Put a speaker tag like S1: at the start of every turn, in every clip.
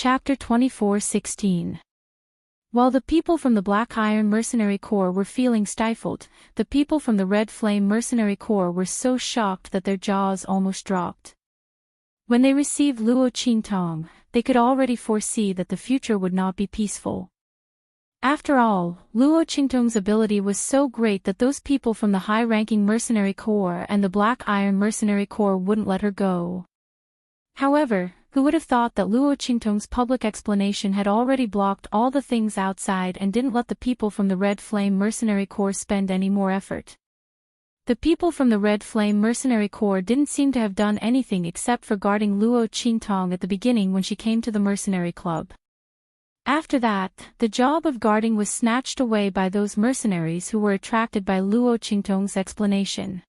S1: Chapter 24:16. While the people from the Black Iron Mercenary Corps were feeling stifled, the people from the Red Flame Mercenary Corps were so shocked that their jaws almost dropped. When they received Luo Qintong, they could already foresee that the future would not be peaceful. After all, Luo Qingtong's ability was so great that those people from the high-ranking Mercenary Corps and the Black Iron Mercenary Corps wouldn't let her go. However, who would have thought that Luo Qingtong's public explanation had already blocked all the things outside and didn't let the people from the Red Flame Mercenary Corps spend any more effort. The people from the Red Flame Mercenary Corps didn't seem to have done anything except for guarding Luo Qintong at the beginning when she came to the Mercenary Club. After that, the job of guarding was snatched away by those mercenaries who were attracted by Luo Qingtong's explanation.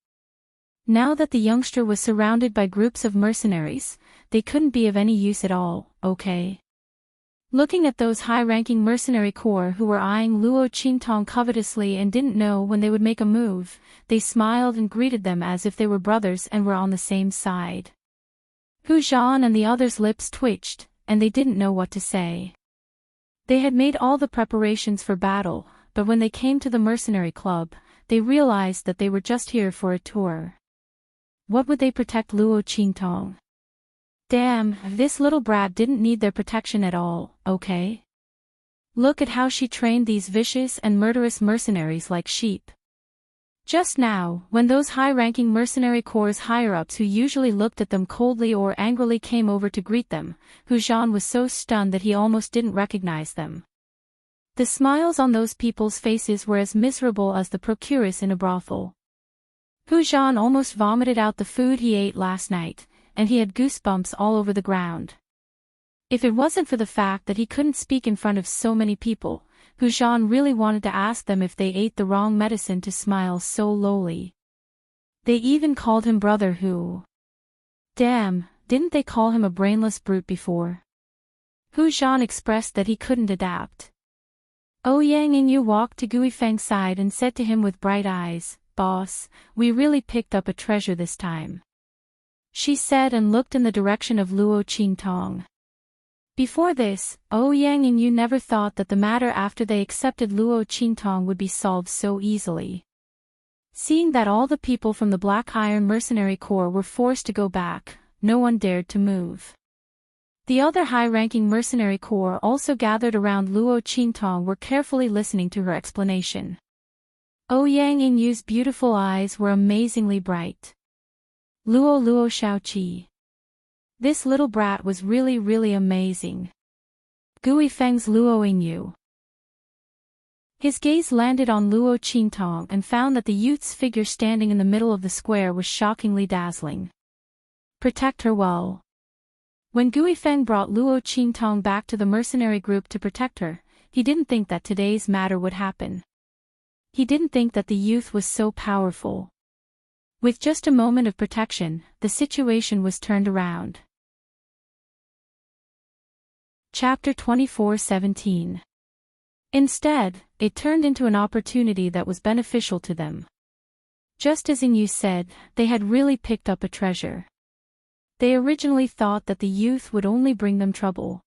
S1: Now that the youngster was surrounded by groups of mercenaries, they couldn't be of any use at all, okay? Looking at those high-ranking mercenary corps who were eyeing Luo Qintong covetously and didn't know when they would make a move, they smiled and greeted them as if they were brothers and were on the same side. Hu Zhan and the others' lips twitched, and they didn't know what to say. They had made all the preparations for battle, but when they came to the mercenary club, they realized that they were just here for a tour. What would they protect Luo Qintong? Damn, this little brat didn't need their protection at all, okay? Look at how she trained these vicious and murderous mercenaries like sheep. Just now, when those high-ranking mercenary corps higher-ups who usually looked at them coldly or angrily came over to greet them, Hu Zhan was so stunned that he almost didn't recognize them. The smiles on those people's faces were as miserable as the procuress in a brothel. Hu Zhan almost vomited out the food he ate last night, and he had goosebumps all over the ground. If it wasn't for the fact that he couldn't speak in front of so many people, Hu Zhan really wanted to ask them if they ate the wrong medicine to smile so lowly. They even called him Brother Hu. Damn, didn't they call him a brainless brute before? Hu Zhan expressed that he couldn't adapt. Ouyang Yingyu walked to Gui Feng's side and said to him with bright eyes, "Boss, we really picked up a treasure this time," she said and looked in the direction of Luo Qintong. Before this, Ouyang Yingyu never thought that the matter after they accepted Luo Qintong would be solved so easily. Seeing that all the people from the Black Iron Mercenary Corps were forced to go back, no one dared to move. The other high-ranking mercenary corps also gathered around Luo Qintong were carefully listening to her explanation. Ouyang Yingyu's beautiful eyes were amazingly bright. Luo Shaoqi. This little brat was really amazing. Gui Feng's Luo Yingyu. His gaze landed on Luo Qintong and found that the youth's figure standing in the middle of the square was shockingly dazzling. Protect her well. When Gui Feng brought Luo Qintong back to the mercenary group to protect her, he didn't think that today's matter would happen. He didn't think that the youth was so powerful. With just a moment of protection, the situation was turned around. Chapter 24:17. Instead, it turned into an opportunity that was beneficial to them. Just as Yingyu said, they had really picked up a treasure. They originally thought that the youth would only bring them trouble.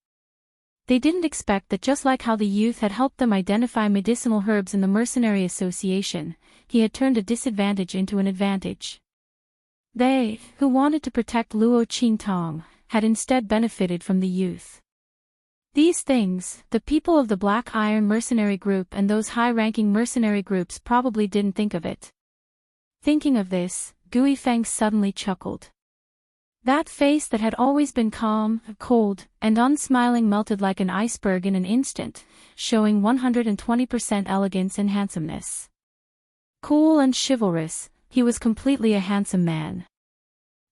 S1: They didn't expect that just like how the youth had helped them identify medicinal herbs in the Mercenary Association, he had turned a disadvantage into an advantage. They, who wanted to protect Luo Qintong, had instead benefited from the youth. These things, the people of the Black Iron Mercenary Group and those high-ranking mercenary groups probably didn't think of it. Thinking of this, Gui Feng suddenly chuckled. That face that had always been calm, cold, and unsmiling melted like an iceberg in an instant, showing 120% elegance and handsomeness. Cool and chivalrous, he was completely a handsome man.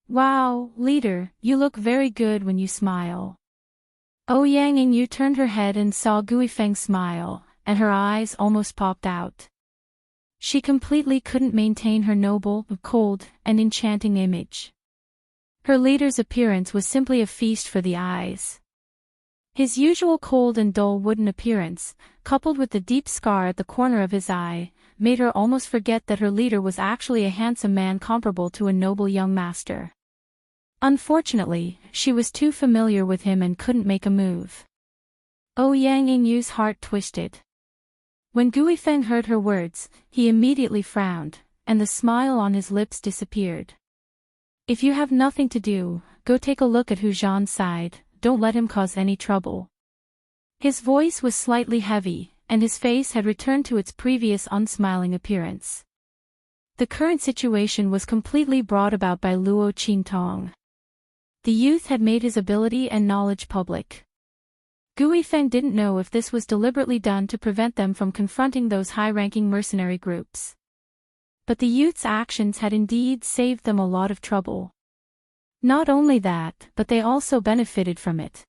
S1: Wow, leader, you look very good when you smile. Ouyang Yingyu turned her head and saw Gui Feng smile, and her eyes almost popped out. She completely couldn't maintain her noble, cold, and enchanting image. Her leader's appearance was simply a feast for the eyes. His usual cold and dull wooden appearance, coupled with the deep scar at the corner of his eye, made her almost forget that her leader was actually a handsome man comparable to a noble young master. Unfortunately, she was too familiar with him and couldn't make a move. Yang Inyu's heart twisted. When Guifeng heard her words, he immediately frowned, and the smile on his lips disappeared. If you have nothing to do, go take a look at Hu Zhan's side, don't let him cause any trouble. His voice was slightly heavy, and his face had returned to its previous unsmiling appearance. The current situation was completely brought about by Luo Qingtong. The youth had made his ability and knowledge public. Guifeng didn't know if this was deliberately done to prevent them from confronting those high-ranking mercenary groups. But the youth's actions had indeed saved them a lot of trouble. Not only that, but they also benefited from it.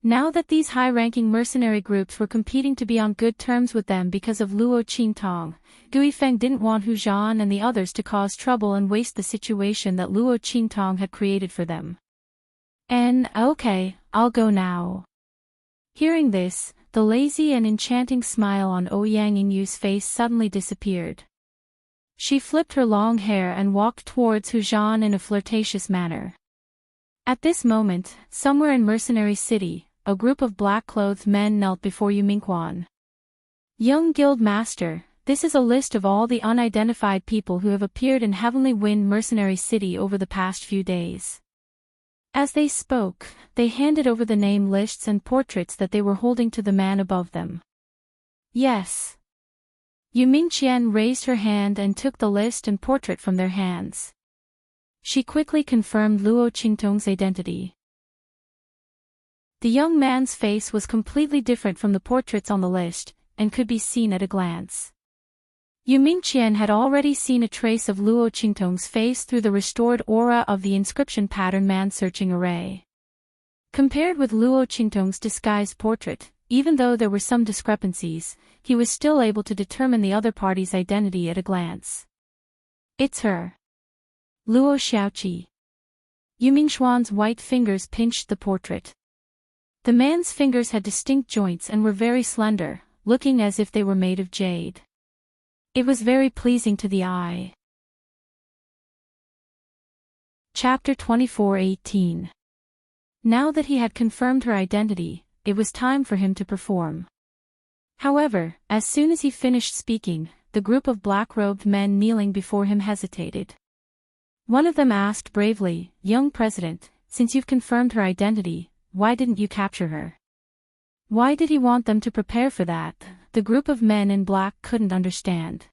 S1: Now that these high-ranking mercenary groups were competing to be on good terms with them because of Luo Qingtong, Guifeng didn't want Hu Zhan and the others to cause trouble and waste the situation that Luo Qingtong had created for them. Okay, I'll go now. Hearing this, the lazy and enchanting smile on Yang Inyu's face suddenly disappeared. She flipped her long hair and walked towards Hu Zhan in a flirtatious manner. At this moment, somewhere in Mercenary City, a group of black-clothed men knelt before Yu Mingquan. Young Guild Master, this is a list of all the unidentified people who have appeared in Heavenly Wind Mercenary City over the past few days. As they spoke, they handed over the name lists and portraits that they were holding to the man above them. Yes. Yu Mingqian raised her hand and took the list and portrait from their hands. She quickly confirmed Luo Qingtong's identity. The young man's face was completely different from the portraits on the list, and could be seen at a glance. Yu Mingqian had already seen a trace of Luo Qingtong's face through the restored aura of the inscription pattern man-searching array. Compared with Luo Qingtong's disguised portrait, even though there were some discrepancies, he was still able to determine the other party's identity at a glance. It's her. Luo Xiaoqi. Yu Mingxuan's white fingers pinched the portrait. The man's fingers had distinct joints and were very slender, looking as if they were made of jade. It was very pleasing to the eye. Chapter 24:18. Now that he had confirmed her identity, it was time for him to perform. However, as soon as he finished speaking, the group of black-robed men kneeling before him hesitated. One of them asked bravely, "Young President, since you've confirmed her identity, why didn't you capture her?" Why did he want them to prepare for that? The group of men in black couldn't understand.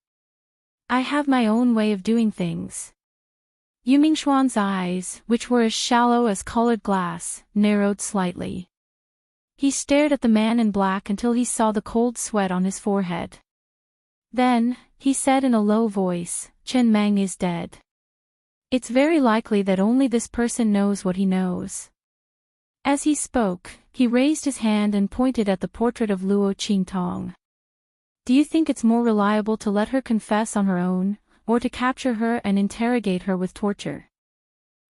S1: I have my own way of doing things. Yu Mingxuan's eyes, which were as shallow as colored glass, narrowed slightly. He stared at the man in black until he saw the cold sweat on his forehead. Then, he said in a low voice, "Chen Mang is dead. It's very likely that only this person knows what he knows." As he spoke, he raised his hand and pointed at the portrait of Luo Qingtong. Do you think it's more reliable to let her confess on her own, or to capture her and interrogate her with torture?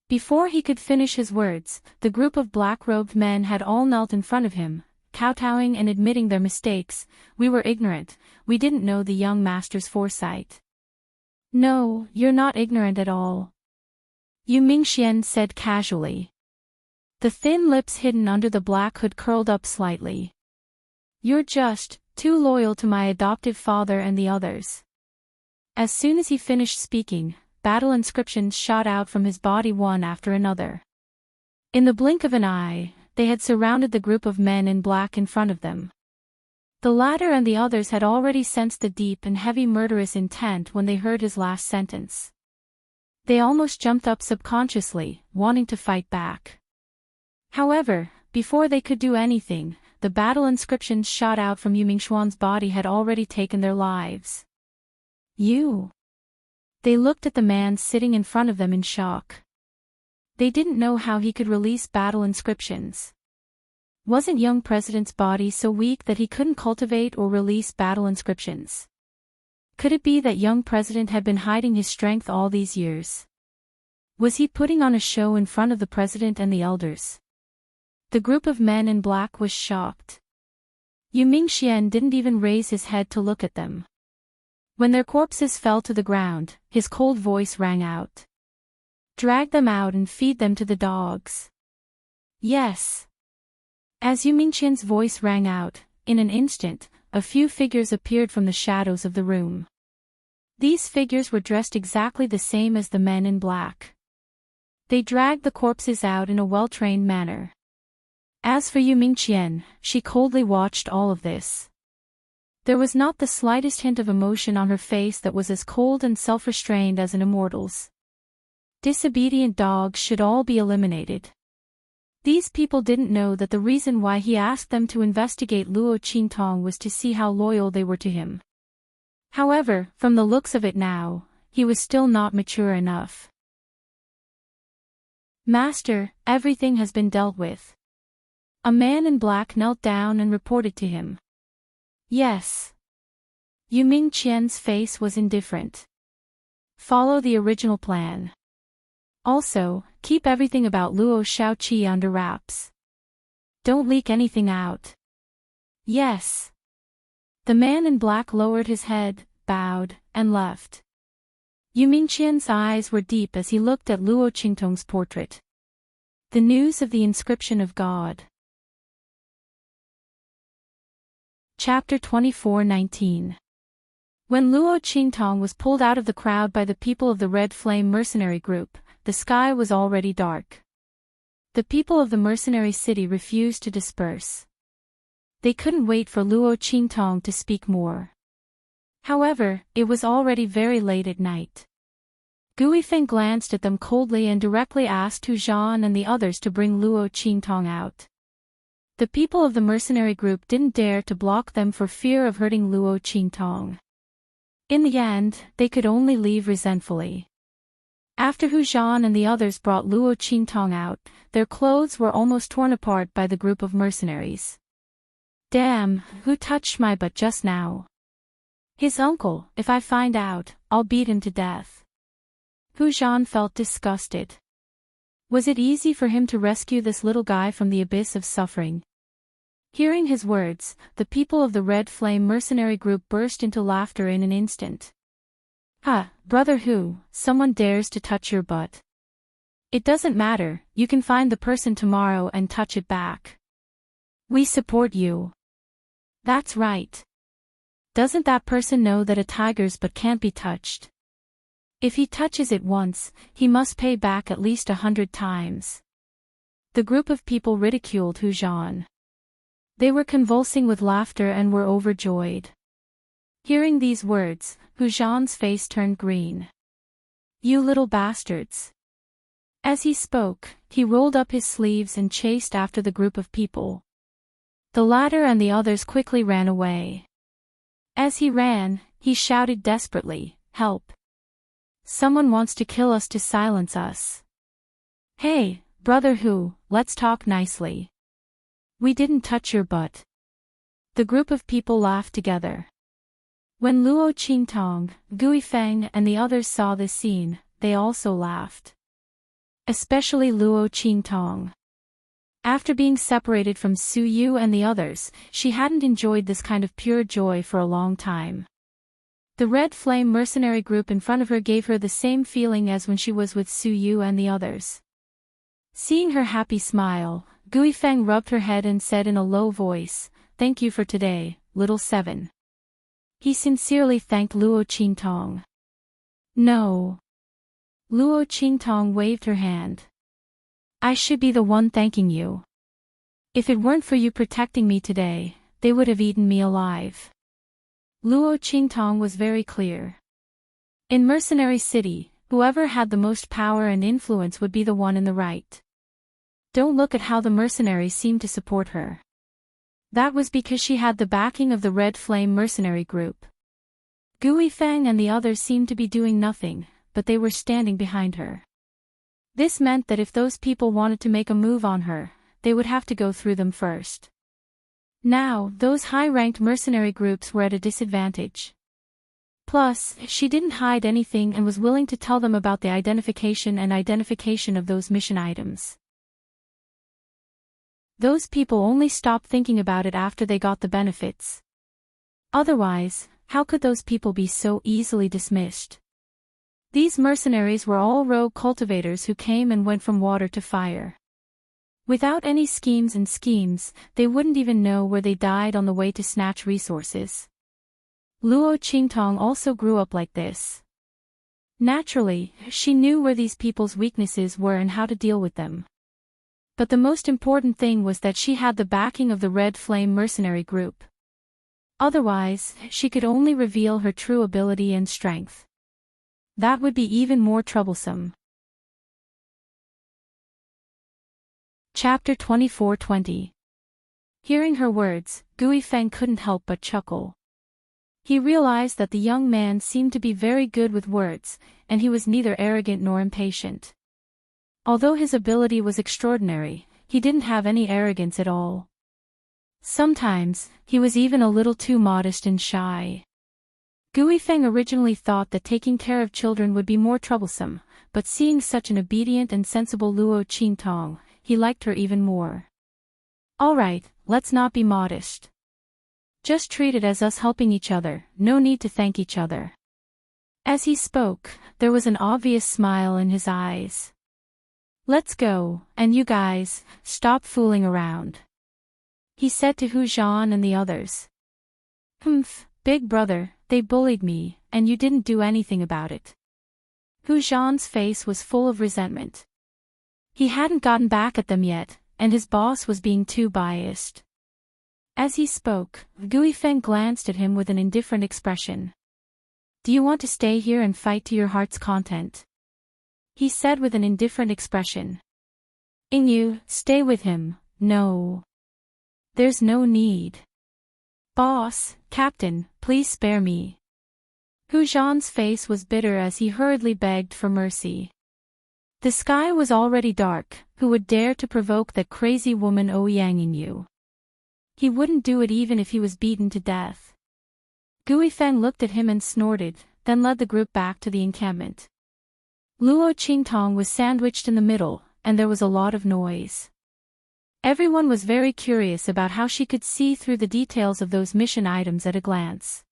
S1: Before he could finish his words, the group of black-robed men had all knelt in front of him, kowtowing and admitting their mistakes. "We were ignorant, we didn't know the young master's foresight." "No, you're not ignorant at all," Yu Mingxian said casually. The thin lips hidden under the black hood curled up slightly. "You're just too loyal to my adoptive father and the others." As soon as he finished speaking, battle inscriptions shot out from his body one after another. In the blink of an eye, they had surrounded the group of men in black in front of them. The latter and the others had already sensed the deep and heavy murderous intent when they heard his last sentence. They almost jumped up subconsciously, wanting to fight back. However, before they could do anything, the battle inscriptions shot out from Yu Mingxuan's body had already taken their lives. "You?" They looked at the man sitting in front of them in shock. They didn't know how he could release battle inscriptions. Wasn't young President's body so weak that he couldn't cultivate or release battle inscriptions? Could it be that young President had been hiding his strength all these years? Was he putting on a show in front of the President and the elders? The group of men in black was shocked. Yu Mingxian didn't even raise his head to look at them. When their corpses fell to the ground, his cold voice rang out. Drag them out and feed them to the dogs. Yes. As Yu Mingqian's voice rang out, in an instant, a few figures appeared from the shadows of the room. These figures were dressed exactly the same as the men in black. They dragged the corpses out in a well-trained manner. As for Yu Mingqian, she coldly watched all of this. There was not the slightest hint of emotion on her face that was as cold and self-restrained as an immortal's. Disobedient dogs should all be eliminated. These people didn't know that the reason why he asked them to investigate Luo Qingtong was to see how loyal they were to him. However, from the looks of it now, he was still not mature enough. Master, everything has been dealt with. A man in black knelt down and reported to him. Yes. Yu Mingqian's face was indifferent. Follow the original plan. Also, keep everything about Luo Shaoqi under wraps. Don't leak anything out. Yes. The man in black lowered his head, bowed, and left. Yu Mingqian's eyes were deep as he looked at Luo Qingtong's portrait. The news of the inscription of God. Chapter 24:19. When Luo Qingtong was pulled out of the crowd by the people of the Red Flame mercenary group, the sky was already dark. The people of the mercenary city refused to disperse. They couldn't wait for Luo Qingtong to speak more. However, it was already very late at night. Guifeng glanced at them coldly and directly asked Hu Zhan and the others to bring Luo Qingtong out. The people of the mercenary group didn't dare to block them for fear of hurting Luo Qingtong. In the end, they could only leave resentfully. After Hu Zhan and the others brought Luo Qingtong out, their clothes were almost torn apart by the group of mercenaries. Damn, who touched my butt just now? His uncle. If I find out, I'll beat him to death. Hu Zhan felt disgusted. Was it easy for him to rescue this little guy from the abyss of suffering? Hearing his words, the people of the Red Flame mercenary group burst into laughter in an instant. Ha, brother Hu, someone dares to touch your butt. It doesn't matter, you can find the person tomorrow and touch it back. We support you. That's right. Doesn't that person know that a tiger's butt can't be touched? If he touches it once, he must pay back at least 100 times. The group of people ridiculed Hu Zhan. They were convulsing with laughter and were overjoyed. Hearing these words, Hu Zhan's face turned green. You little bastards. As he spoke, he rolled up his sleeves and chased after the group of people. The latter and the others quickly ran away. As he ran, he shouted desperately, "Help! Someone wants to kill us to silence us. Hey, brother Hu, let's talk nicely. We didn't touch your butt." The group of people laughed together. When Luo Qingtong, Guifeng and the others saw this scene, they also laughed. Especially Luo Qingtong. After being separated from Su Yu and the others, she hadn't enjoyed this kind of pure joy for a long time. The Red Flame mercenary group in front of her gave her the same feeling as when she was with Su Yu and the others. Seeing her happy smile, Guifeng rubbed her head and said in a low voice, "Thank you for today, little seven." He sincerely thanked Luo Qingtong. No. Luo Qingtong waved her hand. I should be the one thanking you. If it weren't for you protecting me today, they would have eaten me alive. Luo Qingtong was very clear. In Mercenary City, whoever had the most power and influence would be the one in the right. Don't look at how the mercenaries seemed to support her. That was because she had the backing of the Red Flame mercenary group. Guifeng and the others seemed to be doing nothing, but they were standing behind her. This meant that if those people wanted to make a move on her, they would have to go through them first. Now, those high-ranked mercenary groups were at a disadvantage. Plus, she didn't hide anything and was willing to tell them about the identification of those mission items. Those people only stopped thinking about it after they got the benefits. Otherwise, how could those people be so easily dismissed? These mercenaries were all rogue cultivators who came and went from water to fire. Without any schemes, they wouldn't even know where they died on the way to snatch resources. Luo Qingtong also grew up like this. Naturally, she knew where these people's weaknesses were and how to deal with them. But the most important thing was that she had the backing of the Red Flame mercenary group. Otherwise, she could only reveal her true ability and strength. That would be even more troublesome. Chapter 24:20. Hearing her words, Gui Feng couldn't help but chuckle. He realized that the young man seemed to be very good with words, and he was neither arrogant nor impatient. Although his ability was extraordinary, he didn't have any arrogance at all. Sometimes, he was even a little too modest and shy. Gui Feng originally thought that taking care of children would be more troublesome, but seeing such an obedient and sensible Luo Qingtong, he liked her even more. Alright, let's not be modest. Just treat it as us helping each other, no need to thank each other. As he spoke, there was an obvious smile in his eyes. Let's go, and you guys, stop fooling around, he said to Hu Zhan and the others. Humph, big brother, they bullied me, and you didn't do anything about it. Hu Zhan's face was full of resentment. He hadn't gotten back at them yet, and his boss was being too biased. As he spoke, Gui Feng glanced at him with an indifferent expression. Do you want to stay here and fight to your heart's content? He said with an indifferent expression. Ingyu, stay with him. No. There's no need. Boss, Captain, please spare me. Hu Zhan's face was bitter as he hurriedly begged for mercy. The sky was already dark. Who would dare to provoke that crazy woman Ouyang Ingyu? He wouldn't do it even if he was beaten to death. Gui Feng looked at him and snorted, then led the group back to the encampment. Luo Qingtong was sandwiched in the middle, and there was a lot of noise. Everyone was very curious about how she could see through the details of those mission items at a glance.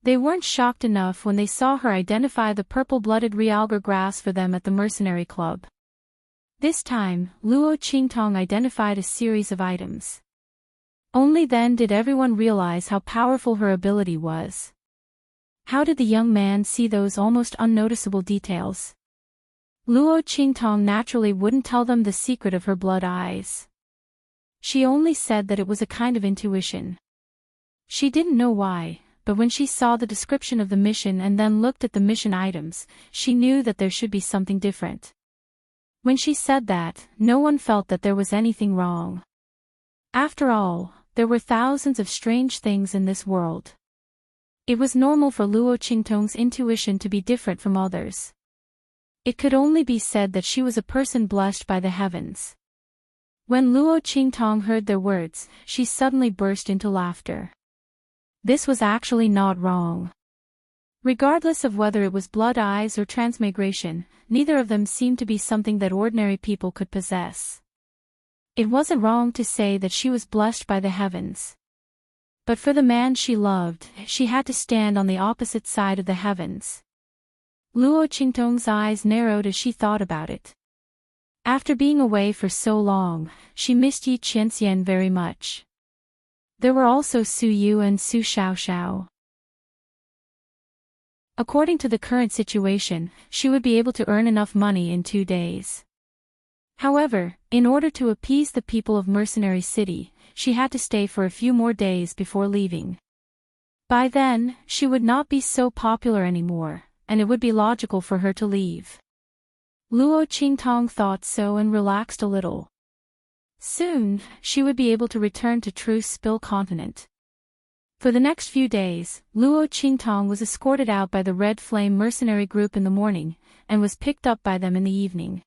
S1: They weren't shocked enough when they saw her identify the purple-blooded realgar grass for them at the mercenary club. This time, Luo Qingtong identified a series of items. Only then did everyone realize how powerful her ability was. How did the young man see those almost unnoticeable details? Luo Qingtong naturally wouldn't tell them the secret of her blood eyes. She only said that it was a kind of intuition. She didn't know why, but when she saw the description of the mission and then looked at the mission items, she knew that there should be something different. When she said that, no one felt that there was anything wrong. After all, there were thousands of strange things in this world. It was normal for Luo Qingtong's intuition to be different from others. It could only be said that she was a person blessed by the heavens. When Luo Qingtong heard their words, she suddenly burst into laughter. This was actually not wrong. Regardless of whether it was blood eyes or transmigration, neither of them seemed to be something that ordinary people could possess. It wasn't wrong to say that she was blessed by the heavens. But for the man she loved, she had to stand on the opposite side of the heavens. Luo Qingtong's eyes narrowed as she thought about it. After being away for so long, she missed Yi Qianxian very much. There were also Su Yu and Su Xiaoxiao. According to the current situation, she would be able to earn enough money in 2 days. However, in order to appease the people of Mercenary City, she had to stay for a few more days before leaving. By then, she would not be so popular anymore, and it would be logical for her to leave. Luo Qingtong thought so and relaxed a little. Soon, she would be able to return to Truce Spill Continent. For the next few days, Luo Qingtong was escorted out by the Red Flame mercenary group in the morning, and was picked up by them in the evening.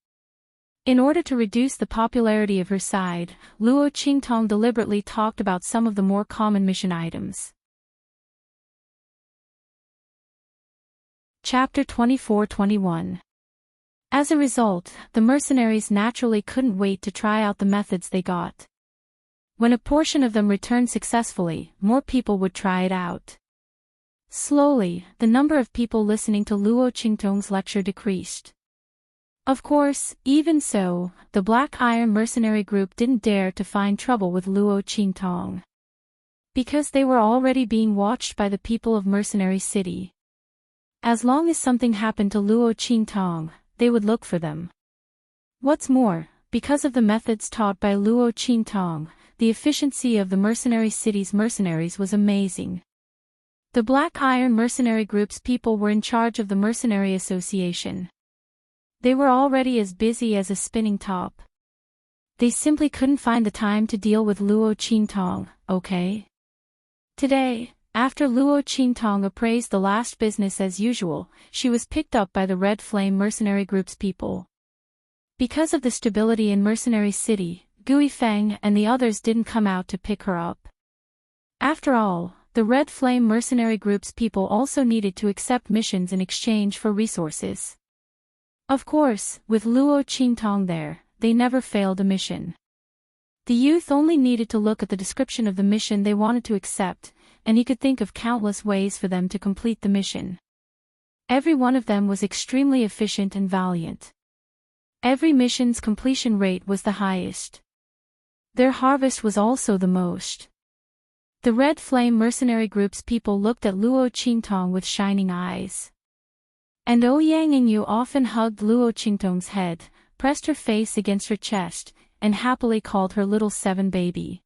S1: In order to reduce the popularity of her side, Luo Qingtong deliberately talked about some of the more common mission items. Chapter 24-21. As a result, the mercenaries naturally couldn't wait to try out the methods they got. When a portion of them returned successfully, more people would try it out. Slowly, the number of people listening to Luo Qingtong's lecture decreased. Of course, even so, the Black Iron mercenary group didn't dare to find trouble with Luo Qingtong, because they were already being watched by the people of Mercenary City. As long as something happened to Luo Qingtong, they would look for them. What's more, because of the methods taught by Luo Qingtong, the efficiency of the Mercenary City's mercenaries was amazing. The Black Iron mercenary group's people were in charge of the Mercenary Association. They were already as busy as a spinning top. They simply couldn't find the time to deal with Luo Qingtong, okay? Today, after Luo Qingtong appraised the last business as usual, she was picked up by the Red Flame mercenary group's people. Because of the stability in Mercenary City, Gui Feng and the others didn't come out to pick her up. After all, the Red Flame mercenary group's people also needed to accept missions in exchange for resources. Of course, with Luo Qingtong there, they never failed a mission. The youth only needed to look at the description of the mission they wanted to accept, and he could think of countless ways for them to complete the mission. Every one of them was extremely efficient and valiant. Every mission's completion rate was the highest. Their harvest was also the most. The Red Flame mercenary group's people looked at Luo Qingtong with shining eyes. And Ouyang Yingyu often hugged Luo Qingtong's head, pressed her face against her chest, and happily called her little 7 baby.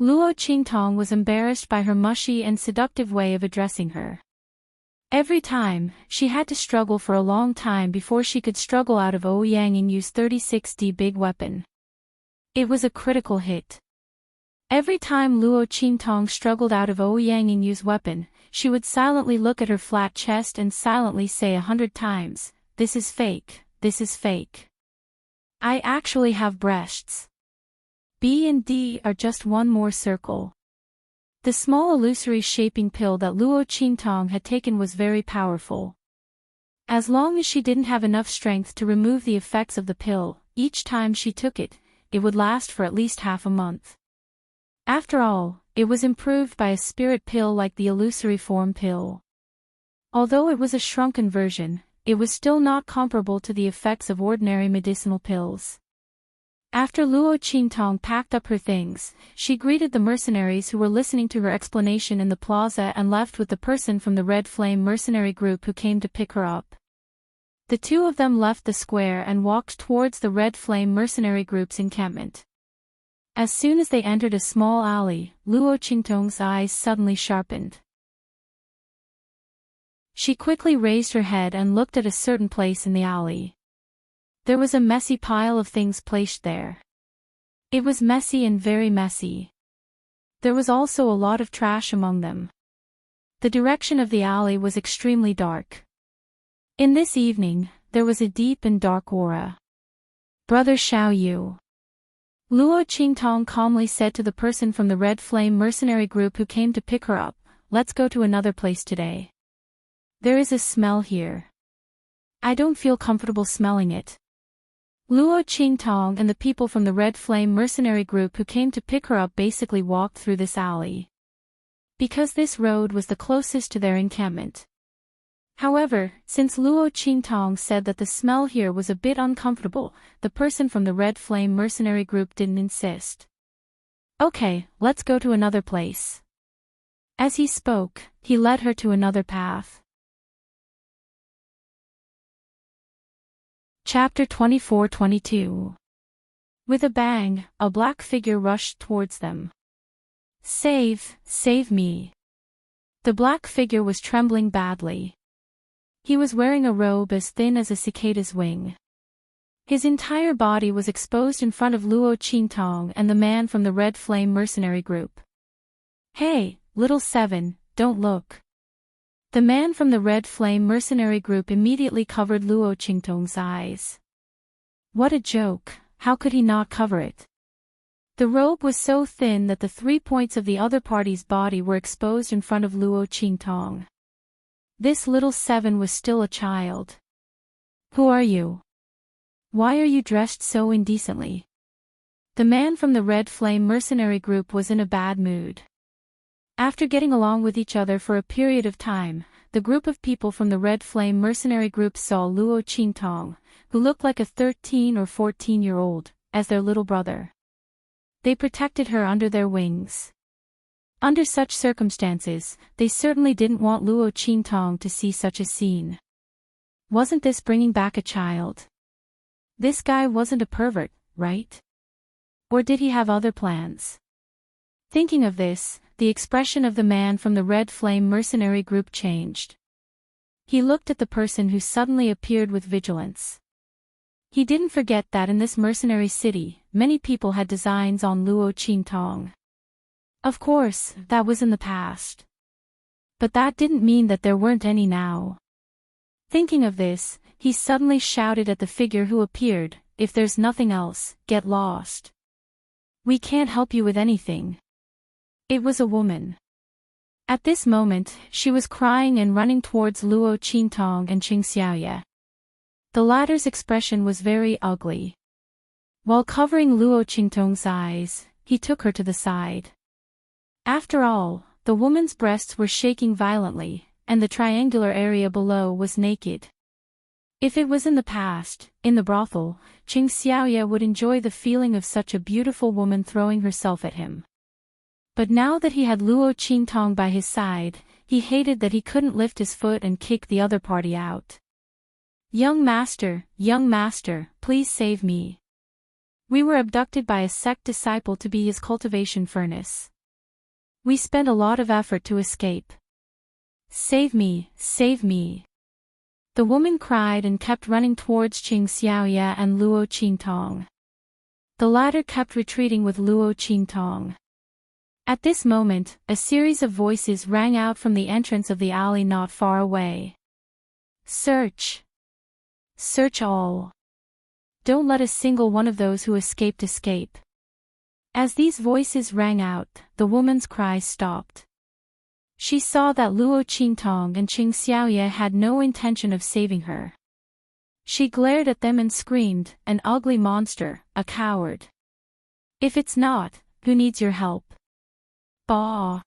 S1: Luo Qingtong was embarrassed by her mushy and seductive way of addressing her. Every time, she had to struggle for a long time before she could struggle out of Ouyang Yingyu's 36D big weapon. It was a critical hit. Every time Luo Qingtong struggled out of Ouyang Yingyu's weapon, she would silently look at her flat chest and silently say 100 times, "This is fake, this is fake. I actually have breasts. B and D are just one more circle." The small illusory shaping pill that Luo Qingtong had taken was very powerful. As long as she didn't have enough strength to remove the effects of the pill, each time she took it, it would last for at least half a month. After all, it was improved by a spirit pill like the illusory form pill. Although it was a shrunken version, it was still not comparable to the effects of ordinary medicinal pills. After Luo Qingtong packed up her things, she greeted the mercenaries who were listening to her explanation in the plaza and left with the person from the Red Flame mercenary group who came to pick her up. The two of them left the square and walked towards the Red Flame mercenary group's encampment. As soon as they entered a small alley, Luo Qingtong's eyes suddenly sharpened. She quickly raised her head and looked at a certain place in the alley. There was a messy pile of things placed there. It was messy and very messy. There was also a lot of trash among them. The direction of the alley was extremely dark. In this evening, there was a deep and dark aura. "Brother Xiaoyu," Luo Qingtong calmly said to the person from the Red Flame mercenary group who came to pick her up, "Let's go to another place today. There is a smell here. I don't feel comfortable smelling it." Luo Qingtong and the people from the Red Flame mercenary group who came to pick her up basically walked through this alley, because this road was the closest to their encampment. However, since Luo Qingtong said that the smell here was a bit uncomfortable, the person from the Red Flame mercenary group didn't insist. "Okay, let's go to another place." As he spoke, he led her to another path. Chapter 24-22. With a bang, a black figure rushed towards them. Save me." The black figure was trembling badly. He was wearing a robe as thin as a cicada's wing. His entire body was exposed in front of Luo Qingtong and the man from the Red Flame mercenary group. "Hey, little 7, don't look." The man from the Red Flame mercenary group immediately covered Luo Qingtong's eyes. What a joke, how could he not cover it? The robe was so thin that the 3 points of the other party's body were exposed in front of Luo Qingtong. This little 7 was still a child. "Who are you? Why are you dressed so indecently?" The man from the Red Flame mercenary group was in a bad mood. After getting along with each other for a period of time, the group of people from the Red Flame mercenary group saw Luo Qingtong, who looked like a 13 or 14-year-old, as their little brother. They protected her under their wings. Under such circumstances, they certainly didn't want Luo Qingtong to see such a scene. Wasn't this bringing back a child? This guy wasn't a pervert, right? Or did he have other plans? Thinking of this, the expression of the man from the Red Flame mercenary group changed. He looked at the person who suddenly appeared with vigilance. He didn't forget that in this mercenary city, many people had designs on Luo Qingtong. Of course, that was in the past. But that didn't mean that there weren't any now. Thinking of this, he suddenly shouted at the figure who appeared, "If there's nothing else, get lost. We can't help you with anything." It was a woman. At this moment, she was crying and running towards Luo Qingtong and Qing Xiaoye. The latter's expression was very ugly. While covering Luo Qingtong's eyes, he took her to the side. After all, the woman's breasts were shaking violently, and the triangular area below was naked. If it was in the past, in the brothel, Qing Xiaoye would enjoy the feeling of such a beautiful woman throwing herself at him. But now that he had Luo Qingtong by his side, he hated that he couldn't lift his foot and kick the other party out. young master, please save me. We were abducted by a sect disciple to be his cultivation furnace. We spent a lot of effort to escape. Save me, save me. The woman cried and kept running towards Qing Xiaoye and Luo Qingtong. The latter kept retreating with Luo Qingtong. At this moment, a series of voices rang out from the entrance of the alley not far away. Search. Search all. Don't let a single one of those who escaped escape. As these voices rang out, the woman's cries stopped. She saw that Luo Qingtong and Qing Xiaoye had no intention of saving her. She glared at them and screamed, "An ugly monster, a coward. If it's not, who needs your help?" Bah!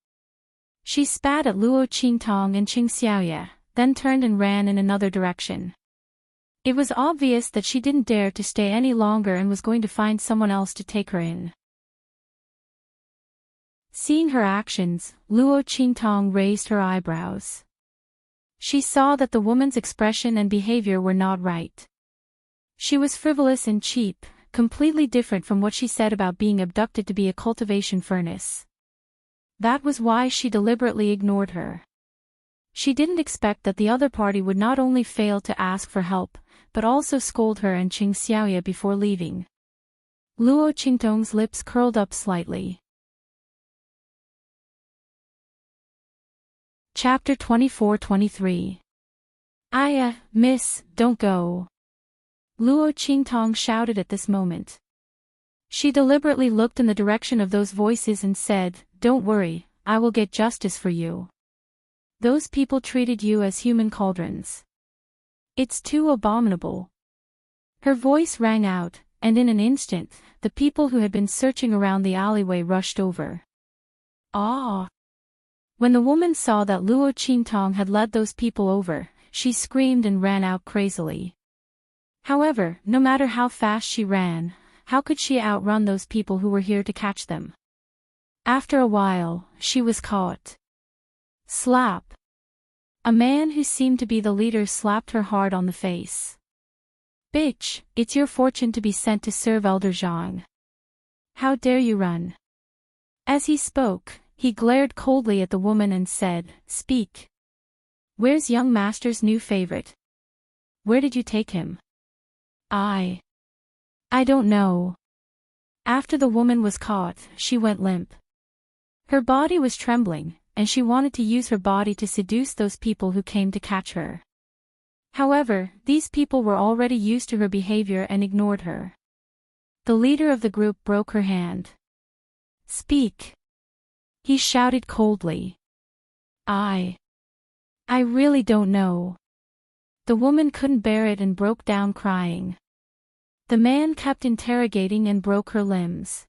S1: She spat at Luo Qingtong and Qing Xiaoye, then turned and ran in another direction. It was obvious that she didn't dare to stay any longer and was going to find someone else to take her in. Seeing her actions, Luo Qingtong raised her eyebrows. She saw that the woman's expression and behavior were not right. She was frivolous and cheap, completely different from what she said about being abducted to be a cultivation furnace. That was why she deliberately ignored her. She didn't expect that the other party would not only fail to ask for help, but also scold her and Qing Xiaoye before leaving. Luo Qingtong's lips curled up slightly. Chapter 24-23. Miss, don't go. Luo Qingtong shouted at this moment. She deliberately looked in the direction of those voices and said, "Don't worry, I will get justice for you. Those people treated you as human cauldrons. It's too abominable." Her voice rang out, and in an instant, the people who had been searching around the alleyway rushed over. Ah! When the woman saw that Luo Qingtong had led those people over, she screamed and ran out crazily. However, no matter how fast she ran, how could she outrun those people who were here to catch them? After a while, she was caught. Slap! A man who seemed to be the leader slapped her hard on the face. "Bitch, it's your fortune to be sent to serve Elder Zhang. How dare you run?" As he spoke, he glared coldly at the woman and said, "Speak. Where's young master's new favorite? Where did you take him?" I don't know." After the woman was caught, she went limp. Her body was trembling, and she wanted to use her body to seduce those people who came to catch her. However, these people were already used to her behavior and ignored her. The leader of the group broke her hand. "Speak," he shouted coldly. I really don't know." The woman couldn't bear it and broke down crying. The man kept interrogating and broke her limbs.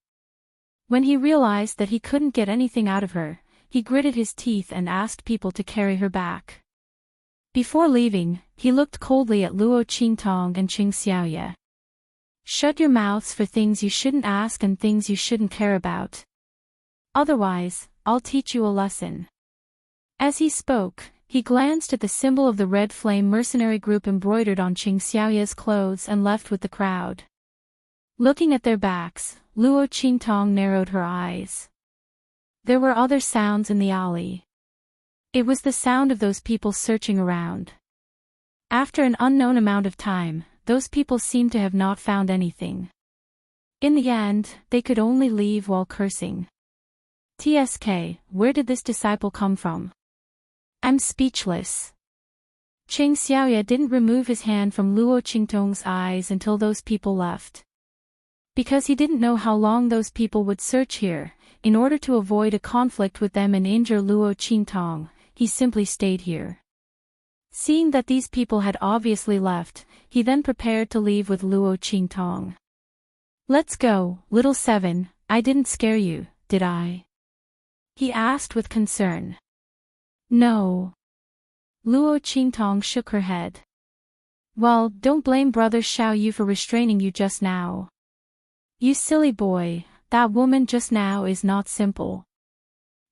S1: When he realized that he couldn't get anything out of her, he gritted his teeth and asked people to carry her back. Before leaving, he looked coldly at Luo Qingtong and Qing Xiaoye. Shut your mouths for things you shouldn't ask and things you shouldn't care about. Otherwise, I'll teach you a lesson. As he spoke, he glanced at the symbol of the Red Flame mercenary group embroidered on Qing Xiaoye's clothes and left with the crowd. Looking at their backs, Luo Qingtong narrowed her eyes. There were other sounds in the alley. It was the sound of those people searching around. After an unknown amount of time, those people seemed to have not found anything. In the end, they could only leave while cursing. TSK, where did this disciple come from? I'm speechless. Qing Xiaoye didn't remove his hand from Luo Qingtong's eyes until those people left. Because he didn't know how long those people would search here, in order to avoid a conflict with them and injure Luo Qingtong, he simply stayed here. Seeing that these people had obviously left, he then prepared to leave with Luo Qingtong. Let's go, little seven, I didn't scare you, did I? He asked with concern. No. Luo Qingtong shook her head. Well, don't blame Brother Xiao Yu for restraining you just now. You silly boy, that woman just now is not simple.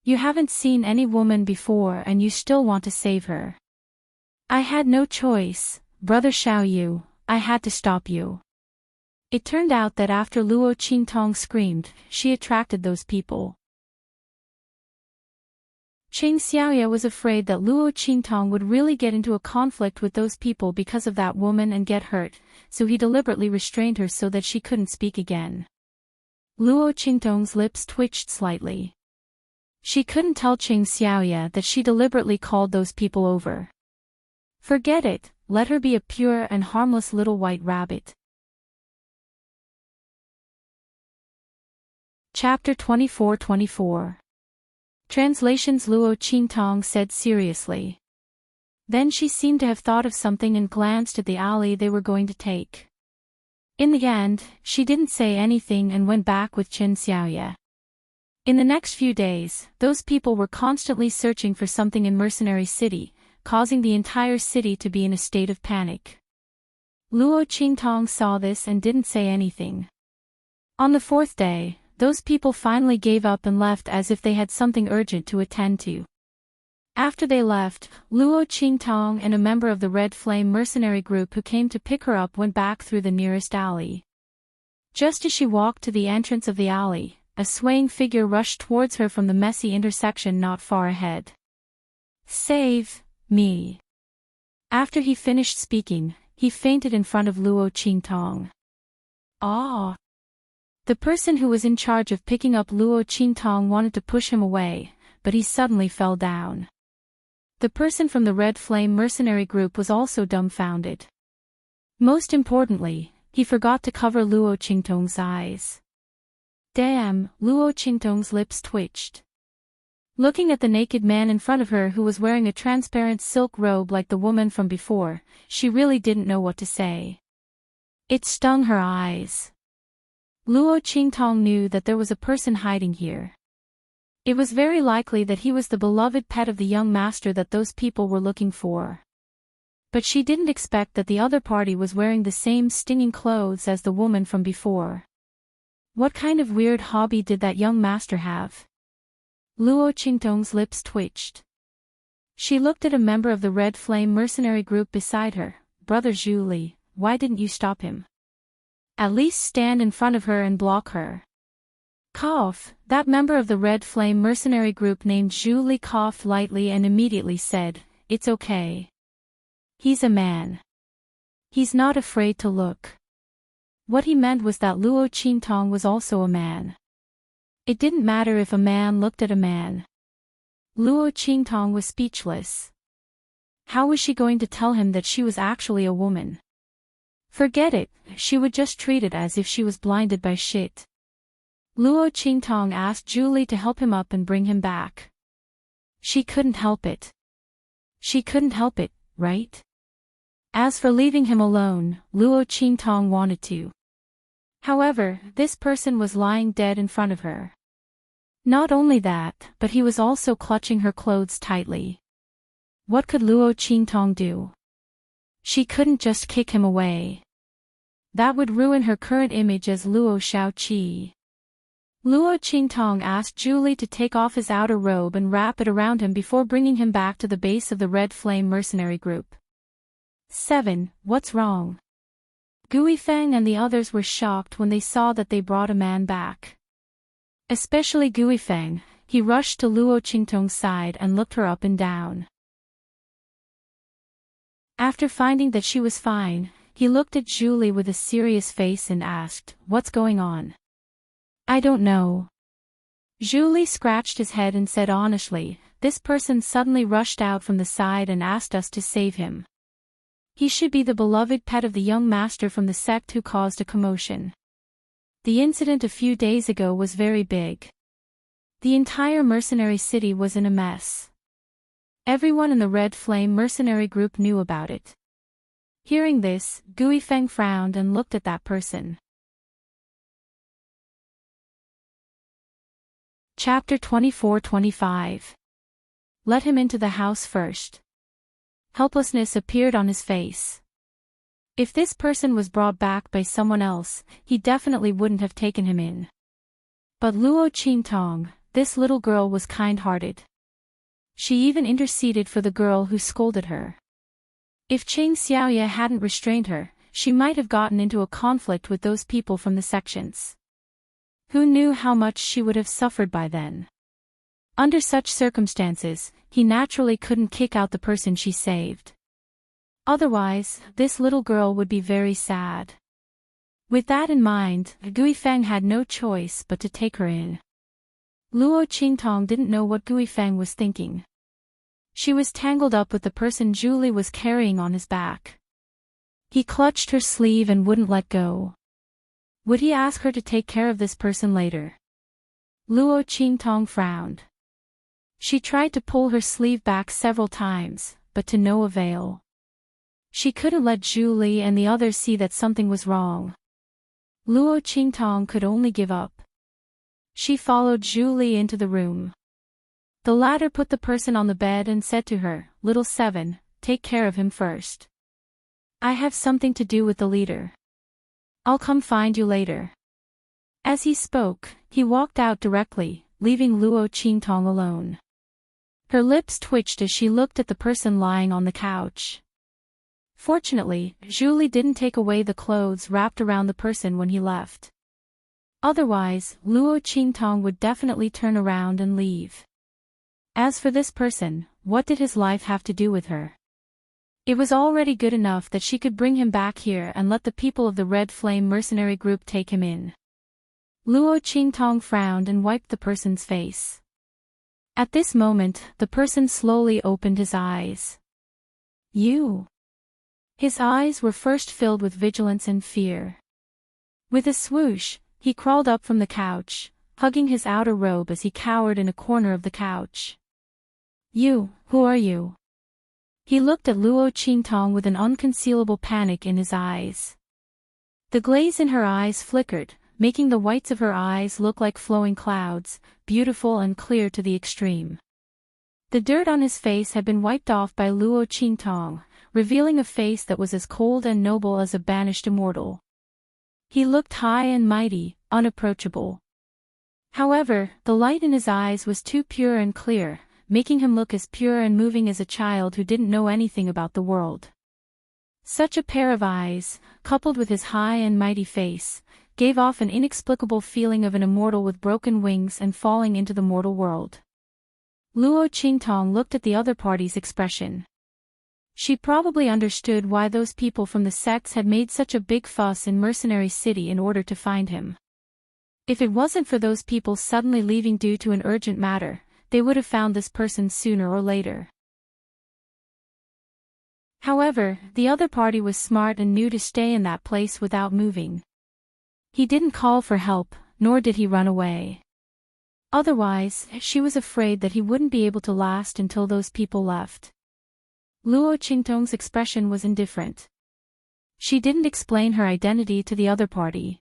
S1: You haven't seen any woman before and you still want to save her. I had no choice, Brother Xiao Yu, I had to stop you. It turned out that after Luo Qingtong screamed, she attracted those people. Qing Xiaoye was afraid that Luo Qingtong would really get into a conflict with those people because of that woman and get hurt, so he deliberately restrained her so that she couldn't speak again. Luo Qingtong's lips twitched slightly. She couldn't tell Qing Xiaoye that she deliberately called those people over. Forget it, let her be a pure and harmless little white rabbit. Chapter 24-24. Translations. Luo Qingtong said seriously. Then she seemed to have thought of something and glanced at the alley they were going to take. In the end, she didn't say anything and went back with Qin Xiaoye. In the next few days, those people were constantly searching for something in Mercenary City, causing the entire city to be in a state of panic. Luo Qingtong saw this and didn't say anything. On the fourth day, those people finally gave up and left as if they had something urgent to attend to. After they left, Luo Qingtong and a member of the Red Flame mercenary group who came to pick her up went back through the nearest alley. Just as she walked to the entrance of the alley, a swaying figure rushed towards her from the messy intersection not far ahead. Save me. After he finished speaking, he fainted in front of Luo Qingtong. Ah! The person who was in charge of picking up Luo Qingtong wanted to push him away, but he suddenly fell down. The person from the Red Flame mercenary group was also dumbfounded. Most importantly, he forgot to cover Luo Qingtong's eyes. Damn, Luo Qingtong's lips twitched. Looking at the naked man in front of her who was wearing a transparent silk robe like the woman from before, she really didn't know what to say. It stung her eyes. Luo Qingtong knew that there was a person hiding here. It was very likely that he was the beloved pet of the young master that those people were looking for. But she didn't expect that the other party was wearing the same stinging clothes as the woman from before. What kind of weird hobby did that young master have? Luo Qingtong's lips twitched. She looked at a member of the Red Flame mercenary group beside her. Brother Zhu Li, why didn't you stop him? At least stand in front of her and block her. Cough, that member of the Red Flame mercenary group named Zhu Li coughed lightly and immediately said, it's okay. He's a man. He's not afraid to look. What he meant was that Luo Qingtong was also a man. It didn't matter if a man looked at a man. Luo Qingtong was speechless. How was she going to tell him that she was actually a woman? Forget it, she would just treat it as if she was blinded by shit. Luo Qingtong asked Zhu Li to help him up and bring him back. She couldn't help it. She couldn't help it, right? As for leaving him alone, Luo Qingtong wanted to. However, this person was lying dead in front of her. Not only that, but he was also clutching her clothes tightly. What could Luo Qingtong do? She couldn't just kick him away. That would ruin her current image as Luo Shaoqi. Luo Qingtong asked Julie to take off his outer robe and wrap it around him before bringing him back to the base of the Red Flame mercenary group. 7. What's wrong? Guifeng and the others were shocked when they saw that they brought a man back. Especially Guifeng, he rushed to Luo Qingtong's side and looked her up and down. After finding that she was fine, he looked at Julie with a serious face and asked, "What's going on?" "I don't know." Julie scratched his head and said honestly, "This person suddenly rushed out from the side and asked us to save him. He should be the beloved pet of the young master from the sect who caused a commotion. The incident a few days ago was very big. The entire mercenary city was in a mess. Everyone in the Red Flame mercenary group knew about it." Hearing this, Guifeng frowned and looked at that person. Chapter 24-25. Let him into the house first. Helplessness appeared on his face. If this person was brought back by someone else, he definitely wouldn't have taken him in. But Luo Qingtong, this little girl, was kind-hearted. She even interceded for the girl who scolded her. If Cheng Xiaoya hadn't restrained her, she might have gotten into a conflict with those people from the sections. Who knew how much she would have suffered by then? Under such circumstances, he naturally couldn't kick out the person she saved. Otherwise, this little girl would be very sad. With that in mind, Guifeng had no choice but to take her in. Luo Qingtong didn't know what Guifeng was thinking. She was tangled up with the person Julie was carrying on his back. He clutched her sleeve and wouldn't let go. Would he ask her to take care of this person later? Luo Qingtong frowned. She tried to pull her sleeve back several times, but to no avail. She couldn't let Julie and the others see that something was wrong. Luo Qingtong could only give up. She followed Julie into the room. The latter put the person on the bed and said to her, "Little Seven, take care of him first. I have something to do with the leader. I'll come find you later." As he spoke, he walked out directly, leaving Luo Qingtong alone. Her lips twitched as she looked at the person lying on the couch. Fortunately, Julie didn't take away the clothes wrapped around the person when he left. Otherwise, Luo Qingtong would definitely turn around and leave. As for this person, what did his life have to do with her? It was already good enough that she could bring him back here and let the people of the Red Flame mercenary group take him in. Luo Qingtong frowned and wiped the person's face. At this moment, the person slowly opened his eyes. "You?" His eyes were first filled with vigilance and fear. With a swoosh, he crawled up from the couch, hugging his outer robe as he cowered in a corner of the couch. "You, who are you?" He looked at Luo Qingtong with an unconcealable panic in his eyes. The glaze in her eyes flickered, making the whites of her eyes look like flowing clouds, beautiful and clear to the extreme. The dirt on his face had been wiped off by Luo Qingtong, revealing a face that was as cold and noble as a banished immortal. He looked high and mighty, unapproachable. However, the light in his eyes was too pure and clear, making him look as pure and moving as a child who didn't know anything about the world. Such a pair of eyes, coupled with his high and mighty face, gave off an inexplicable feeling of an immortal with broken wings and falling into the mortal world. Luo Qingtong looked at the other party's expression. She probably understood why those people from the sects had made such a big fuss in Mercenary City in order to find him. If it wasn't for those people suddenly leaving due to an urgent matter, they would have found this person sooner or later. However, the other party was smart and knew to stay in that place without moving. He didn't call for help, nor did he run away. Otherwise, she was afraid that he wouldn't be able to last until those people left. Luo Qingtong's expression was indifferent. She didn't explain her identity to the other party.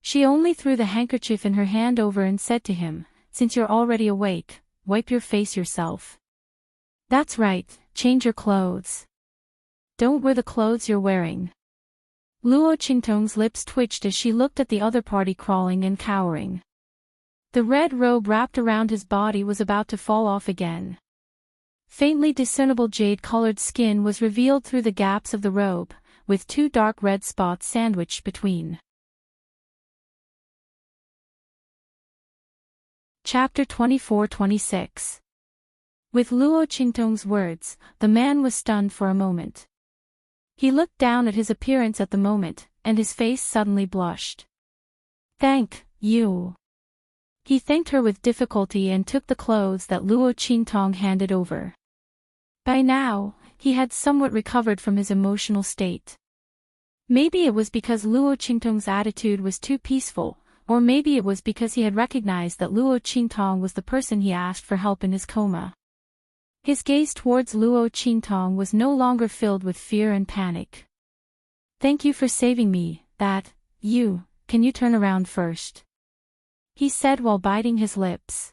S1: She only threw the handkerchief in her hand over and said to him, since you're already awake, wipe your face yourself. That's right, change your clothes. Don't wear the clothes you're wearing. Luo Qingtong's lips twitched as she looked at the other party crawling and cowering. The red robe wrapped around his body was about to fall off again. Faintly discernible jade-colored skin was revealed through the gaps of the robe, with 2 dark red spots sandwiched between. Chapter 24-26. With Luo Qingtong's words, the man was stunned for a moment. He looked down at his appearance at the moment, and his face suddenly blushed. Thank you. He thanked her with difficulty and took the clothes that Luo Qingtong handed over. By now, he had somewhat recovered from his emotional state. Maybe it was because Luo Qingtong's attitude was too peaceful, or maybe it was because he had recognized that Luo Qingtong was the person he asked for help in his coma. His gaze towards Luo Qingtong was no longer filled with fear and panic. Thank you for saving me, can you turn around first? He said while biting his lips.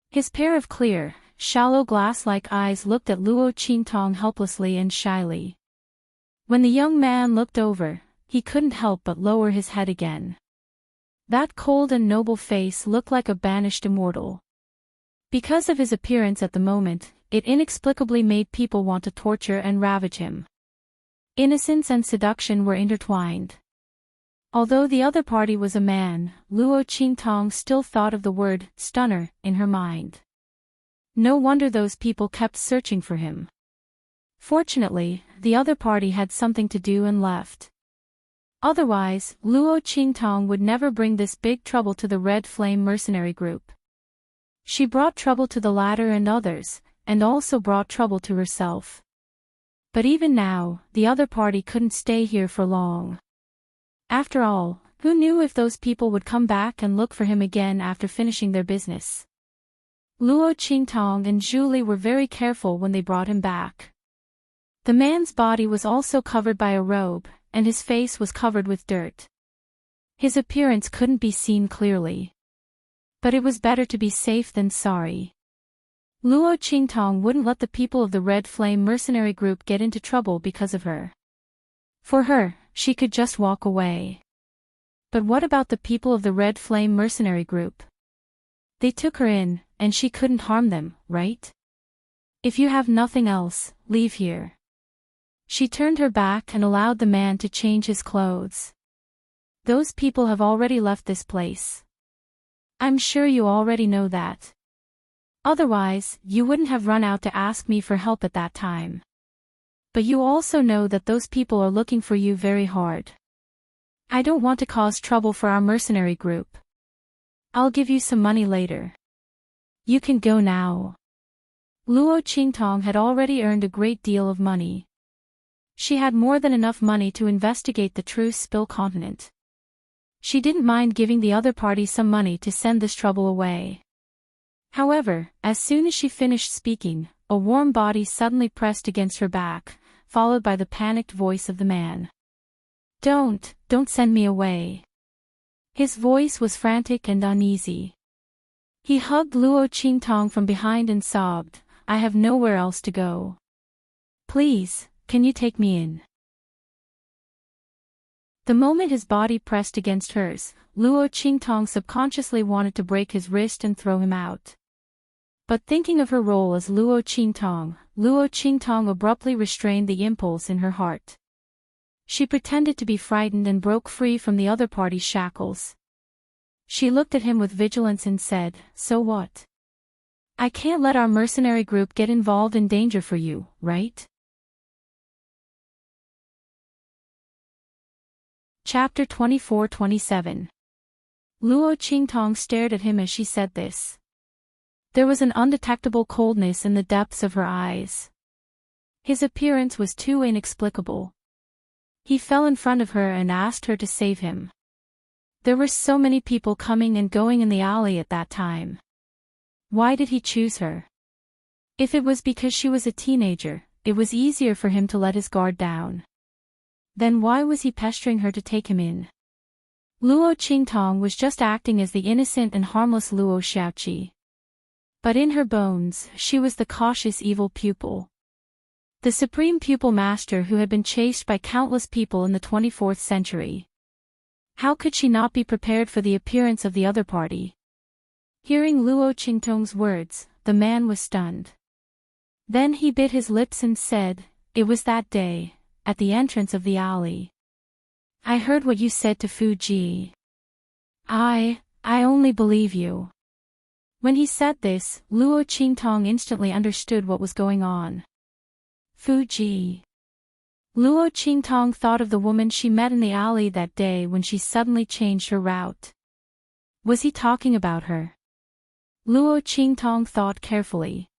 S1: His pair of clear, shallow glass-like eyes looked at Luo Qingtong helplessly and shyly. When the young man looked over, he couldn't help but lower his head again. That cold and noble face looked like a banished immortal. Because of his appearance at the moment, it inexplicably made people want to torture and ravage him. Innocence and seduction were intertwined. Although the other party was a man, Luo Qingtong still thought of the word stunner in her mind. No wonder those people kept searching for him. Fortunately, the other party had something to do and left. Otherwise, Luo Qingtong would never bring this big trouble to the Red Flame mercenary group. She brought trouble to the latter and others, and also brought trouble to herself. But even now, the other party couldn't stay here for long. After all, who knew if those people would come back and look for him again after finishing their business? Luo Qingtong and Julie were very careful when they brought him back. The man's body was also covered by a robe, and his face was covered with dirt. His appearance couldn't be seen clearly. But it was better to be safe than sorry. Luo Qingtong wouldn't let the people of the Red Flame mercenary group get into trouble because of her. For her, she could just walk away. But what about the people of the Red Flame mercenary group? They took her in, and she couldn't harm them, right? If you have nothing else, leave here. She turned her back and allowed the man to change his clothes. Those people have already left this place. I'm sure you already know that. Otherwise, you wouldn't have run out to ask me for help at that time. But you also know that those people are looking for you very hard. I don't want to cause trouble for our mercenary group. I'll give you some money later. You can go now. Luo Qingtong had already earned a great deal of money. She had more than enough money to investigate the true Spill continent. She didn't mind giving the other party some money to send this trouble away. However, as soon as she finished speaking, a warm body suddenly pressed against her back, followed by the panicked voice of the man. Don't send me away. His voice was frantic and uneasy. He hugged Luo Qingtong from behind and sobbed, I have nowhere else to go. Please, can you take me in? The moment his body pressed against hers, Luo Qingtong subconsciously wanted to break his wrist and throw him out. But thinking of her role as Luo Qingtong abruptly restrained the impulse in her heart. She pretended to be frightened and broke free from the other party's shackles. She looked at him with vigilance and said, So what? I can't let our mercenary group get involved in danger for you, right? Chapter 24-27. Luo Qingtong stared at him as she said this. There was an undetectable coldness in the depths of her eyes. His appearance was too inexplicable. He fell in front of her and asked her to save him. There were so many people coming and going in the alley at that time. Why did he choose her? If it was because she was a teenager, it was easier for him to let his guard down. Then why was he pestering her to take him in? Luo Qingtong was just acting as the innocent and harmless Luo Xiaoqi. But in her bones, she was the cautious evil pupil. The supreme pupil master who had been chased by countless people in the 24th century. How could she not be prepared for the appearance of the other party? Hearing Luo Qingtong's words, the man was stunned. Then he bit his lips and said, "It was that day, at the entrance of the alley. I heard what you said to Fu Ji. I only believe you." When he said this, Luo Qingtong instantly understood what was going on. Fu Ji. Luo Qingtong thought of the woman she met in the alley that day when she suddenly changed her route. Was he talking about her? Luo Qingtong thought carefully.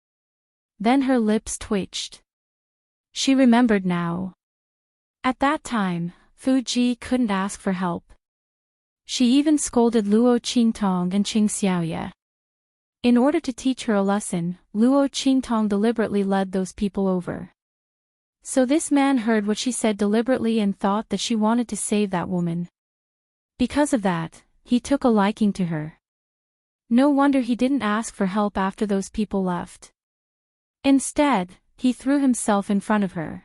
S1: Then her lips twitched. She remembered now. At that time, Fu Ji couldn't ask for help. She even scolded Luo Qingtong and Qing Xiaoye. In order to teach her a lesson, Luo Qingtong deliberately led those people over. So this man heard what she said deliberately and thought that she wanted to save that woman. Because of that, he took a liking to her. No wonder he didn't ask for help after those people left. Instead, he threw himself in front of her.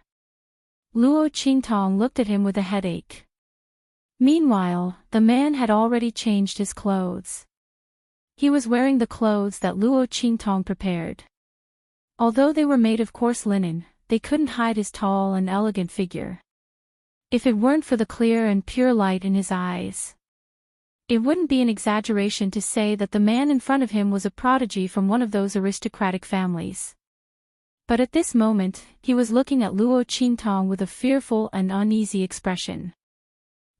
S1: Luo Qingtong looked at him with a headache. Meanwhile, the man had already changed his clothes. He was wearing the clothes that Luo Qingtong prepared. Although they were made of coarse linen, they couldn't hide his tall and elegant figure. If it weren't for the clear and pure light in his eyes. It wouldn't be an exaggeration to say that the man in front of him was a prodigy from one of those aristocratic families. But at this moment, he was looking at Luo Qingtong with a fearful and uneasy expression.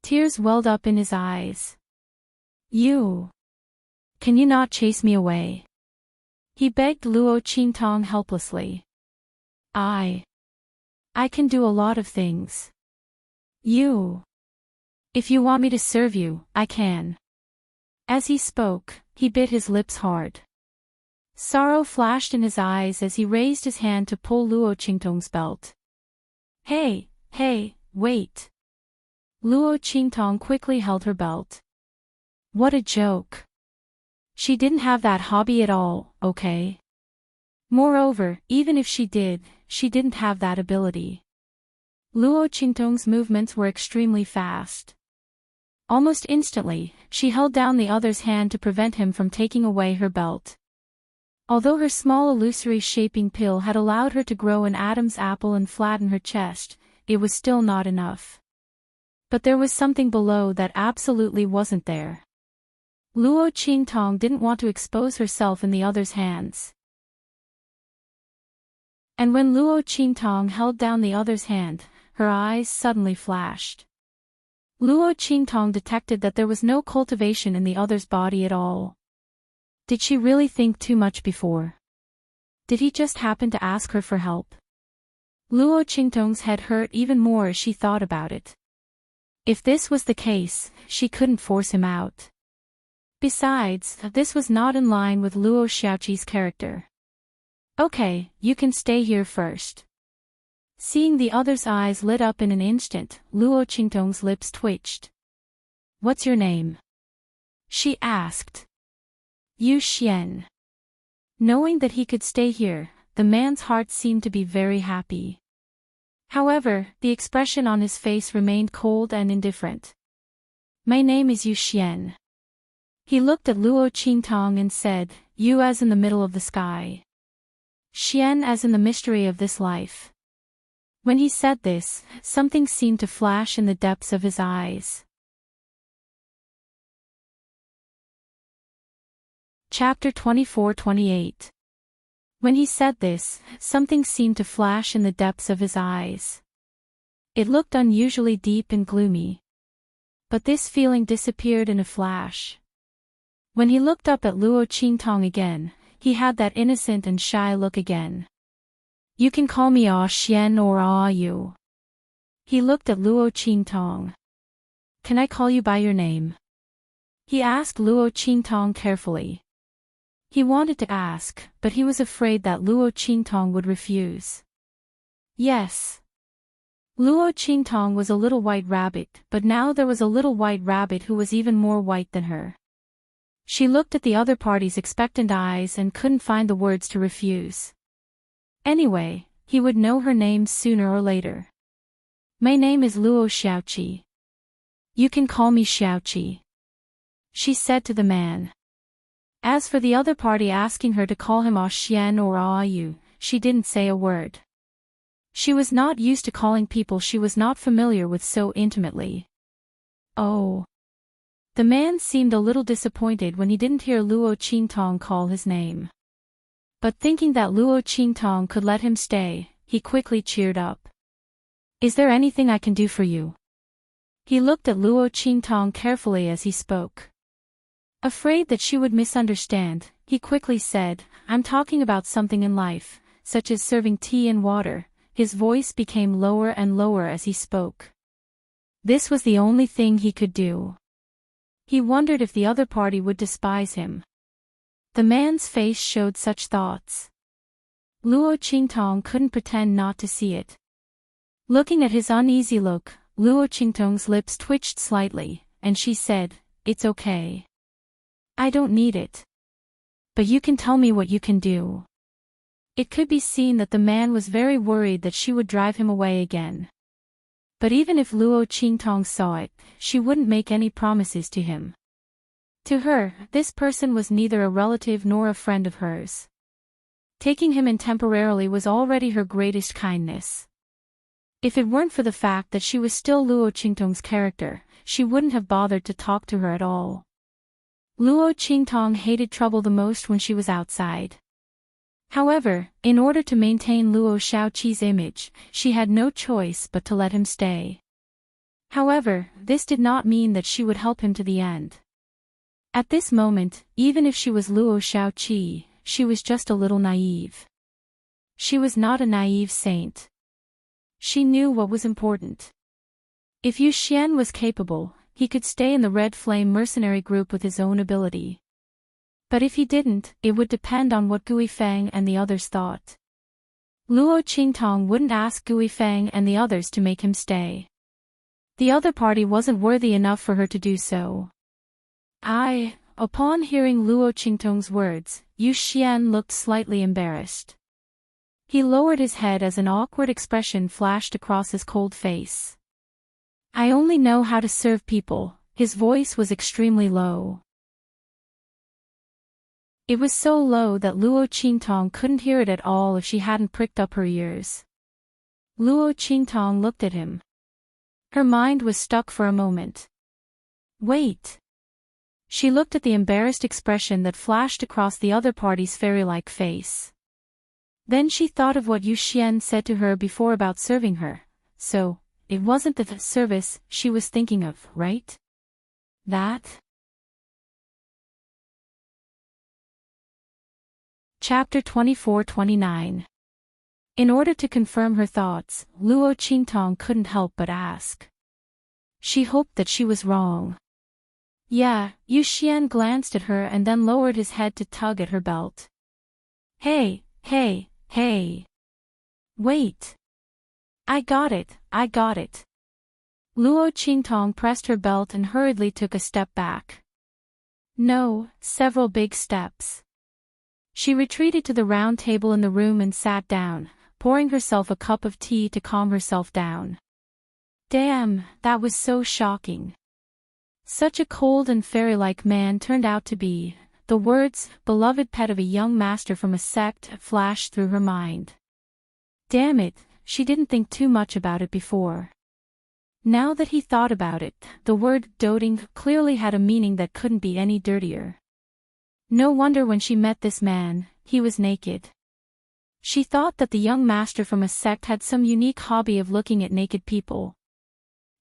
S1: Tears welled up in his eyes. Can you not chase me away?" he begged Luo Qingtong helplessly. I can do a lot of things. If you want me to serve you, I can." As he spoke, he bit his lips hard. Sorrow flashed in his eyes as he raised his hand to pull Luo Qingtong's belt. Hey, wait. Luo Qingtong quickly held her belt. What a joke. She didn't have that hobby at all, okay? Moreover, even if she did, she didn't have that ability. Luo Qingtong's movements were extremely fast. Almost instantly, she held down the other's hand to prevent him from taking away her belt. Although her small illusory shaping pill had allowed her to grow an Adam's apple and flatten her chest, it was still not enough. But there was something below that absolutely wasn't there. Luo Qingtong didn't want to expose herself in the other's hands. And when Luo Qingtong held down the other's hand, her eyes suddenly flashed. Luo Qingtong detected that there was no cultivation in the other's body at all. Did she really think too much before? Did he just happen to ask her for help? Luo Qingtong's head hurt even more as she thought about it. If this was the case, she couldn't force him out. Besides, this was not in line with Luo Xiaoqi's character. Okay, you can stay here first. Seeing the other's eyes lit up in an instant, Luo Qingtong's lips twitched. What's your name? She asked. Yu Xian. Knowing that he could stay here, the man's heart seemed to be very happy. However, the expression on his face remained cold and indifferent. My name is Yu Xian. He looked at Luo Qingtong and said, Yu as in the middle of the sky. Xian as in the mystery of this life. When he said this, something seemed to flash in the depths of his eyes. Chapter 24-28. When he said this, something seemed to flash in the depths of his eyes. It looked unusually deep and gloomy. But this feeling disappeared in a flash. When he looked up at Luo Qingtong again, he had that innocent and shy look again. You can call me Ah Xian or Ah Yu. He looked at Luo Qingtong. Can I call you by your name? He asked Luo Qingtong carefully. He wanted to ask, but he was afraid that Luo Qingtong would refuse. Yes. Luo Qingtong was a little white rabbit, but now there was a little white rabbit who was even more white than her. She looked at the other party's expectant eyes and couldn't find the words to refuse. Anyway, he would know her name sooner or later. My name is Luo Xiaoqi. You can call me Xiaoqi, she said to the man. As for the other party asking her to call him Xian or Yu, she didn't say a word. She was not used to calling people she was not familiar with so intimately. Oh. The man seemed a little disappointed when he didn't hear Luo Qingtong call his name. But thinking that Luo Qingtong could let him stay, he quickly cheered up. Is there anything I can do for you? He looked at Luo Qingtong carefully as he spoke. Afraid that she would misunderstand, he quickly said, I'm talking about something in life, such as serving tea and water. His voice became lower and lower as he spoke. This was the only thing he could do. He wondered if the other party would despise him. The man's face showed such thoughts. Luo Qingtong couldn't pretend not to see it. Looking at his uneasy look, Luo Qingtong's lips twitched slightly, and she said, It's okay. I don't need it. But you can tell me what you can do. It could be seen that the man was very worried that she would drive him away again. But even if Luo Qingtong saw it, she wouldn't make any promises to him. To her, this person was neither a relative nor a friend of hers. Taking him in temporarily was already her greatest kindness. If it weren't for the fact that she was still Luo Qingtong's character, she wouldn't have bothered to talk to her at all. Luo Qingtong hated trouble the most when she was outside. However, in order to maintain Luo Xiaoqi's image, she had no choice but to let him stay. However, this did not mean that she would help him to the end. At this moment, even if she was Luo Xiaoqi, she was just a little naive. She was not a naive saint. She knew what was important. If Yu Xian was capable, he could stay in the Red Flame mercenary group with his own ability. But if he didn't, it would depend on what Gui Feng and the others thought. Luo Qingtong wouldn't ask Gui Feng and the others to make him stay. The other party wasn't worthy enough for her to do so. Upon hearing Luo Qingtong's words, Yu Xian looked slightly embarrassed. He lowered his head as an awkward expression flashed across his cold face. I only know how to serve people. His voice was extremely low. It was so low that Luo Qingtong couldn't hear it at all if she hadn't pricked up her ears. Luo Qingtong looked at him. Her mind was stuck for a moment. Wait. She looked at the embarrassed expression that flashed across the other party's fairy-like face. Then she thought of what Yu Xian said to her before about serving her. So, it wasn't the service she was thinking of, right? That? Chapter 24-29. In order to confirm her thoughts, Luo Qingtong couldn't help but ask. She hoped that she was wrong. Yeah, Yu Xian glanced at her and then lowered his head to tug at her belt. Hey. Wait. I got it. Luo Qingtong pressed her belt and hurriedly took a step back. No, several big steps. She retreated to the round table in the room and sat down, pouring herself a cup of tea to calm herself down. Damn, that was so shocking. Such a cold and fairy-like man turned out to be. The words, beloved pet of a young master from a sect, flashed through her mind. Damn it, she didn't think too much about it before. Now that he thought about it, the word doting clearly had a meaning that couldn't be any dirtier. No wonder when she met this man, he was naked. She thought that the young master from a sect had some unique hobby of looking at naked people.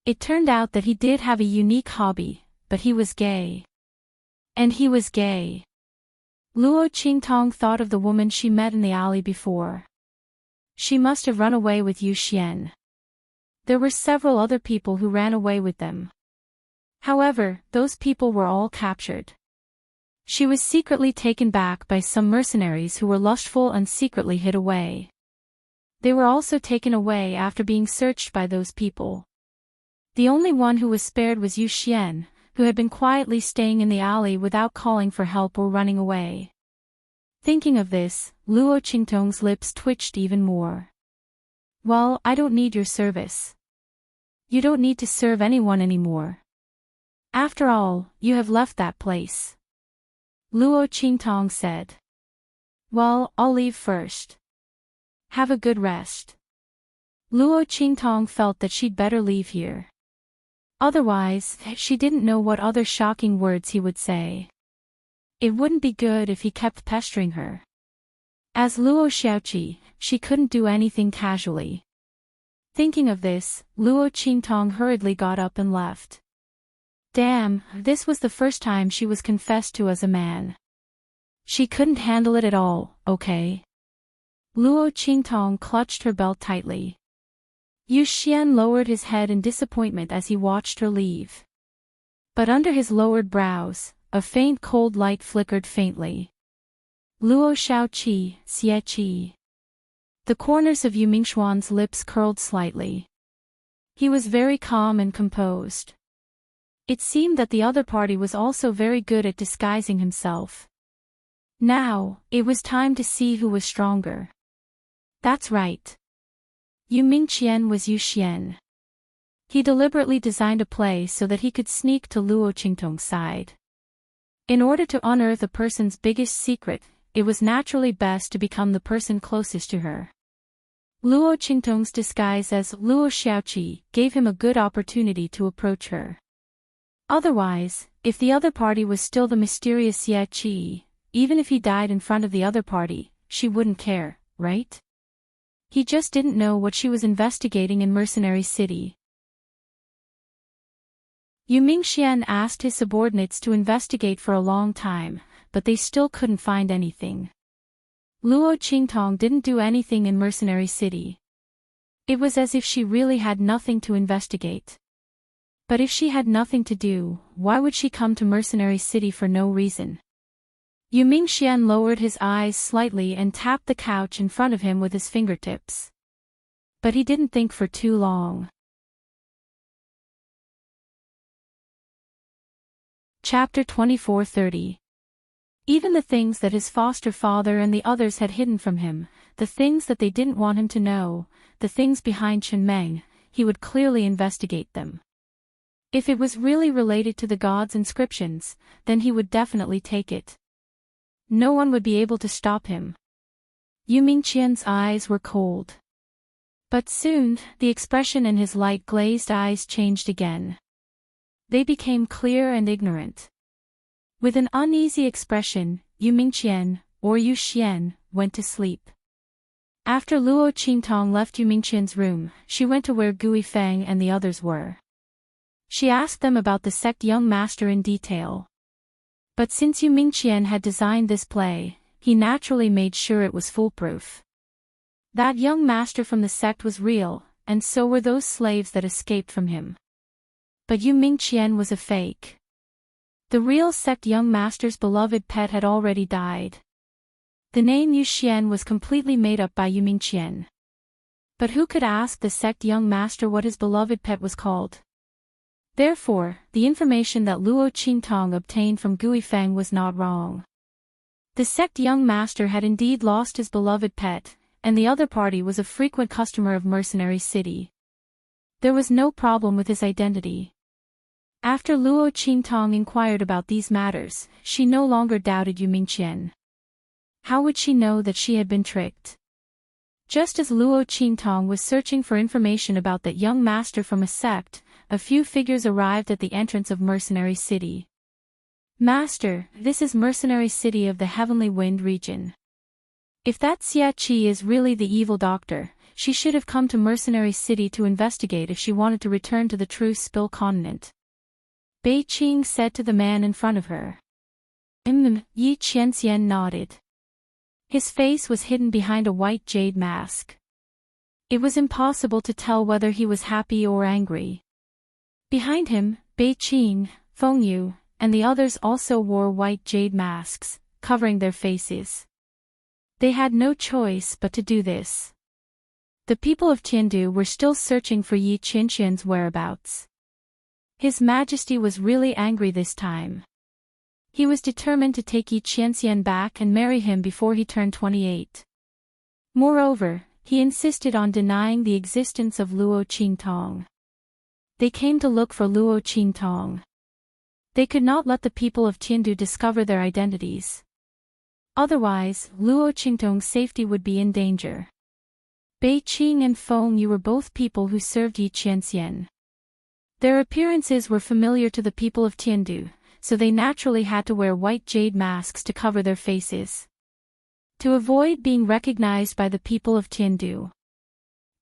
S1: It turned out that he did have a unique hobby, but he was gay. And he was gay. Luo Qingtong thought of the woman she met in the alley before. She must have run away with Yu Xian. There were several other people who ran away with them. However, those people were all captured. She was secretly taken back by some mercenaries who were lustful and secretly hid away. They were also taken away after being searched by those people. The only one who was spared was Yu Xian, who had been quietly staying in the alley without calling for help or running away. Thinking of this, Luo Qingtong's lips twitched even more. Well, I don't need your service. You don't need to serve anyone anymore. After all, you have left that place. Luo Qingtong said. Well, I'll leave first. Have a good rest. Luo Qingtong felt that she'd better leave here. Otherwise, she didn't know what other shocking words he would say. It wouldn't be good if he kept pestering her. As Luo Xiaoqi, she couldn't do anything casually. Thinking of this, Luo Qingtong hurriedly got up and left. Damn, this was the first time she was confessed to as a man. She couldn't handle it at all, okay? Luo Qingtong clutched her belt tightly. Yu Xian lowered his head in disappointment as he watched her leave. But under his lowered brows, a faint cold light flickered faintly. Luo Xiaoqi, Xie Qi. The corners of Yu Mingxuan's lips curled slightly. He was very calm and composed. It seemed that the other party was also very good at disguising himself. Now, it was time to see who was stronger. That's right. Yu Mingqian was Yu Xian. He deliberately designed a play so that he could sneak to Luo Qingtong's side. In order to unearth a person's biggest secret, it was naturally best to become the person closest to her. Luo Qingtong's disguise as Luo Xiaoqi gave him a good opportunity to approach her. Otherwise, if the other party was still the mysterious Xie Qi, even if he died in front of the other party, she wouldn't care, right? He just didn't know what she was investigating in Mercenary City. Yu Mingxian asked his subordinates to investigate for a long time, but they still couldn't find anything. Luo Qingtong didn't do anything in Mercenary City. It was as if she really had nothing to investigate. But if she had nothing to do, why would she come to Mercenary City for no reason? Yu Mingxian lowered his eyes slightly and tapped the couch in front of him with his fingertips. But he didn't think for too long. Chapter 24:30. Even the things that his foster father and the others had hidden from him, the things that they didn't want him to know, the things behind Chen Meng, he would clearly investigate them. If it was really related to the gods' inscriptions, then he would definitely take it. No one would be able to stop him. Yu Mingqian's eyes were cold. But soon, the expression in his light-glazed eyes changed again. They became clear and ignorant. With an uneasy expression, Yu Mingqian, or Yu Xian, went to sleep. After Luo Qingtong left Yu Mingqian's room, she went to where Gui Feng and the others were. She asked them about the sect young master in detail. But since Yu Mingqian had designed this play, he naturally made sure it was foolproof. That young master from the sect was real, and so were those slaves that escaped from him. But Yu Mingqian was a fake. The real sect young master's beloved pet had already died. The name Yu Xian was completely made up by Yu Mingqian. But who could ask the sect young master what his beloved pet was called? Therefore, the information that Luo Qingtong obtained from Gui Feng was not wrong. The sect young master had indeed lost his beloved pet, and the other party was a frequent customer of Mercenary City. There was no problem with his identity. After Luo Qingtong inquired about these matters, she no longer doubted Yu Mingqian. How would she know that she had been tricked? Just as Luo Qingtong was searching for information about that young master from a sect, a few figures arrived at the entrance of Mercenary City. Master, this is Mercenary City of the Heavenly Wind region. If that Xie Qi is really the evil doctor, she should have come to Mercenary City to investigate if she wanted to return to the true Spill continent. Bei Qing said to the man in front of her. Yi Qianxian nodded. His face was hidden behind a white jade mask. It was impossible to tell whether he was happy or angry. Behind him, Bei Qing, Feng Yu, and the others also wore white jade masks, covering their faces. They had no choice but to do this. The people of Tiandu were still searching for Yi Qianqian's whereabouts. His Majesty was really angry this time. He was determined to take Yi Qianqian back and marry him before he turned 28. Moreover, he insisted on denying the existence of Luo Qingtong. They came to look for Luo Qingtong. They could not let the people of Tiandu discover their identities. Otherwise, Luo Qingtong's safety would be in danger. Bei Qing and Feng Yu were both people who served Yi Qianxian. Their appearances were familiar to the people of Tiandu, so they naturally had to wear white jade masks to cover their faces, to avoid being recognized by the people of Tiandu.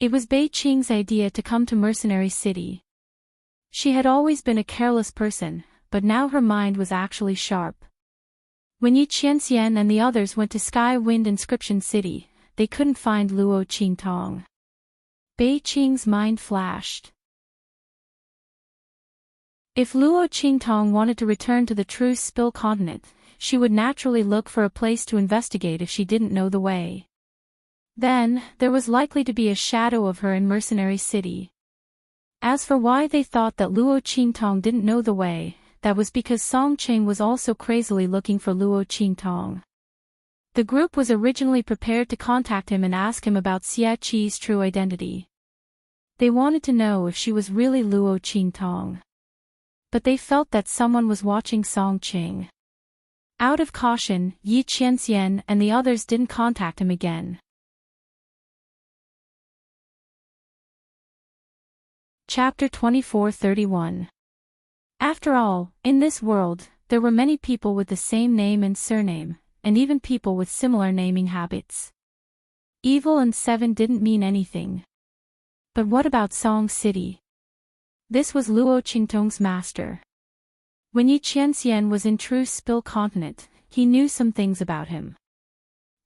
S1: It was Bei Qing's idea to come to Mercenary City. She had always been a careless person, but now her mind was actually sharp. When Yi Qianxian and the others went to Sky Wind Inscription City, they couldn't find Luo Qingtong. Bei Qing's mind flashed. If Luo Qingtong wanted to return to the true Spill continent, she would naturally look for a place to investigate if she didn't know the way. Then, there was likely to be a shadow of her in Mercenary City. As for why they thought that Luo Qingtong didn't know the way, that was because Song Cheng was also crazily looking for Luo Qingtong. The group was originally prepared to contact him and ask him about Xia Qi's true identity. They wanted to know if she was really Luo Qingtong. But they felt that someone was watching Song Cheng. Out of caution, Yi Qianxian and the others didn't contact him again. Chapter 24:31. After all, in this world, there were many people with the same name and surname, and even people with similar naming habits. Evil and 7 didn't mean anything. But what about Song City? This was Luo Qingtong's master. When Yi Qianxian was in true Spill continent, he knew some things about him.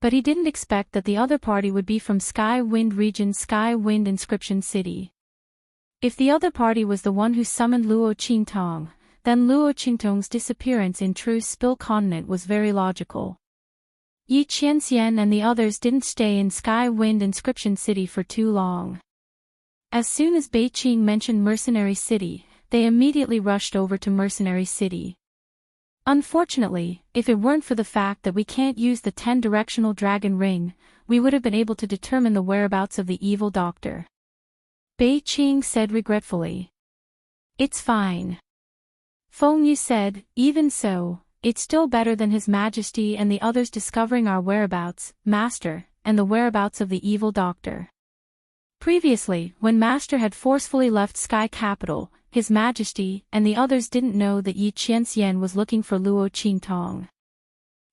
S1: But he didn't expect that the other party would be from Sky Wind region Sky Wind Inscription City. If the other party was the one who summoned Luo Qingtong, then Luo Qingtong's disappearance in true Spill continent was very logical. Yi Qianxian and the others didn't stay in Sky Wind Inscription City for too long. As soon as Bei Qing mentioned Mercenary City, they immediately rushed over to Mercenary City. Unfortunately, if it weren't for the fact that we can't use the 10-directional dragon ring, we would have been able to determine the whereabouts of the evil doctor. Bei Qing said regretfully. It's fine. Feng Yu said, even so, it's still better than His Majesty and the others discovering our whereabouts, Master, and the whereabouts of the evil doctor. Previously, when Master had forcefully left Sky Capital, His Majesty and the others didn't know that Yi Qianxian was looking for Luo Qingtong.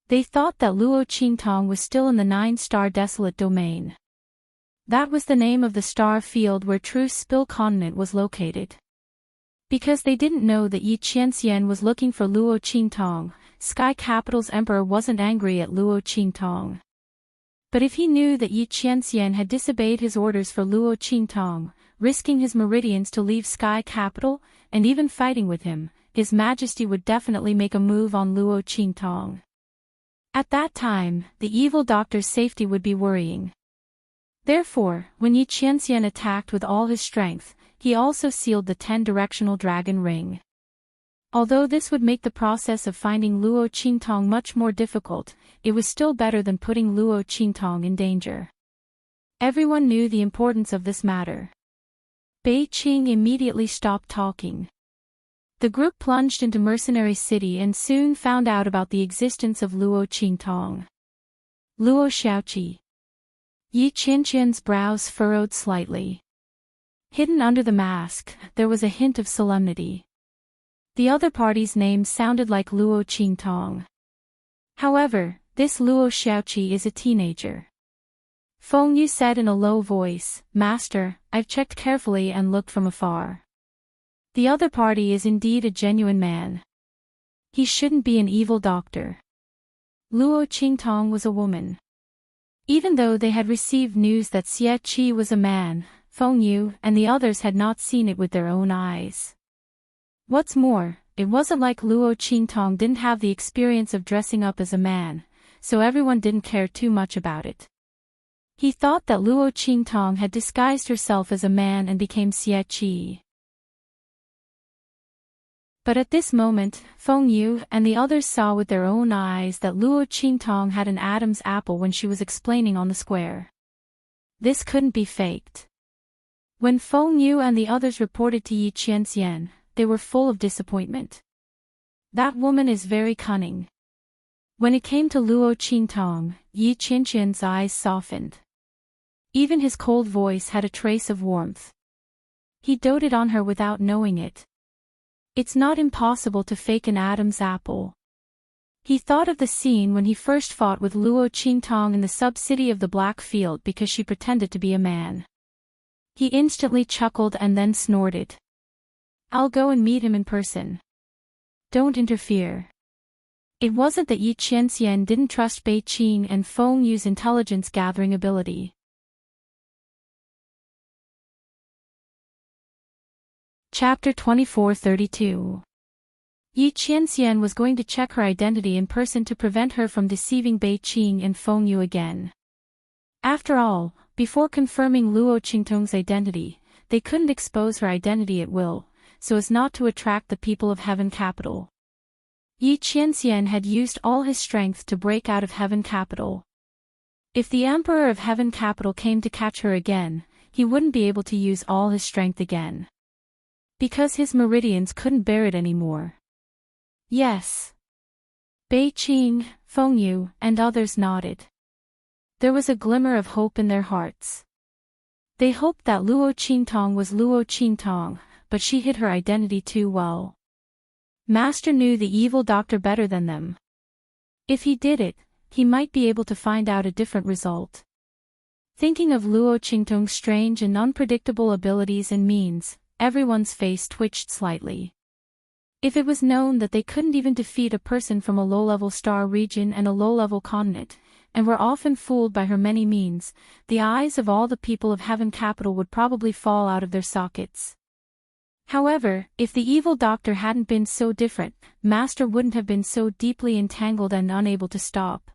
S1: They thought that Luo Qingtong was still in the 9-star Desolate Domain. That was the name of the star field where true Spill continent was located. Because they didn't know that Yi Qianxian was looking for Luo Qingtong, Sky Capital's emperor wasn't angry at Luo Qingtong. But if he knew that Yi Qianxian had disobeyed his orders for Luo Qingtong, risking his meridians to leave Sky Capital, and even fighting with him, His Majesty would definitely make a move on Luo Qingtong. At that time, the evil doctor's safety would be worrying. Therefore, when Yi Qianxian attacked with all his strength, he also sealed the 10-directional dragon ring. Although this would make the process of finding Luo Qingtong much more difficult, it was still better than putting Luo Qingtong in danger. Everyone knew the importance of this matter. Bei Qing immediately stopped talking. The group plunged into Mercenary City and soon found out about the existence of Luo Qingtong. Luo Xiaoqi. Yi Qianqian's brows furrowed slightly. Hidden under the mask, there was a hint of solemnity. The other party's name sounded like Luo Qingtong. However, this Luo Xiaoqi is a teenager. Feng Yu said in a low voice, Master, I've checked carefully and looked from afar. The other party is indeed a genuine man. He shouldn't be an evil doctor. Luo Qingtong was a woman. Even though they had received news that Xia Qi was a man, Feng Yu and the others had not seen it with their own eyes. What's more, it wasn't like Luo Qingtong didn't have the experience of dressing up as a man, so everyone didn't care too much about it. He thought that Luo Qingtong had disguised herself as a man and became Xie Qi. But at this moment, Feng Yu and the others saw with their own eyes that Luo Qingtong had an Adam's apple when she was explaining on the square. This couldn't be faked. When Feng Yu and the others reported to Yi Qianxian, they were full of disappointment. That woman is very cunning. When it came to Luo Qingtong, Yi Qianxian's eyes softened. Even his cold voice had a trace of warmth. He doted on her without knowing it. It's not impossible to fake an Adam's apple. He thought of the scene when he first fought with Luo Qingtong in the sub-city of the Black Field because she pretended to be a man. He instantly chuckled and then snorted. I'll go and meet him in person. Don't interfere. It wasn't that Yi Qianxian didn't trust Bei Qing and Feng Yu's intelligence-gathering ability. Chapter 2432. Yi Qianxian was going to check her identity in person to prevent her from deceiving Bei Qing and Feng Yu again. After all, before confirming Luo Qingtong's identity, they couldn't expose her identity at will, so as not to attract the people of Heaven Capital. Yi Qianxian had used all his strength to break out of Heaven Capital. If the Emperor of Heaven Capital came to catch her again, he wouldn't be able to use all his strength again. Because his meridians couldn't bear it anymore. Yes. Bei Qing, Feng Yu, and others nodded. There was a glimmer of hope in their hearts. They hoped that Luo Qingtong was Luo Qingtong, but she hid her identity too well. Master knew the evil doctor better than them. If he did it, he might be able to find out a different result. Thinking of Luo Qingtong's strange and unpredictable abilities and means, everyone's face twitched slightly. If it was known that they couldn't even defeat a person from a low-level star region and a low-level continent, and were often fooled by her many means, the eyes of all the people of Heaven Capital would probably fall out of their sockets. However, if the evil doctor hadn't been so different, Master wouldn't have been so deeply entangled and unable to stop.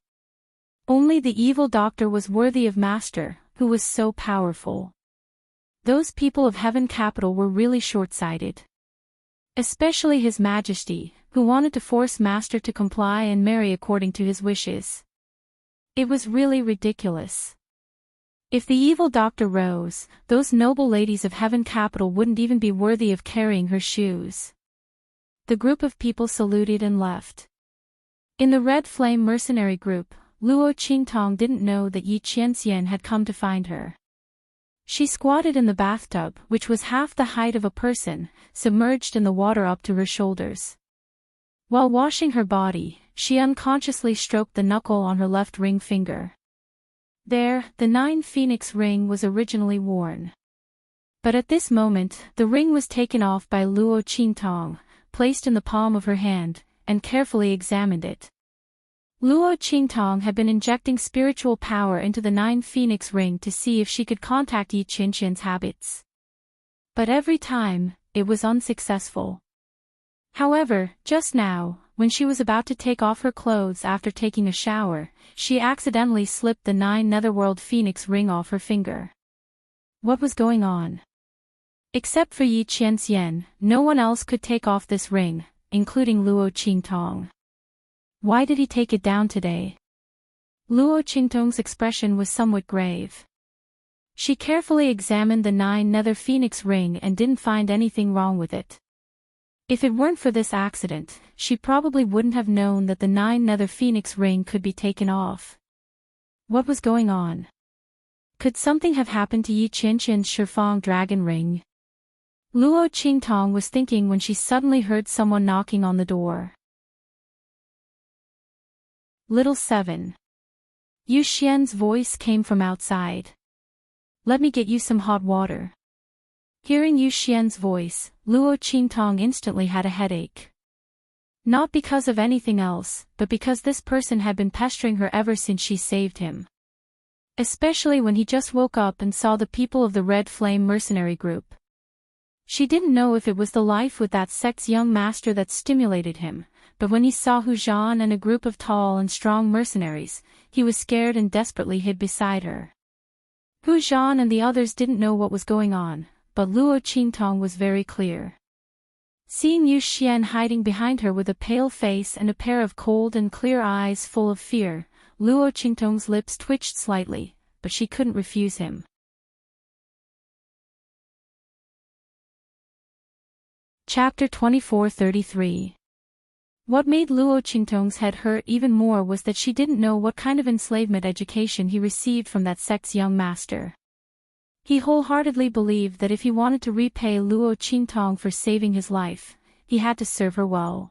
S1: Only the evil doctor was worthy of Master, who was so powerful. Those people of Heaven Capital were really short-sighted. Especially His Majesty, who wanted to force Master to comply and marry according to his wishes. It was really ridiculous. If the evil doctor rose, those noble ladies of Heaven Capital wouldn't even be worthy of carrying her shoes. The group of people saluted and left. In the Red Flame mercenary group, Luo Qingtong didn't know that Yi Qianxian had come to find her. She squatted in the bathtub, which was half the height of a person, submerged in the water up to her shoulders. While washing her body, she unconsciously stroked the knuckle on her left ring finger. There, the 9 phoenix ring was originally worn. But at this moment, the ring was taken off by Luo Qingtong, placed in the palm of her hand, and carefully examined it. Luo Qingtong had been injecting spiritual power into the 9 phoenix ring to see if she could contact Yi Qianxian's habits. But every time, it was unsuccessful. However, just now, when she was about to take off her clothes after taking a shower, she accidentally slipped the 9 Netherworld Phoenix ring off her finger. What was going on? Except for Yi Qianxian, no one else could take off this ring, including Luo Qingtong. Why did he take it down today? Luo Qingtong's expression was somewhat grave. She carefully examined the 9 Nether Phoenix ring and didn't find anything wrong with it. If it weren't for this accident, she probably wouldn't have known that the 9 Nether Phoenix ring could be taken off. What was going on? Could something have happened to Yi Qianxian's Shifang dragon ring? Luo Qingtong was thinking when she suddenly heard someone knocking on the door. Little 7. Yu Xian's voice came from outside. Let me get you some hot water. Hearing Yu Xian's voice, Luo Qingtong instantly had a headache. Not because of anything else, but because this person had been pestering her ever since she saved him. Especially when he just woke up and saw the people of the Red Flame mercenary group. She didn't know if it was the life with that sect's young master that stimulated him, but when he saw Hu Zhan and a group of tall and strong mercenaries, he was scared and desperately hid beside her. Hu Zhan and the others didn't know what was going on, but Luo Qingtong was very clear. Seeing Yu Xian hiding behind her with a pale face and a pair of cold and clear eyes full of fear, Luo Qingtong's lips twitched slightly, but she couldn't refuse him. Chapter 24:33. What made Luo Qingtong's head hurt even more was that she didn't know what kind of enslavement education he received from that sect's young master. He wholeheartedly believed that if he wanted to repay Luo Qingtong for saving his life, he had to serve her well.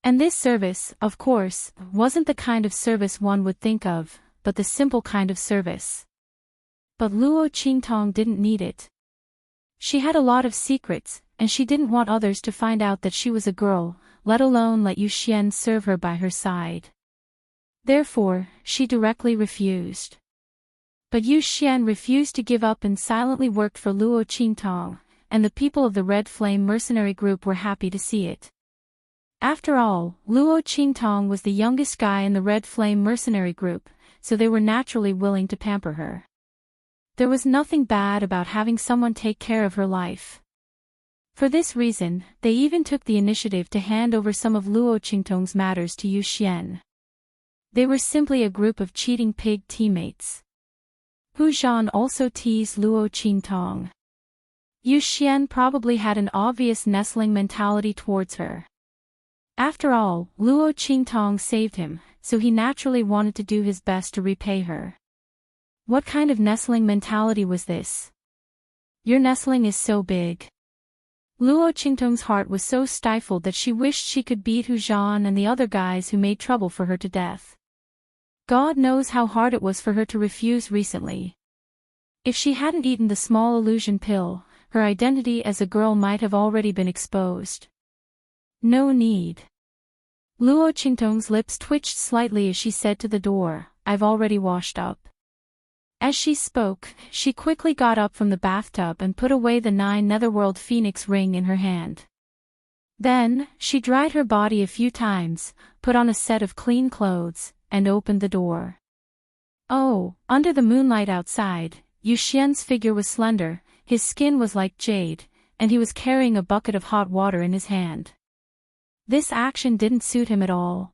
S1: And this service, of course, wasn't the kind of service one would think of, but the simple kind of service. But Luo Qingtong didn't need it. She had a lot of secrets, and she didn't want others to find out that she was a girl, let alone let Yu Xian serve her by her side. Therefore, she directly refused. But Yu Xian refused to give up and silently worked for Luo Qingtong, and the people of the Red Flame mercenary group were happy to see it. After all, Luo Qingtong was the youngest guy in the Red Flame mercenary group, so they were naturally willing to pamper her. There was nothing bad about having someone take care of her life. For this reason, they even took the initiative to hand over some of Luo Qingtong's matters to Yu Xian. They were simply a group of cheating pig teammates. Hu Zhan also teased Luo Qingtong. Yu Xian probably had an obvious nestling mentality towards her. After all, Luo Qingtong saved him, so he naturally wanted to do his best to repay her. What kind of nestling mentality was this? Your nestling is so big. Luo Qingtong's heart was so stifled that she wished she could beat Hu Zhan and the other guys who made trouble for her to death. God knows how hard it was for her to refuse recently. If she hadn't eaten the small illusion pill, her identity as a girl might have already been exposed. No need. Luo Qingtong's lips twitched slightly as she said to the door, "I've already washed up." As she spoke, she quickly got up from the bathtub and put away the 9 Netherworld Phoenix ring in her hand. Then, she dried her body a few times, put on a set of clean clothes, and opened the door. Oh, under the moonlight outside, Yu Xian's figure was slender, his skin was like jade, and he was carrying a bucket of hot water in his hand. This action didn't suit him at all.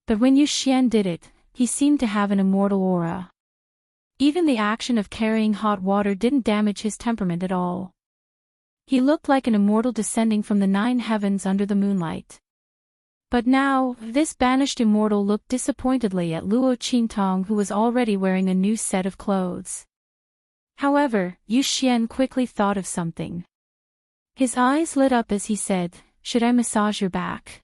S1: But when Yu Xian did it, he seemed to have an immortal aura. Even the action of carrying hot water didn't damage his temperament at all. He looked like an immortal descending from the 9 heavens under the moonlight. But now, this banished immortal looked disappointedly at Luo Qingtong, who was already wearing a new set of clothes. However, Yu Xian quickly thought of something. His eyes lit up as he said, "Should I massage your back?"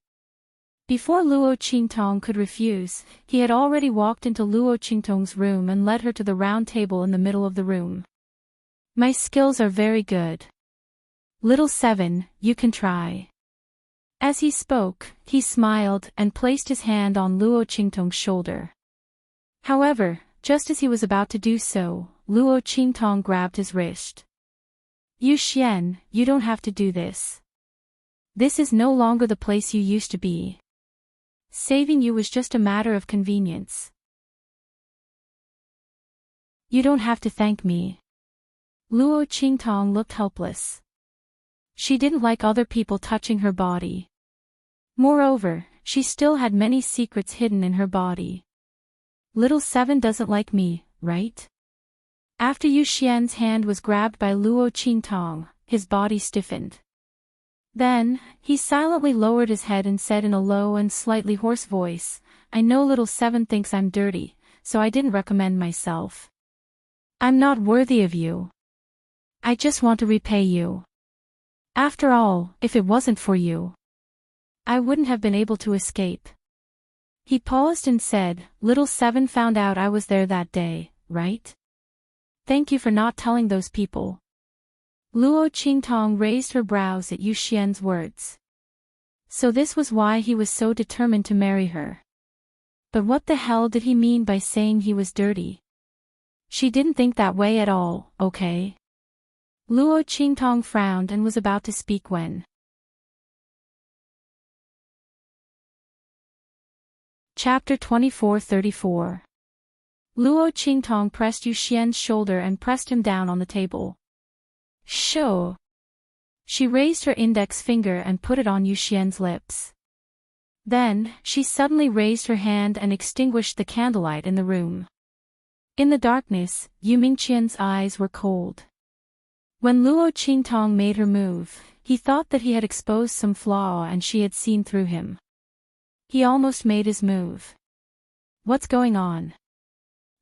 S1: Before Luo Qingtong could refuse, he had already walked into Luo Qingtong's room and led her to the round table in the middle of the room. "My skills are very good. Little 7, you can try." As he spoke, he smiled and placed his hand on Luo Qingtong's shoulder. However, just as he was about to do so, Luo Qingtong grabbed his wrist. "Yu Xian, you don't have to do this. This is no longer the place you used to be. Saving you was just a matter of convenience. You don't have to thank me." Luo Qingtong looked helpless. She didn't like other people touching her body. Moreover, she still had many secrets hidden in her body. "Little 7 doesn't like me, right?" After Yu Xian's hand was grabbed by Luo Qingtong, his body stiffened. Then, he silently lowered his head and said in a low and slightly hoarse voice, "I know little 7 thinks I'm dirty, so I didn't recommend myself. I'm not worthy of you. I just want to repay you. After all, if it wasn't for you, I wouldn't have been able to escape." He paused and said, "Little 7 found out I was there that day, right? Thank you for not telling those people." Luo Qingtong raised her brows at Yu Xian's words. So this was why he was so determined to marry her. But what the hell did he mean by saying he was dirty? She didn't think that way at all, okay? Luo Qingtong frowned and was about to speak when Chapter 24:34. Luo Qingtong pressed Yu Xian's shoulder and pressed him down on the table. Show. She raised her index finger and put it on Yu Xian's lips. Then, she suddenly raised her hand and extinguished the candlelight in the room. In the darkness, Yu Mingqian's eyes were cold. When Luo Qingtong made her move, he thought that he had exposed some flaw and she had seen through him. He almost made his move. What's going on?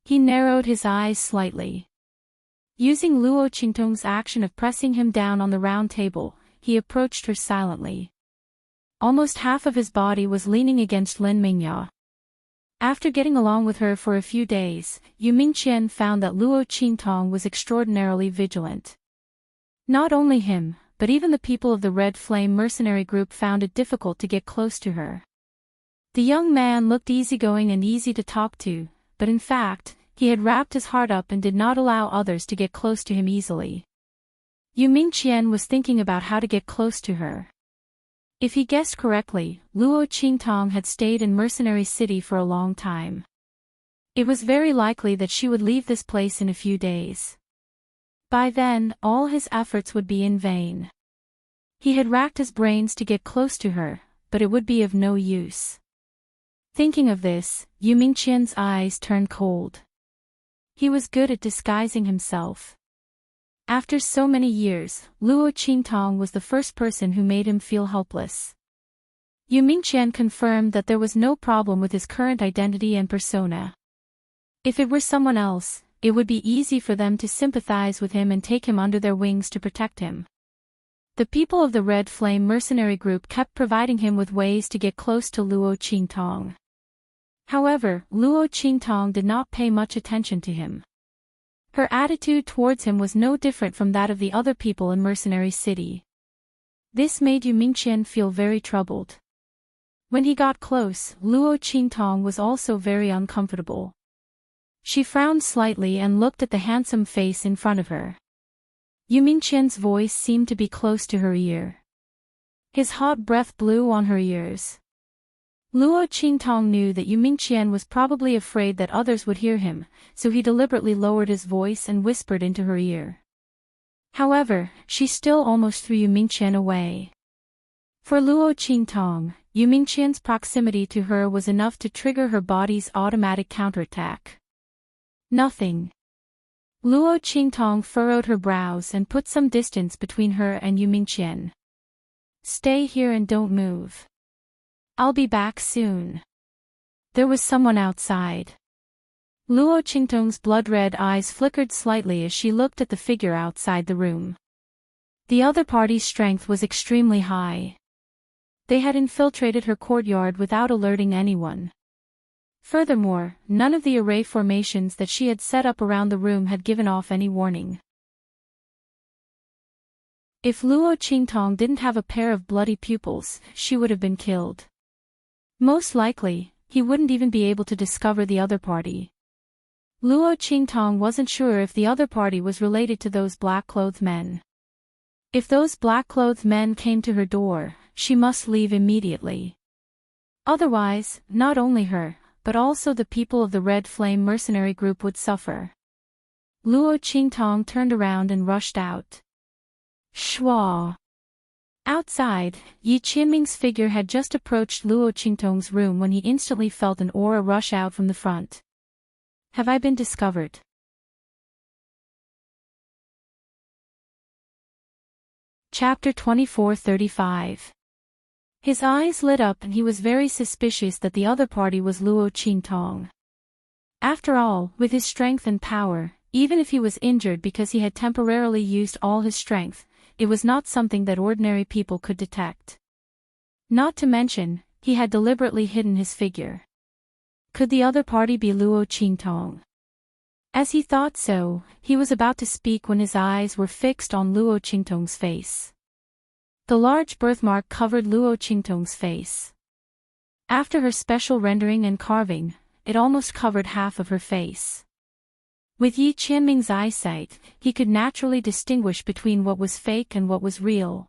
S1: He narrowed his eyes slightly. Using Luo Qingtong's action of pressing him down on the round table, he approached her silently. Almost half of his body was leaning against Lin Mingya. After getting along with her for a few days, Yu Mingqian found that Luo Qingtong was extraordinarily vigilant. Not only him, but even the people of the Red Flame mercenary group found it difficult to get close to her. The young man looked easygoing and easy to talk to, but in fact, he had wrapped his heart up and did not allow others to get close to him easily. Yu Mingqian was thinking about how to get close to her. If he guessed correctly, Luo Qingtong had stayed in Mercenary City for a long time. It was very likely that she would leave this place in a few days. By then, all his efforts would be in vain. He had racked his brains to get close to her, but it would be of no use. Thinking of this, Yu Mingqian's eyes turned cold. He was good at disguising himself. After so many years, Luo Qingtong was the first person who made him feel helpless. Yu Mingqian confirmed that there was no problem with his current identity and persona. If it were someone else, it would be easy for them to sympathize with him and take him under their wings to protect him. The people of the Red Flame mercenary group kept providing him with ways to get close to Luo Qingtong. However, Luo Qingtong did not pay much attention to him. Her attitude towards him was no different from that of the other people in Mercenary City. This made Yu Mingqian feel very troubled. When he got close, Luo Qingtong was also very uncomfortable. She frowned slightly and looked at the handsome face in front of her. Yu Mingqian's voice seemed to be close to her ear. His hot breath blew on her ears. Luo Qingtong knew that Yu Mingqian was probably afraid that others would hear him, so he deliberately lowered his voice and whispered into her ear. However, she still almost threw Yu Mingqian away. For Luo Qingtong, Yu Mingqian's proximity to her was enough to trigger her body's automatic counterattack. Nothing. Luo Qingtong furrowed her brows and put some distance between her and Yu Mingqian. Stay here and don't move. I'll be back soon. There was someone outside. Luo Qingtong's blood-red eyes flickered slightly as she looked at the figure outside the room. The other party's strength was extremely high. They had infiltrated her courtyard without alerting anyone. Furthermore, none of the array formations that she had set up around the room had given off any warning. If Luo Qingtong didn't have a pair of bloody pupils, she would have been killed. Most likely, he wouldn't even be able to discover the other party. Luo Qingtong wasn't sure if the other party was related to those black-clothed men. If those black-clothed men came to her door, she must leave immediately. Otherwise, not only her, but also the people of the Red Flame mercenary group would suffer. Luo Qingtong turned around and rushed out. Shwa! Outside, Yi Qianming's figure had just approached Luo Qingtong's room when he instantly felt an aura rush out from the front. Have I been discovered? Chapter 24:35. His eyes lit up and he was very suspicious that the other party was Luo Qingtong. After all, with his strength and power, even if he was injured because he had temporarily used all his strength, it was not something that ordinary people could detect. Not to mention, he had deliberately hidden his figure. Could the other party be Luo Qingtong? As he thought so, he was about to speak when his eyes were fixed on Luo Qingtong's face. The large birthmark covered Luo Qingtong's face. After her special rendering and carving, it almost covered half of her face. With Yi Qianming's eyesight, he could naturally distinguish between what was fake and what was real.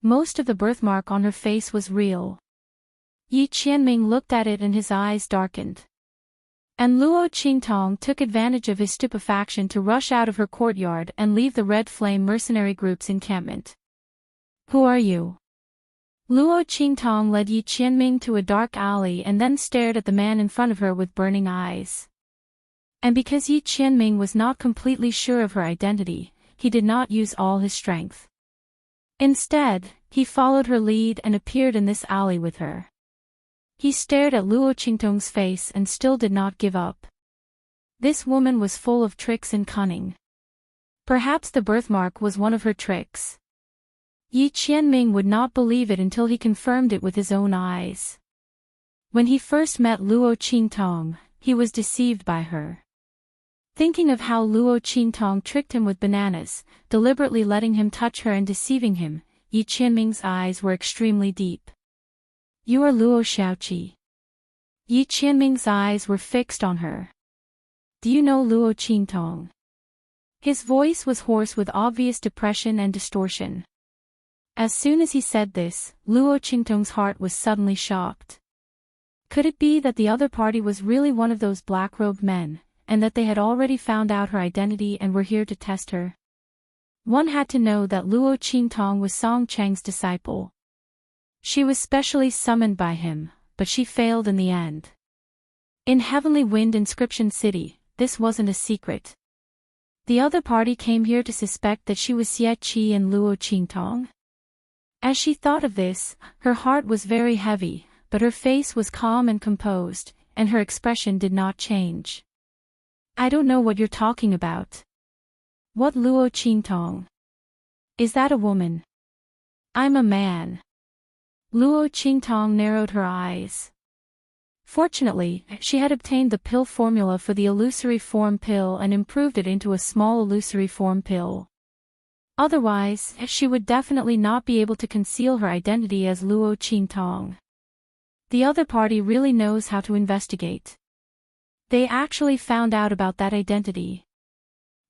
S1: Most of the birthmark on her face was real. Yi Qianming looked at it and his eyes darkened. And Luo Qingtong took advantage of his stupefaction to rush out of her courtyard and leave the Red Flame mercenary group's encampment. Who are you? Luo Qingtong led Yi Qianming to a dark alley and then stared at the man in front of her with burning eyes. And because Yi Qianming was not completely sure of her identity, he did not use all his strength. Instead, he followed her lead and appeared in this alley with her. He stared at Luo Qingtong's face and still did not give up. This woman was full of tricks and cunning. Perhaps the birthmark was one of her tricks. Yi Qianming would not believe it until he confirmed it with his own eyes. When he first met Luo Qingtong, he was deceived by her. Thinking of how Luo Qingtong tricked him with bananas, deliberately letting him touch her and deceiving him, Yi Qianming's eyes were extremely deep. You are Luo Xiaoqi. Yi Qianming's eyes were fixed on her. Do you know Luo Qingtong? His voice was hoarse with obvious depression and distortion. As soon as he said this, Luo Qingtong's heart was suddenly shocked. Could it be that the other party was really one of those black-robed men, and that they had already found out her identity and were here to test her? One had to know that Luo Qingtong was Song Cheng's disciple. She was specially summoned by him, but she failed in the end. In Heavenly Wind Inscription City, this wasn't a secret. The other party came here to suspect that she was Xie Qi and Luo Qingtong. As she thought of this, her heart was very heavy, but her face was calm and composed, and her expression did not change. I don't know what you're talking about. What Luo Qingtong? Is that a woman? I'm a man. Luo Qingtong narrowed her eyes. Fortunately, she had obtained the pill formula for the illusory form pill and improved it into a small illusory form pill. Otherwise, she would definitely not be able to conceal her identity as Luo Qingtong. The other party really knows how to investigate. They actually found out about that identity.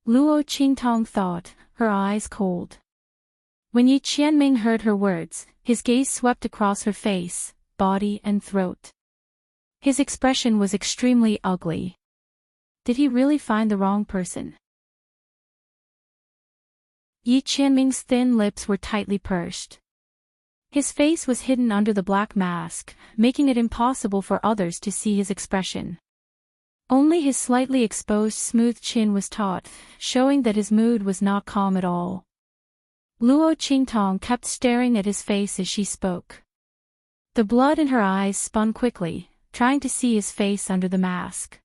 S1: Luo Qingtong thought, her eyes cold. When Yi Qianming heard her words, his gaze swept across her face, body and throat. His expression was extremely ugly. Did he really find the wrong person? Yi Qianming's thin lips were tightly pursed. His face was hidden under the black mask, making it impossible for others to see his expression. Only his slightly exposed smooth chin was taut, showing that his mood was not calm at all. Luo Qingtong kept staring at his face as she spoke. The blood in her eyes spun quickly, trying to see his face under the mask.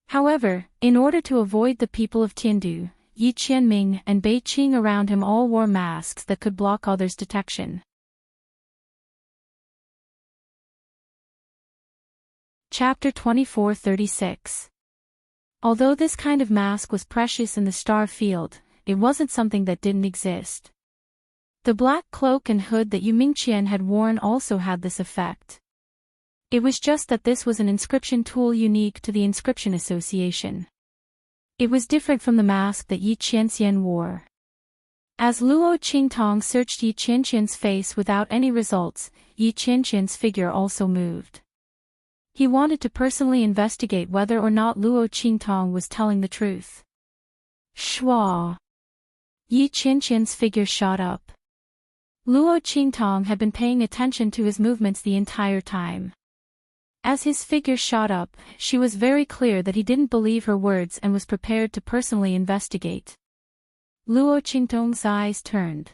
S1: However, in order to avoid the people of Tiandu, Yi Qianming and Bei Qing around him all wore masks that could block others' detection. Chapter 2436. Although this kind of mask was precious in the star field, it wasn't something that didn't exist. The black cloak and hood that Yu Mingqian had worn also had this effect. It was just that this was an inscription tool unique to the Inscription Association. It was different from the mask that Yi Qianxian wore. As Luo Qingtong searched Yi Qianxian's face without any results, Yi Qianxian's figure also moved. He wanted to personally investigate whether or not Luo Qingtong was telling the truth. Shua! Yi Qianxian's figure shot up. Luo Qingtong had been paying attention to his movements the entire time. As his figure shot up, she was very clear that he didn't believe her words and was prepared to personally investigate. Luo Qingtong's eyes turned.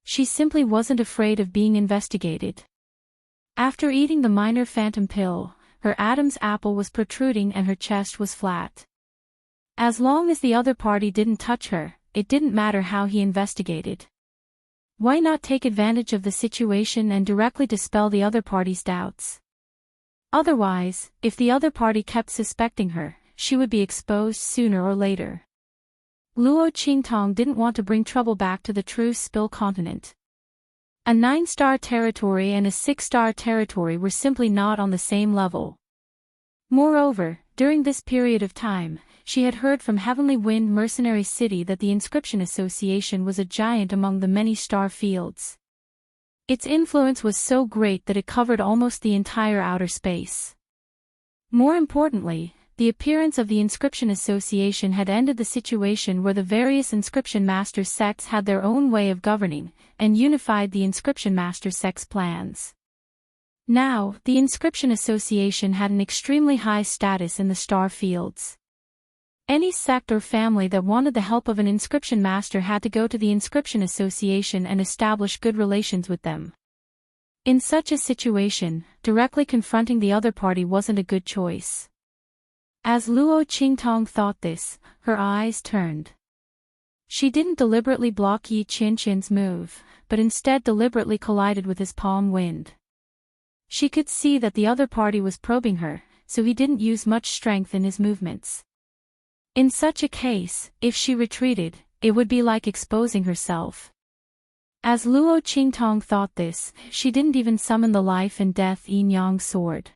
S1: She simply wasn't afraid of being investigated. After eating the minor phantom pill, her Adam's apple was protruding and her chest was flat. As long as the other party didn't touch her, it didn't matter how he investigated. Why not take advantage of the situation and directly dispel the other party's doubts? Otherwise, if the other party kept suspecting her, she would be exposed sooner or later. Luo Qingtong didn't want to bring trouble back to the true Spill continent. A 9-star territory and a 6-star territory were simply not on the same level. Moreover, during this period of time, she had heard from Heavenly Wind Mercenary City that the Inscription Association was a giant among the many star fields. Its influence was so great that it covered almost the entire outer space. More importantly, the appearance of the Inscription Association had ended the situation where the various Inscription Master sects had their own way of governing, and unified the Inscription Master sects' plans. Now, the Inscription Association had an extremely high status in the star fields. Any sect or family that wanted the help of an Inscription Master had to go to the Inscription Association and establish good relations with them. In such a situation, directly confronting the other party wasn't a good choice. As Luo Qingtong thought this, her eyes turned. She didn't deliberately block Yi Qianqian's move, but instead deliberately collided with his palm wind. She could see that the other party was probing her, so he didn't use much strength in his movements. In such a case, if she retreated, it would be like exposing herself. As Luo Qingtong thought this, she didn't even summon the life and death yin-yang sword.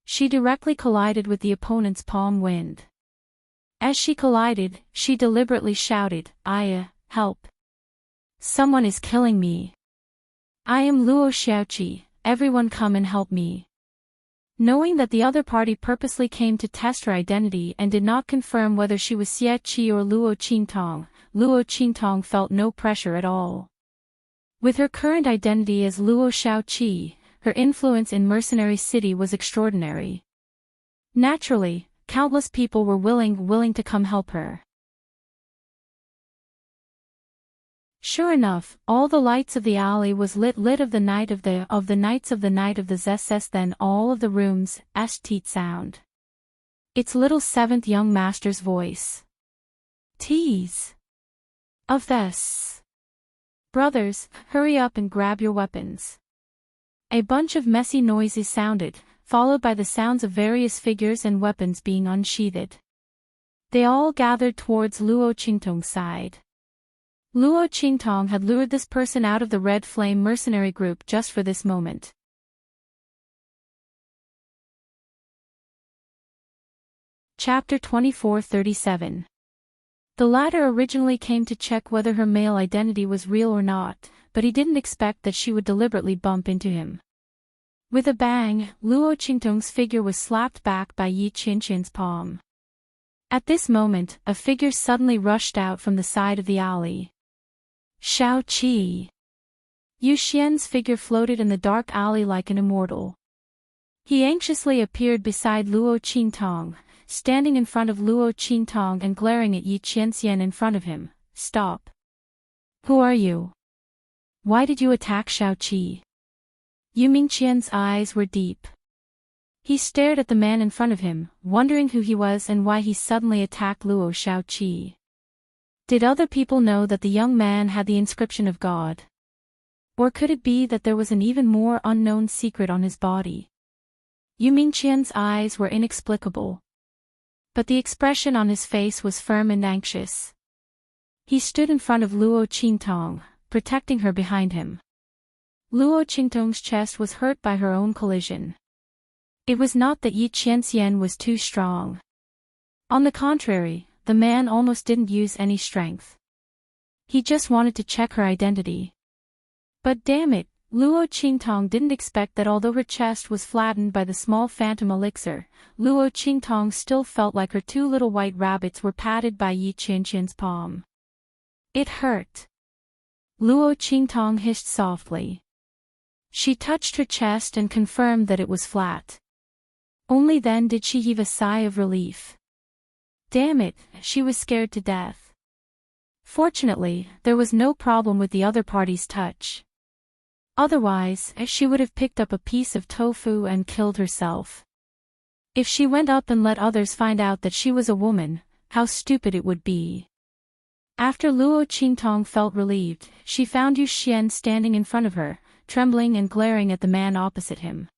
S1: She directly collided with the opponent's palm wind. As she collided, she deliberately shouted, "Aya, help! Someone is killing me! I am Luo Xiaoqi, everyone come and help me!" Knowing that the other party purposely came to test her identity and did not confirm whether she was Xie Qi or Luo Qingtong felt no pressure at all. With her current identity as Luo Xiaoqi, her influence in Mercenary City was extraordinary. Naturally, countless people were willing to come help her. Sure enough, all the lights of the alley was lit of the night of the nights of the night of the ZSS. Then all of the rooms, teat sound. It's little seventh young master's voice. Tease. Of this. Brothers, hurry up and grab your weapons. A bunch of messy noises sounded, followed by the sounds of various figures and weapons being unsheathed. They all gathered towards Luo Qingtong's side. Luo Qingtong had lured this person out of the Red Flame mercenary group just for this moment. Chapter 24:37. The latter originally came to check whether her male identity was real or not, but he didn't expect that she would deliberately bump into him. With a bang, Luo Qingtong's figure was slapped back by Yi Qianqian's palm. At this moment, a figure suddenly rushed out from the side of the alley. Xiao Qi. Yu Xian's figure floated in the dark alley like an immortal. He anxiously appeared beside Luo Qingtong, standing in front of Luo Qingtong and glaring at Yi Qianxian in front of him. Stop. Who are you? Why did you attack Xiao Qi? Yu Mingqian's eyes were deep. He stared at the man in front of him, wondering who he was and why he suddenly attacked Luo Xiaoqi. Did other people know that the young man had the inscription of God? Or could it be that there was an even more unknown secret on his body? Yu Mingqian's eyes were inexplicable. But the expression on his face was firm and anxious. He stood in front of Luo Qingtong, protecting her behind him. Luo Qingtong's chest was hurt by her own collision. It was not that Yi Qianxian was too strong. On the contrary, the man almost didn't use any strength. He just wanted to check her identity. But damn it, Luo Qingtong didn't expect that although her chest was flattened by the small phantom elixir, Luo Qingtong still felt like her two little white rabbits were patted by Yi Qianxian's palm. It hurt. Luo Qingtong hissed softly. She touched her chest and confirmed that it was flat. Only then did she heave a sigh of relief. Damn it, she was scared to death. Fortunately, there was no problem with the other party's touch. Otherwise, she would have picked up a piece of tofu and killed herself. If she went up and let others find out that she was a woman, how stupid it would be. After Luo Qingtong felt relieved, she found Yu Xian standing in front of her, trembling and glaring at the man opposite him.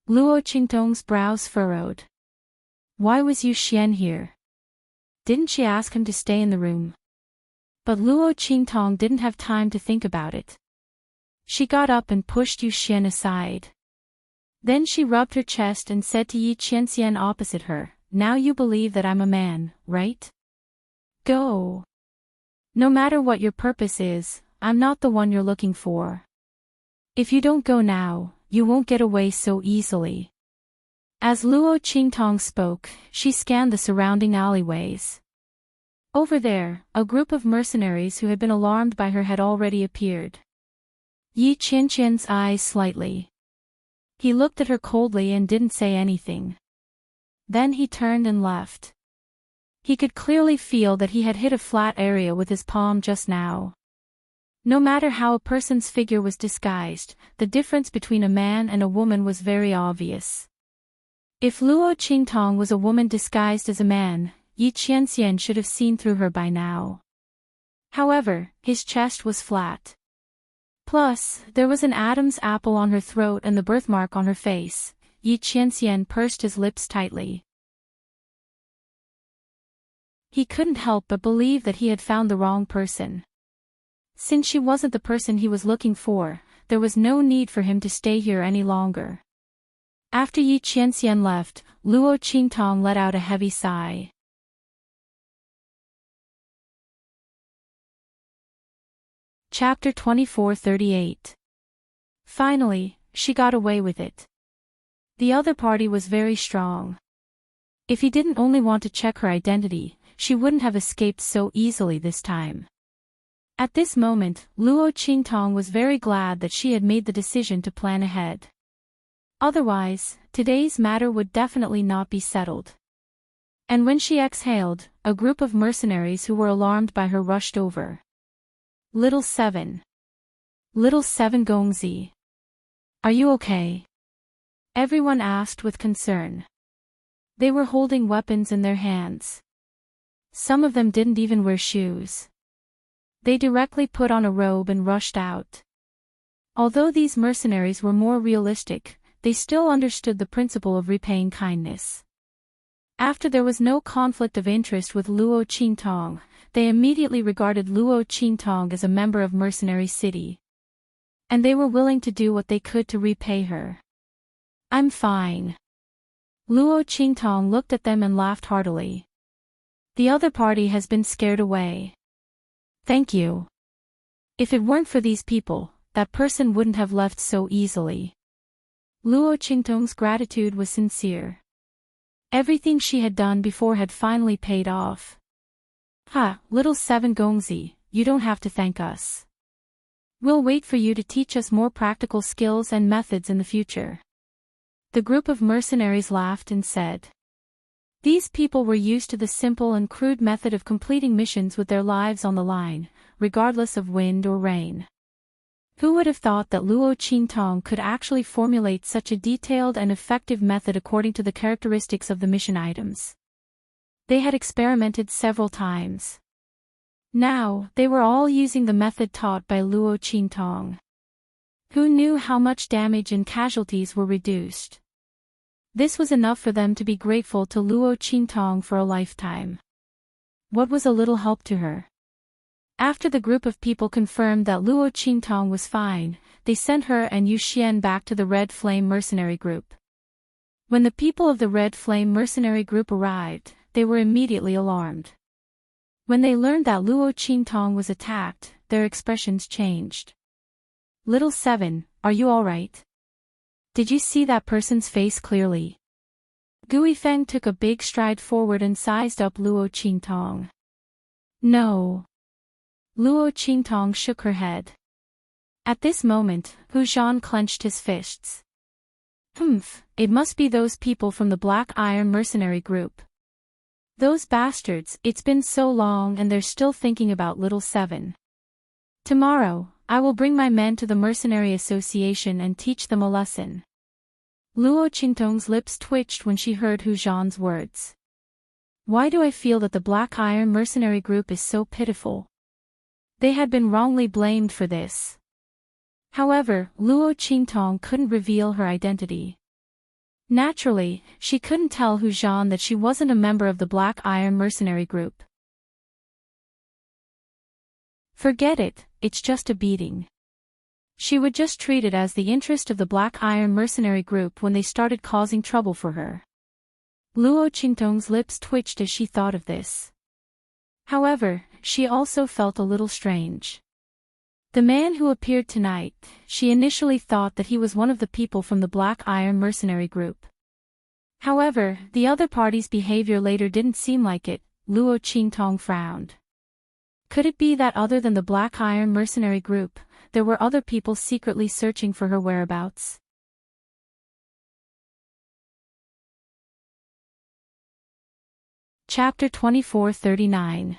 S1: Luo Qingtong's brows furrowed. Why was Yu Xian here? Didn't she ask him to stay in the room? But Luo Qingtong didn't have time to think about it. She got up and pushed Yu Xian aside. Then she rubbed her chest and said to Yi Qianxian opposite her, Now you believe that I'm a man, right? Go. No matter what your purpose is, I'm not the one you're looking for. If you don't go now, you won't get away so easily. As Luo Qingtong spoke, she scanned the surrounding alleyways. Over there, a group of mercenaries who had been alarmed by her had already appeared. Yi Qianqian's eyes slightly. He looked at her coldly and didn't say anything. Then he turned and left. He could clearly feel that he had hit a flat area with his palm just now. No matter how a person's figure was disguised, the difference between a man and a woman was very obvious. If Luo Qingtong was a woman disguised as a man, Yi Qianxian should have seen through her by now. However, his chest was flat. Plus, there was an Adam's apple on her throat and the birthmark on her face. Yi Qianxian pursed his lips tightly. He couldn't help but believe that he had found the wrong person. Since she wasn't the person he was looking for, there was no need for him to stay here any longer. After Yi Qianxian left, Luo Qingtong let out a heavy sigh. Chapter 2438. Finally, she got away with it. The other party was very strong. If he didn't only want to check her identity, she wouldn't have escaped so easily this time. At this moment, Luo Qingtong was very glad that she had made the decision to plan ahead. Otherwise, today's matter would definitely not be settled. And when she exhaled, a group of mercenaries who were alarmed by her rushed over. Little Seven. Little Seven Gongzi. Are you okay? Everyone asked with concern. They were holding weapons in their hands. Some of them didn't even wear shoes. They directly put on a robe and rushed out. Although these mercenaries were more realistic, they still understood the principle of repaying kindness. After there was no conflict of interest with Luo Qingtong, they immediately regarded Luo Qingtong as a member of Mercenary City. And they were willing to do what they could to repay her. I'm fine. Luo Qingtong looked at them and laughed heartily. The other party has been scared away. Thank you. If it weren't for these people, that person wouldn't have left so easily. Luo Qingtong's gratitude was sincere. Everything she had done before had finally paid off. Little Seven Gongzi, you don't have to thank us. We'll wait for you to teach us more practical skills and methods in the future. The group of mercenaries laughed and said. These people were used to the simple and crude method of completing missions with their lives on the line, regardless of wind or rain. Who would have thought that Luo Qingtong could actually formulate such a detailed and effective method according to the characteristics of the mission items? They had experimented several times. Now, they were all using the method taught by Luo Qingtong. Who knew how much damage and casualties were reduced? This was enough for them to be grateful to Luo Qingtong for a lifetime. What was a little help to her? After the group of people confirmed that Luo Qingtong was fine, they sent her and Yu Xian back to the Red Flame mercenary group. When the people of the Red Flame mercenary group arrived, they were immediately alarmed. When they learned that Luo Qingtong was attacked, their expressions changed. Little Seven, are you alright? Did you see that person's face clearly? Guifeng took a big stride forward and sized up Luo Qingtong. No. Luo Qingtong shook her head. At this moment, Hu Zhan clenched his fists. It must be those people from the Black Iron mercenary group. Those bastards, it's been so long and they're still thinking about Little Seven. Tomorrow, I will bring my men to the Mercenary Association and teach them a lesson. Luo Qingtong's lips twitched when she heard Hu Zhan's words. Why do I feel that the Black Iron mercenary group is so pitiful? They had been wrongly blamed for this. However, Luo Qingtong couldn't reveal her identity. Naturally, she couldn't tell Hu Zhan that she wasn't a member of the Black Iron mercenary group. Forget it, it's just a beating. She would just treat it as the interest of the Black Iron mercenary group when they started causing trouble for her. Luo Qingtong's lips twitched as she thought of this. However, she also felt a little strange. The man who appeared tonight, she initially thought that he was one of the people from the Black Iron mercenary group. However, the other party's behavior later didn't seem like it. Luo Qingtong frowned. Could it be that other than the Black Iron mercenary group, there were other people secretly searching for her whereabouts? Chapter 2439.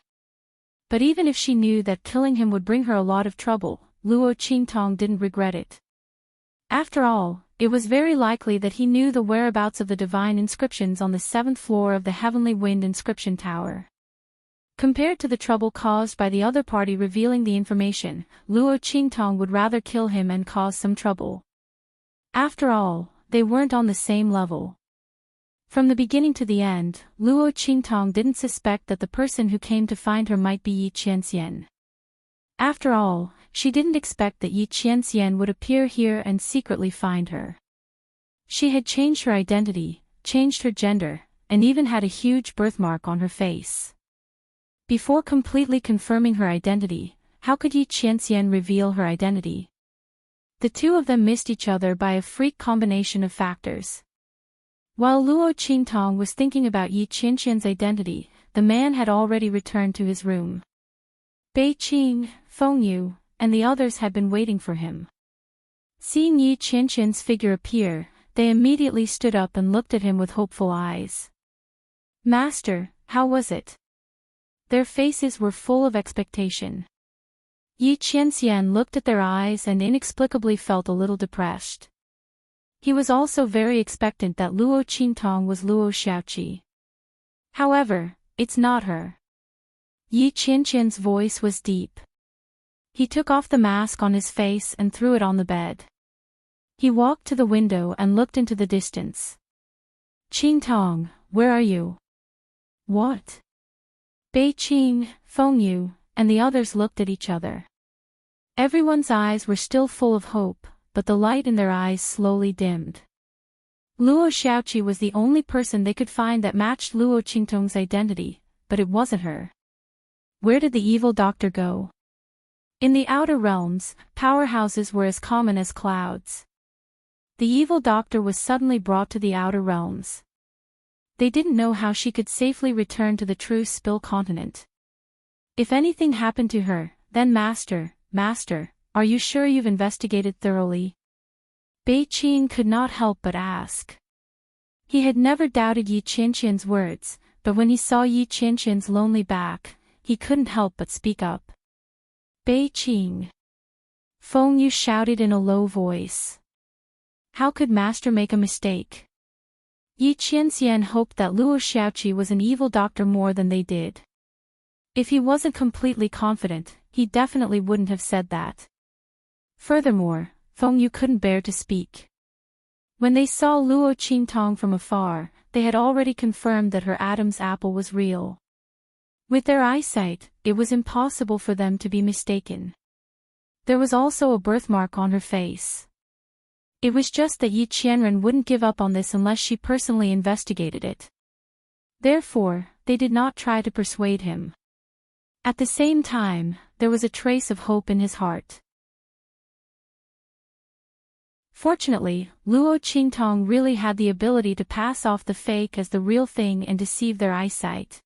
S1: But even if she knew that killing him would bring her a lot of trouble, Luo Qingtong didn't regret it. After all, it was very likely that he knew the whereabouts of the divine inscriptions on the 7th floor of the Heavenly Wind Inscription Tower. Compared to the trouble caused by the other party revealing the information, Luo Qingtong would rather kill him and cause some trouble. After all, they weren't on the same level. From the beginning to the end, Luo Qingtong didn't suspect that the person who came to find her might be Yi Qianxian. After all, she didn't expect that Yi Qianxian would appear here and secretly find her. She had changed her identity, changed her gender, and even had a huge birthmark on her face. Before completely confirming her identity, how could Yi Qianxian reveal her identity? The two of them missed each other by a freak combination of factors. While Luo Qingtong was thinking about Yi Qianxian's identity, the man had already returned to his room. Bei Qing, Feng Yu, and the others had been waiting for him. Seeing Yi Qianxian's figure appear, they immediately stood up and looked at him with hopeful eyes. "Master, how was it?" Their faces were full of expectation. Yi Qianxian looked at their eyes and inexplicably felt a little depressed. He was also very expectant that Luo Qingtong was Luo Xiaoqi. However, it's not her. Yi Qianxian's voice was deep. He took off the mask on his face and threw it on the bed. He walked to the window and looked into the distance. "Qingtong, where are you?" "What?" Bei Qing, Feng Yu, and the others looked at each other. Everyone's eyes were still full of hope, but the light in their eyes slowly dimmed. Luo Xiaoqi was the only person they could find that matched Luo Qingtong's identity, but it wasn't her. Where did the evil doctor go? In the outer realms, powerhouses were as common as clouds. The evil doctor was suddenly brought to the outer realms. They didn't know how she could safely return to the true Spill continent. If anything happened to her, then Master, are you sure you've investigated thoroughly? Bei Qing could not help but ask. He had never doubted Yi Qianxian's words, but when he saw Yi Qianxian's lonely back, he couldn't help but speak up. "Bei Qing." Feng Yu shouted in a low voice. How could Master make a mistake? Yi Qianxian hoped that Luo Xiaoqi was an evil doctor more than they did. If he wasn't completely confident, he definitely wouldn't have said that. Furthermore, Feng Yu couldn't bear to speak. When they saw Luo Qingtong from afar, they had already confirmed that her Adam's apple was real. With their eyesight, it was impossible for them to be mistaken. There was also a birthmark on her face. It was just that Yi Qianren wouldn't give up on this unless she personally investigated it. Therefore, they did not try to persuade him. At the same time, there was a trace of hope in his heart. Fortunately, Luo Qingtong really had the ability to pass off the fake as the real thing and deceive their eyesight.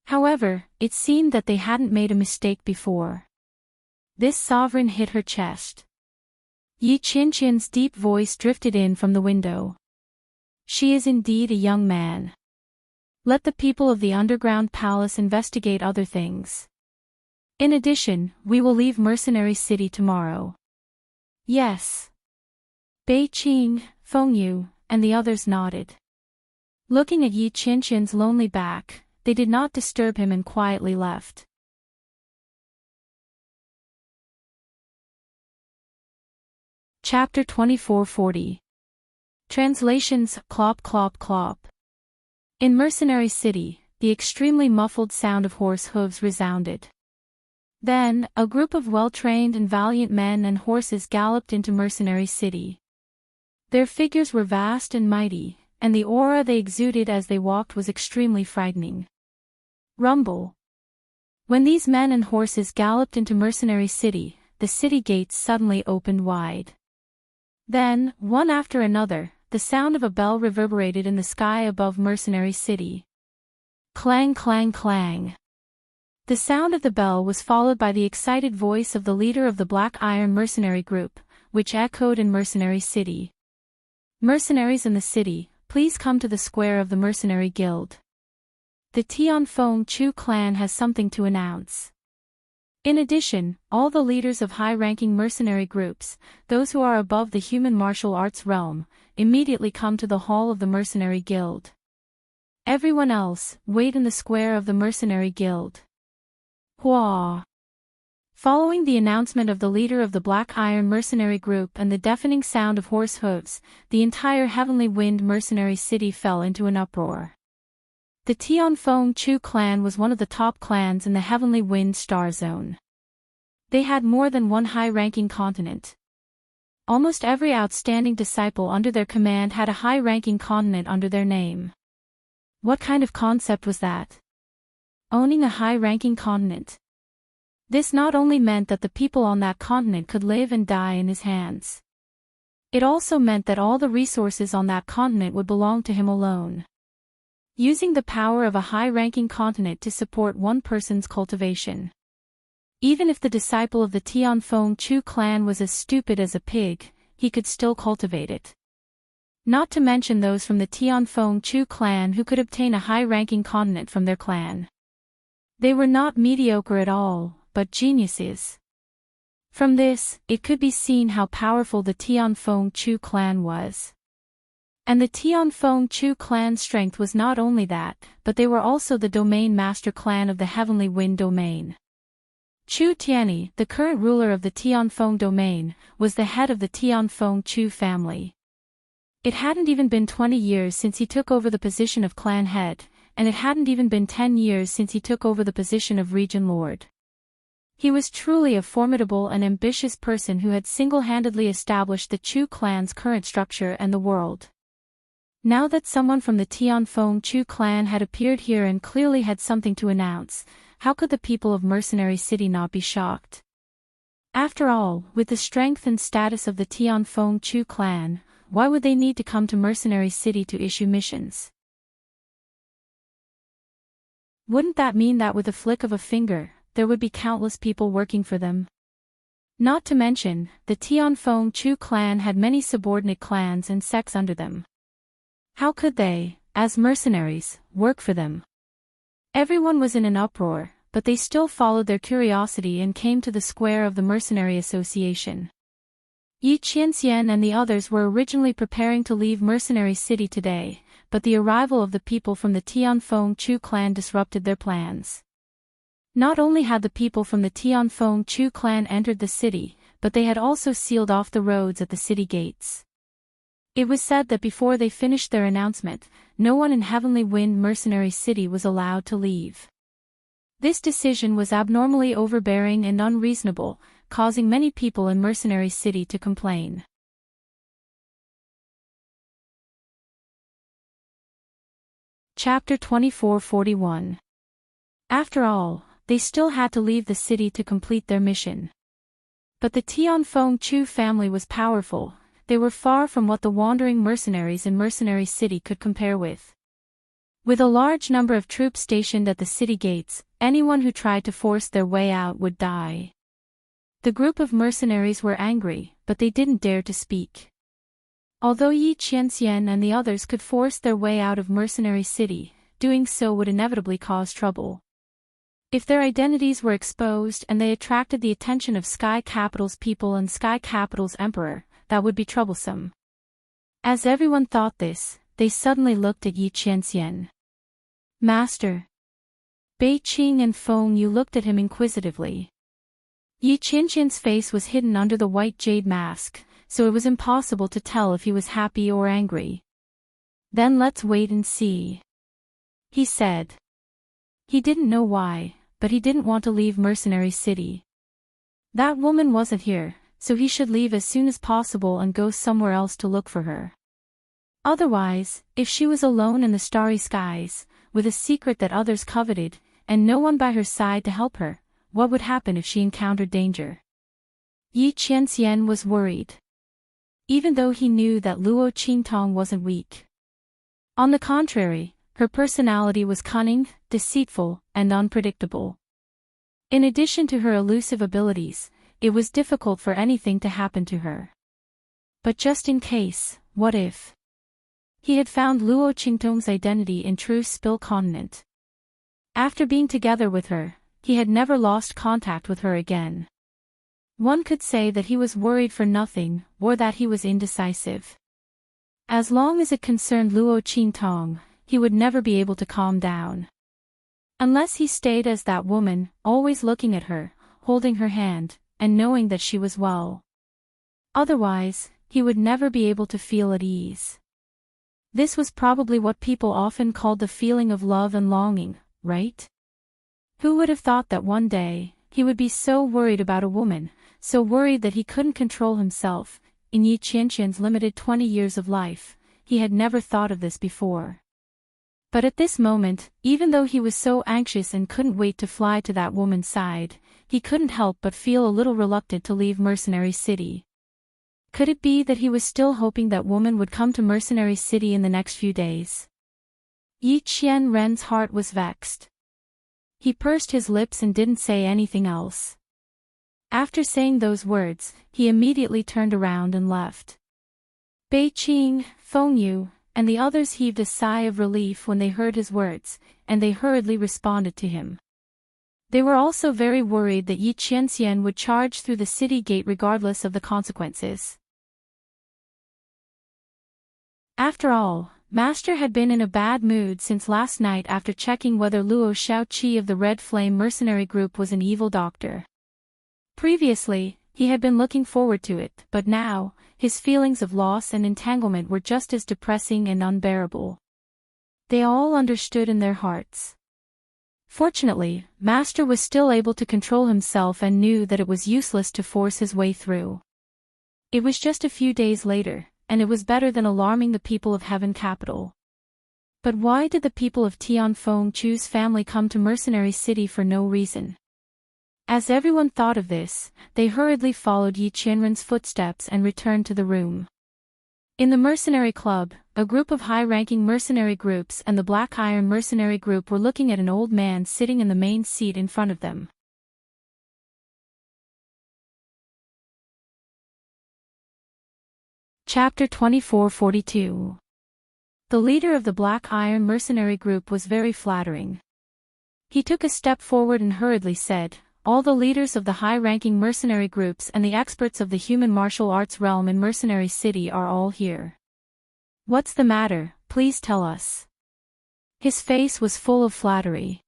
S1: However, it seemed that they hadn't made a mistake before. This sovereign hit her chest. Yi Qianxian's deep voice drifted in from the window. "She is indeed a young man. Let the people of the underground palace investigate other things. In addition, we will leave Mercenary City tomorrow." "Yes." Bei Qing, Feng Yu, and the others nodded. Looking at Yi Qianxian's lonely back, they did not disturb him and quietly left. Chapter 2440. Translations. Clop clop clop. In Mercenary City, the extremely muffled sound of horse hooves resounded. Then, a group of well-trained and valiant men and horses galloped into Mercenary City. Their figures were vast and mighty, and the aura they exuded as they walked was extremely frightening. Rumble. When these men and horses galloped into Mercenary City, the city gates suddenly opened wide. Then, one after another, the sound of a bell reverberated in the sky above Mercenary City. Clang, clang, clang. The sound of the bell was followed by the excited voice of the leader of the Black Iron mercenary group, which echoed in Mercenary City. Mercenaries in the city, please come to the square of the Mercenary Guild. The Tian Feng Chu clan has something to announce. In addition, all the leaders of high-ranking mercenary groups, those who are above the human martial arts realm, immediately come to the hall of the Mercenary Guild. Everyone else, wait in the square of the Mercenary Guild. Hua! Following the announcement of the leader of the Black Iron mercenary group and the deafening sound of horse hooves, the entire Heavenly Wind mercenary city fell into an uproar. The Tian Feng Chu clan was one of the top clans in the Heavenly Wind star zone. They had more than one high-ranking continent. Almost every outstanding disciple under their command had a high-ranking continent under their name. What kind of concept was that? Owning a high-ranking continent. This not only meant that the people on that continent could live and die in his hands. It also meant that all the resources on that continent would belong to him alone. Using the power of a high-ranking continent to support one person's cultivation. Even if the disciple of the Tian Feng Chu clan was as stupid as a pig, he could still cultivate it. Not to mention those from the Tian Feng Chu clan who could obtain a high-ranking continent from their clan. They were not mediocre at all, but geniuses. From this, it could be seen how powerful the Tian Feng Chu clan was. And the Tian Feng Chu clan's strength was not only that, but they were also the domain master clan of the Heavenly Wind domain. Chu Tianyi, the current ruler of the Tian Feng domain, was the head of the Tian Feng Chu family. It hadn't even been 20 years since he took over the position of clan head, and it hadn't even been 10 years since he took over the position of region lord. He was truly a formidable and ambitious person who had single-handedly established the Chu clan's current structure and the world. Now that someone from the Tian Feng Chu clan had appeared here and clearly had something to announce, how could the people of Mercenary City not be shocked? After all, with the strength and status of the Tian Feng Chu clan, why would they need to come to Mercenary City to issue missions? Wouldn't that mean that with a flick of a finger, there would be countless people working for them? Not to mention, the Tian Feng Chu clan had many subordinate clans and sects under them. How could they, as mercenaries, work for them? Everyone was in an uproar, but they still followed their curiosity and came to the square of the Mercenary Association. Yi Qianxian and the others were originally preparing to leave Mercenary City today, but the arrival of the people from the Tian Feng Chu clan disrupted their plans. Not only had the people from the Tian Feng Chu clan entered the city, but they had also sealed off the roads at the city gates. It was said that before they finished their announcement, no one in Heavenly Wind Mercenary City was allowed to leave. This decision was abnormally overbearing and unreasonable, causing many people in Mercenary City to complain. Chapter 2441. After all, they still had to leave the city to complete their mission. But the Tian Feng Chu family was powerful. They were far from what the wandering mercenaries in Mercenary City could compare with. With a large number of troops stationed at the city gates, anyone who tried to force their way out would die. The group of mercenaries were angry, but they didn't dare to speak. Although Yi Qianxian and the others could force their way out of Mercenary City, doing so would inevitably cause trouble. If their identities were exposed and they attracted the attention of Sky Capital's people and Sky Capital's emperor, that would be troublesome. As everyone thought this, they suddenly looked at Yi Qianxian. Master. Bei Qing and Feng Yu looked at him inquisitively. Yi Qianxian's face was hidden under the white jade mask, so it was impossible to tell if he was happy or angry. Then let's wait and see, he said. He didn't know why, but he didn't want to leave Mercenary City. That woman wasn't here, so he should leave as soon as possible and go somewhere else to look for her. Otherwise, if she was alone in the starry skies, with a secret that others coveted, and no one by her side to help her, what would happen if she encountered danger? Yi Qianxian was worried. even though he knew that Luo Qingtong wasn't weak. On the contrary, her personality was cunning, deceitful, and unpredictable. In addition to her elusive abilities, it was difficult for anything to happen to her. But just in case, what if? He had found Luo Qingtong's identity in True Spill Continent. After being together with her, he had never lost contact with her again. One could say that he was worried for nothing, or that he was indecisive. As long as it concerned Luo Qingtong, he would never be able to calm down. Unless he stayed as that woman, always looking at her, holding her hand, and knowing that she was well. Otherwise, he would never be able to feel at ease. This was probably what people often called the feeling of love and longing, right? Who would have thought that one day, he would be so worried about a woman, so worried that he couldn't control himself? In Yi Qianqian's limited 20 years of life, he had never thought of this before. But at this moment, even though he was so anxious and couldn't wait to fly to that woman's side, he couldn't help but feel a little reluctant to leave Mercenary City. Could it be that he was still hoping that woman would come to Mercenary City in the next few days? Yi Qianren's heart was vexed. He pursed his lips and didn't say anything else. After saying those words, he immediately turned around and left. Beiqing, Fengyu, and the others heaved a sigh of relief when they heard his words, and they hurriedly responded to him. They were also very worried that Yi Qianxian would charge through the city gate regardless of the consequences. After all, Master had been in a bad mood since last night after checking whether Luo Shaoqi of the Red Flame mercenary group was an evil doctor. Previously, he had been looking forward to it, but now, his feelings of loss and entanglement were just as depressing and unbearable. They all understood in their hearts. Fortunately, Master was still able to control himself and knew that it was useless to force his way through. It was just a few days later, and it was better than alarming the people of Heaven Capital. But why did the people of Tianfeng Chu's family come to Mercenary City for no reason? As everyone thought of this, they hurriedly followed Yi Qianren's footsteps and returned to the room. In the Mercenary Club, a group of high-ranking mercenary groups and the Black Iron mercenary group were looking at an old man sitting in the main seat in front of them. Chapter 2442. The leader of the Black Iron mercenary group was very flattering. He took a step forward and hurriedly said, "All the leaders of the high-ranking mercenary groups and the experts of the human martial arts realm in Mercenary City are all here. What's the matter, please tell us." His face was full of flattery.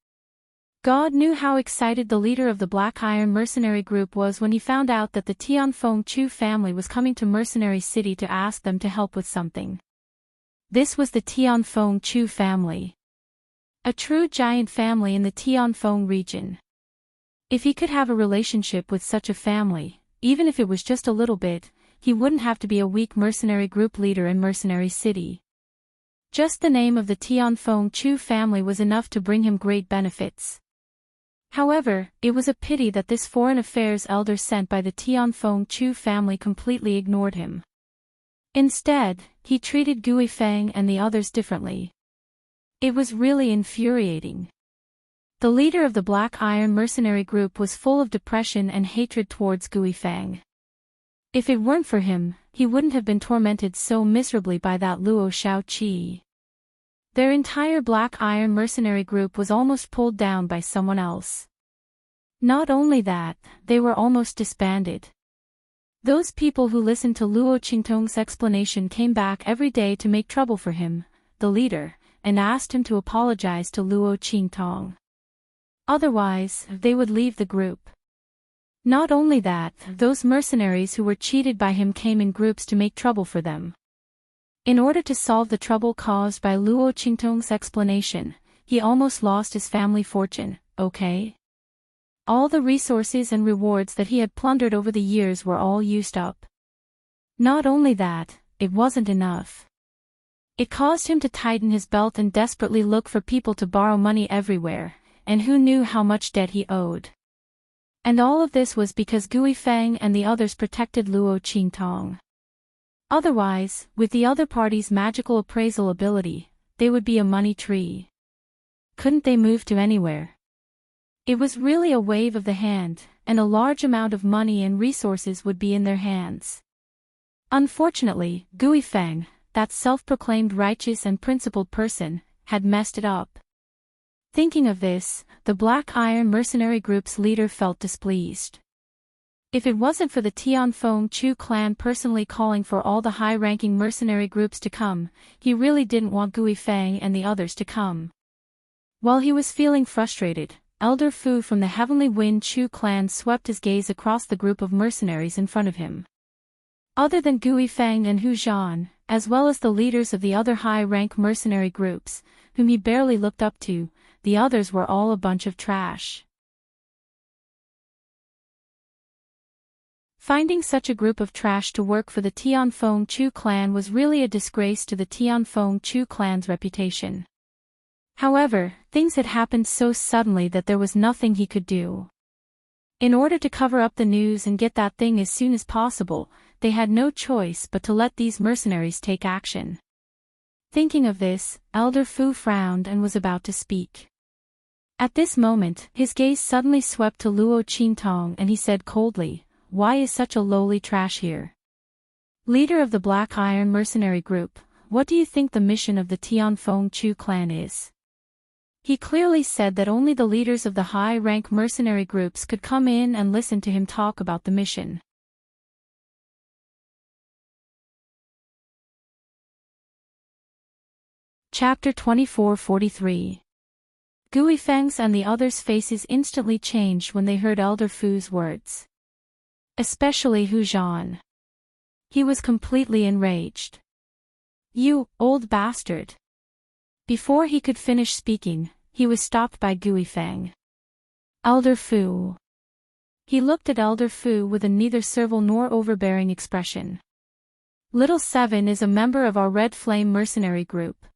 S1: God knew how excited the leader of the Black Iron mercenary group was when he found out that the Tianfeng Chu family was coming to Mercenary City to ask them to help with something. This was the Tianfeng Chu family. A true giant family in the Tianfeng region. If he could have a relationship with such a family, even if it was just a little bit, he wouldn't have to be a weak mercenary group leader in Mercenary City. Just the name of the Tianfeng Chu family was enough to bring him great benefits. However, it was a pity that this foreign affairs elder sent by the Tianfeng Chu family completely ignored him. Instead, he treated Gui Feng and the others differently. It was really infuriating. The leader of the Black Iron mercenary group was full of depression and hatred towards Gui Feng. If it weren't for him, he wouldn't have been tormented so miserably by that Luo Shaoqi. Their entire Black Iron mercenary group was almost pulled down by someone else. Not only that, they were almost disbanded. Those people who listened to Luo Qingtong's explanation came back every day to make trouble for him, the leader, and asked him to apologize to Luo Qingtong. Otherwise, they would leave the group. Not only that, those mercenaries who were cheated by him came in groups to make trouble for them. In order to solve the trouble caused by Luo Qingtong's explanation, he almost lost his family fortune, okay? All the resources and rewards that he had plundered over the years were all used up. Not only that, it wasn't enough. It caused him to tighten his belt and desperately look for people to borrow money everywhere, and who knew how much debt he owed. And all of this was because Gui Feng and the others protected Luo Qingtong. Otherwise, with the other party's magical appraisal ability, they would be a money tree. Couldn't they move to anywhere? It was really a wave of the hand, and a large amount of money and resources would be in their hands. Unfortunately, Gui Feng, that self-proclaimed righteous and principled person, had messed it up. Thinking of this, the Black Iron mercenary group's leader felt displeased. If it wasn't for the Tianfeng Chu clan personally calling for all the high-ranking mercenary groups to come, he really didn't want Gui Feng and the others to come. While he was feeling frustrated, Elder Fu from the Heavenly Wind Chu clan swept his gaze across the group of mercenaries in front of him. Other than Gui Feng and Hu Zhan, as well as the leaders of the other high-rank mercenary groups, whom he barely looked up to, the others were all a bunch of trash. Finding such a group of trash to work for the Tianfeng Chu clan was really a disgrace to the Tianfeng Chu clan's reputation. However, things had happened so suddenly that there was nothing he could do. In order to cover up the news and get that thing as soon as possible, they had no choice but to let these mercenaries take action. Thinking of this, Elder Fu frowned and was about to speak. At this moment, his gaze suddenly swept to Luo Qintong and he said coldly, "Why is such a lowly trash here? Leader of the Black Iron mercenary group, what do you think the mission of the Tianfeng Chu clan is?" He clearly said that only the leaders of the high-rank mercenary groups could come in and listen to him talk about the mission. Chapter 2443. Gui Feng's and the others' faces instantly changed when they heard Elder Fu's words. Especially Hu Zhan. He was completely enraged. "You, old bastard." Before he could finish speaking, he was stopped by Gui Feng. "Elder Fu." He looked at Elder Fu with a neither servile nor overbearing expression. "Little Seven is a member of our Red Flame mercenary group.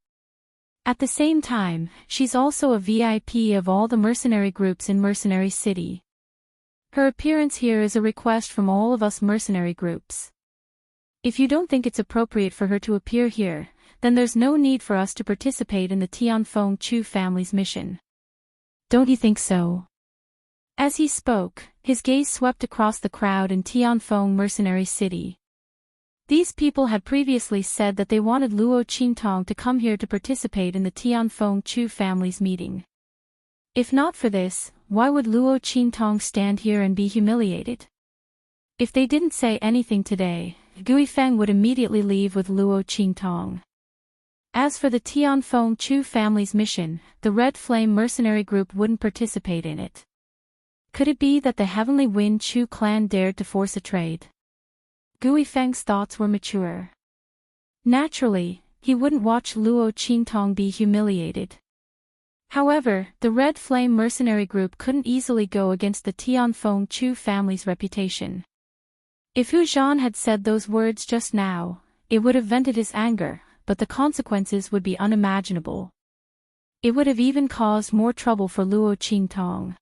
S1: At the same time, she's also a VIP of all the mercenary groups in Mercenary City. Her appearance here is a request from all of us mercenary groups. If you don't think it's appropriate for her to appear here, then there's no need for us to participate in the Tianfeng Chu family's mission. Don't you think so?" As he spoke, his gaze swept across the crowd in Tianfeng Mercenary City. These people had previously said that they wanted Luo Qintong to come here to participate in the Tianfeng Chu family's meeting. If not for this, why would Luo Qintong stand here and be humiliated? If they didn't say anything today, Gui Feng would immediately leave with Luo Qintong. As for the Tianfeng Chu family's mission, the Red Flame mercenary group wouldn't participate in it. Could it be that the Heavenly Wind Chu clan dared to force a trade? Gui Feng's thoughts were mature. Naturally, he wouldn't watch Luo Qintong be humiliated. However, the Red Flame mercenary group couldn't easily go against the Tianfeng Chu family's reputation. If Hu Zhan had said those words just now, it would have vented his anger, but the consequences would be unimaginable. It would have even caused more trouble for Luo Qintong.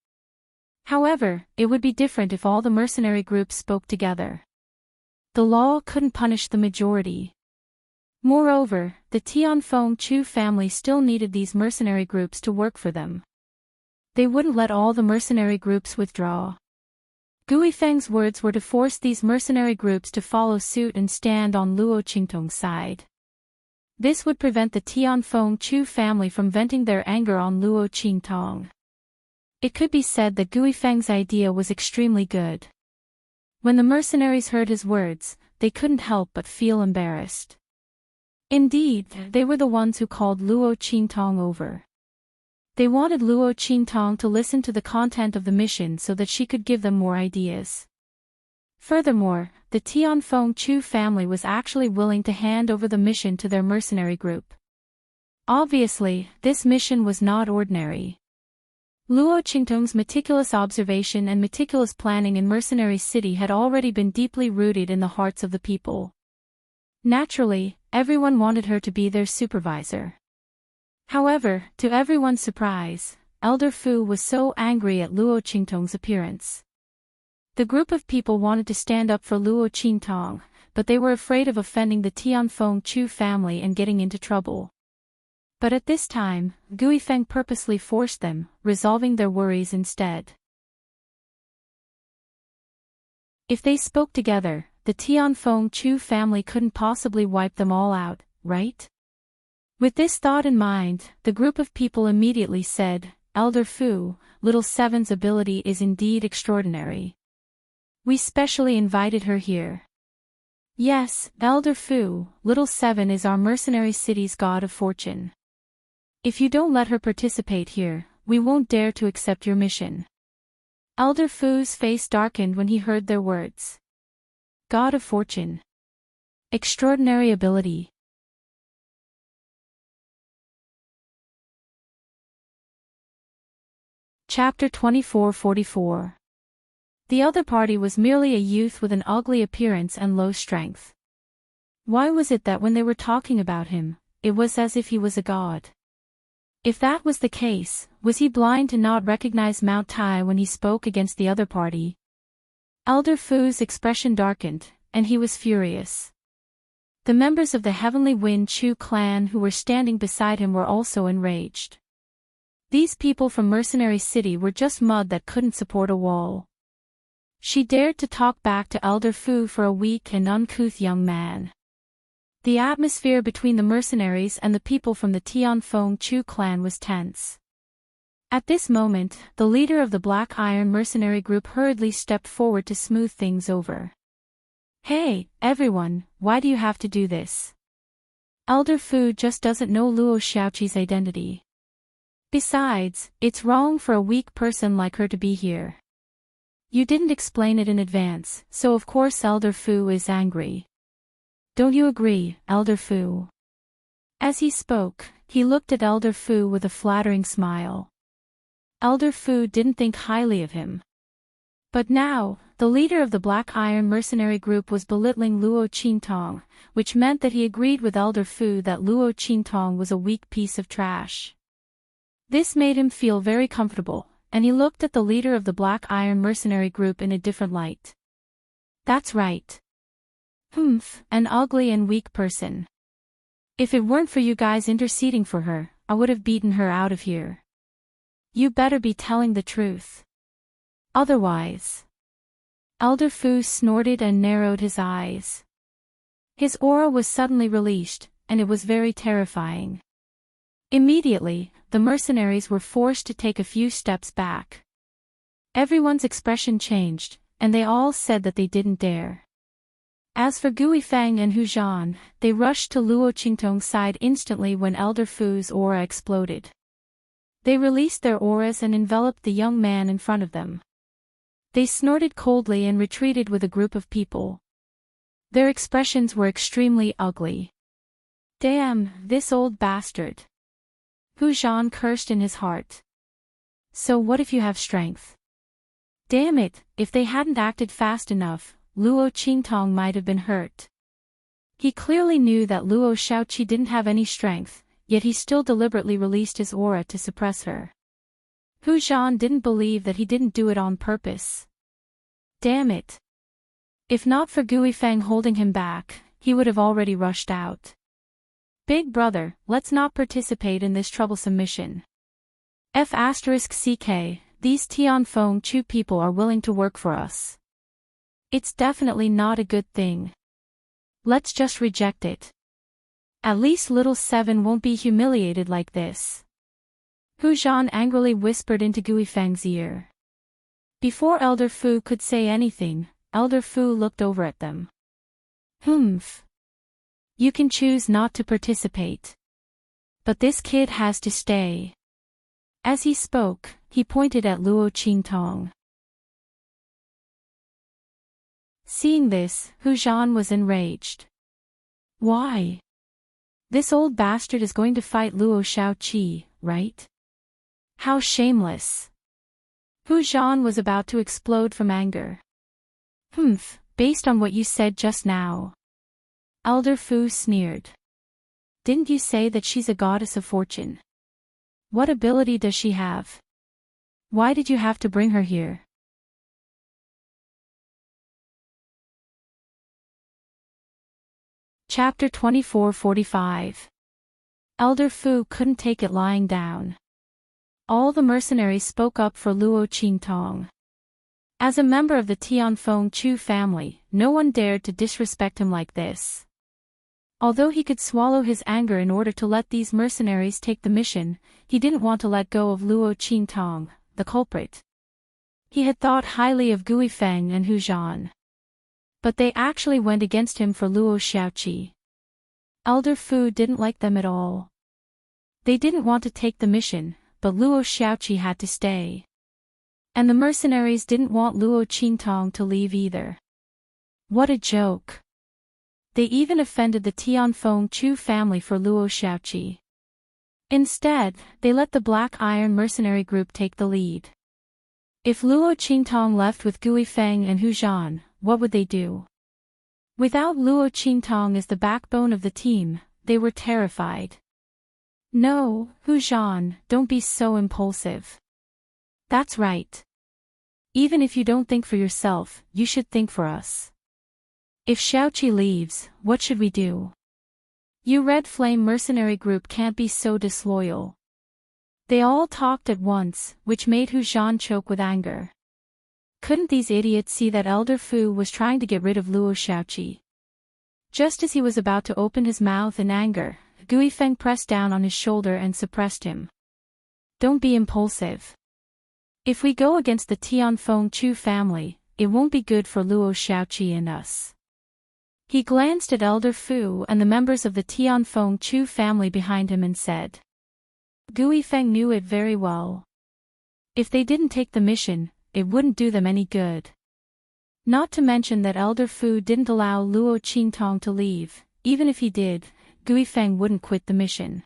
S1: However, it would be different if all the mercenary groups spoke together. The law couldn't punish the majority. Moreover, the Tianfeng Chu family still needed these mercenary groups to work for them. They wouldn't let all the mercenary groups withdraw. Gui Feng's words were to force these mercenary groups to follow suit and stand on Luo Qintong's side. This would prevent the Tianfeng Chu family from venting their anger on Luo Qintong. It could be said that Gui Feng's idea was extremely good. When the mercenaries heard his words, they couldn't help but feel embarrassed. Indeed, they were the ones who called Luo Qintong over. They wanted Luo Qintong to listen to the content of the mission so that she could give them more ideas. Furthermore, the Tianfeng Chu family was actually willing to hand over the mission to their mercenary group. Obviously, this mission was not ordinary. Luo Qintong's meticulous observation and meticulous planning in Mercenary City had already been deeply rooted in the hearts of the people. Naturally, everyone wanted her to be their supervisor. However, to everyone's surprise, Elder Fu was so angry at Luo Qintong's appearance. The group of people wanted to stand up for Luo Qintong, but they were afraid of offending the Tianfeng Chu family and getting into trouble. But at this time, Guifeng purposely forced them, resolving their worries instead. If they spoke together, the Tianfeng Chu family couldn't possibly wipe them all out, right? With this thought in mind, the group of people immediately said, "Elder Fu, Little Seven's ability is indeed extraordinary. We specially invited her here." "Yes, Elder Fu, Little Seven is our mercenary city's god of fortune. If you don't let her participate here, we won't dare to accept your mission." Elder Fu's face darkened when he heard their words. God of fortune. Extraordinary ability. Chapter 2444. The other party was merely a youth with an ugly appearance and low strength. Why was it that when they were talking about him, it was as if he was a god? If that was the case, was he blind to not recognize Mount Tai when he spoke against the other party? Elder Fu's expression darkened, and he was furious. The members of the Heavenly Wind Chu clan who were standing beside him were also enraged. These people from Mercenary City were just mud that couldn't support a wall. She dared to talk back to Elder Fu for a weak and uncouth young man. The atmosphere between the mercenaries and the people from the Tianfeng Chu clan was tense. At this moment, the leader of the Black Iron mercenary group hurriedly stepped forward to smooth things over. "Hey, everyone, why do you have to do this? Elder Fu just doesn't know Luo Xiaoqi's identity. Besides, it's wrong for a weak person like her to be here. You didn't explain it in advance, so of course Elder Fu is angry. Don't you agree, Elder Fu?" As he spoke, he looked at Elder Fu with a flattering smile. Elder Fu didn't think highly of him. But now, the leader of the Black Iron mercenary group was belittling Luo Qintong, which meant that he agreed with Elder Fu that Luo Qintong was a weak piece of trash. This made him feel very comfortable, and he looked at the leader of the Black Iron mercenary group in a different light. "That's right. An ugly and weak person. If it weren't for you guys interceding for her, I would have beaten her out of here. You better be telling the truth. Otherwise." Elder Fu snorted and narrowed his eyes. His aura was suddenly released, and it was very terrifying. Immediately, the mercenaries were forced to take a few steps back. Everyone's expression changed, and they all said that they didn't dare. As for Guifeng and Hu Zhan, they rushed to Luo Qingtong's side instantly when Elder Fu's aura exploded. They released their auras and enveloped the young man in front of them. They snorted coldly and retreated with a group of people. Their expressions were extremely ugly. "Damn, this old bastard." Hu Zhan cursed in his heart. "So what if you have strength? Damn it, if they hadn't acted fast enough, Luo Qingtong might have been hurt." He clearly knew that Luo Xiaoqi didn't have any strength, yet he still deliberately released his aura to suppress her. Hu Zhan didn't believe that he didn't do it on purpose. Damn it. If not for Guifeng holding him back, he would have already rushed out. "Big brother, let's not participate in this troublesome mission. F***CK, these Tianfeng Chu people are willing to work for us. It's definitely not a good thing. Let's just reject it. At least Little Seven won't be humiliated like this." Hu Zhan angrily whispered into Guifeng's ear. Before Elder Fu could say anything, Elder Fu looked over at them. You can choose not to participate. But this kid has to stay." As he spoke, he pointed at Luo Qingtong. Seeing this, Hu Zhan was enraged. "Why? This old bastard is going to fight Luo Xiaoqi, right? How shameless." Hu Zhan was about to explode from anger. Based on what you said just now." Elder Fu sneered. "Didn't you say that she's a goddess of fortune? What ability does she have? Why did you have to bring her here?" Chapter 24:45. Elder Fu couldn't take it lying down. All the mercenaries spoke up for Luo Qingtong. As a member of the Tianfeng Chu family, no one dared to disrespect him like this. Although he could swallow his anger in order to let these mercenaries take the mission, he didn't want to let go of Luo Qingtong, the culprit. He had thought highly of Gui Feng and Hu Zhan. But they actually went against him for Luo Xiaoqi. Elder Fu didn't like them at all. They didn't want to take the mission, but Luo Xiaoqi had to stay. And the mercenaries didn't want Luo Qingtong to leave either. What a joke. They even offended the Tianfeng Chu family for Luo Xiaoqi. Instead, they let the Black Iron mercenary group take the lead. If Luo Qingtong left with Gui Feng and Hu Zhan, what would they do? Without Luo Qingtong as the backbone of the team, they were terrified. No, Hu Zhan, don't be so impulsive. That's right. Even if you don't think for yourself, you should think for us. If Xiaoqi leaves, what should we do? You Red Flame mercenary group can't be so disloyal. They all talked at once, which made Hu Zhan choke with anger. Couldn't these idiots see that Elder Fu was trying to get rid of Luo Xiaoqi? Just as he was about to open his mouth in anger, Gui Feng pressed down on his shoulder and suppressed him. Don't be impulsive. If we go against the Tianfeng Chu family, it won't be good for Luo Xiaoqi and us. He glanced at Elder Fu and the members of the Tianfeng Chu family behind him and said. Gui Feng knew it very well. If they didn't take the mission, it wouldn't do them any good. Not to mention that Elder Fu didn't allow Luo Qingtong to leave. Even if he did, Gui Feng wouldn't quit the mission.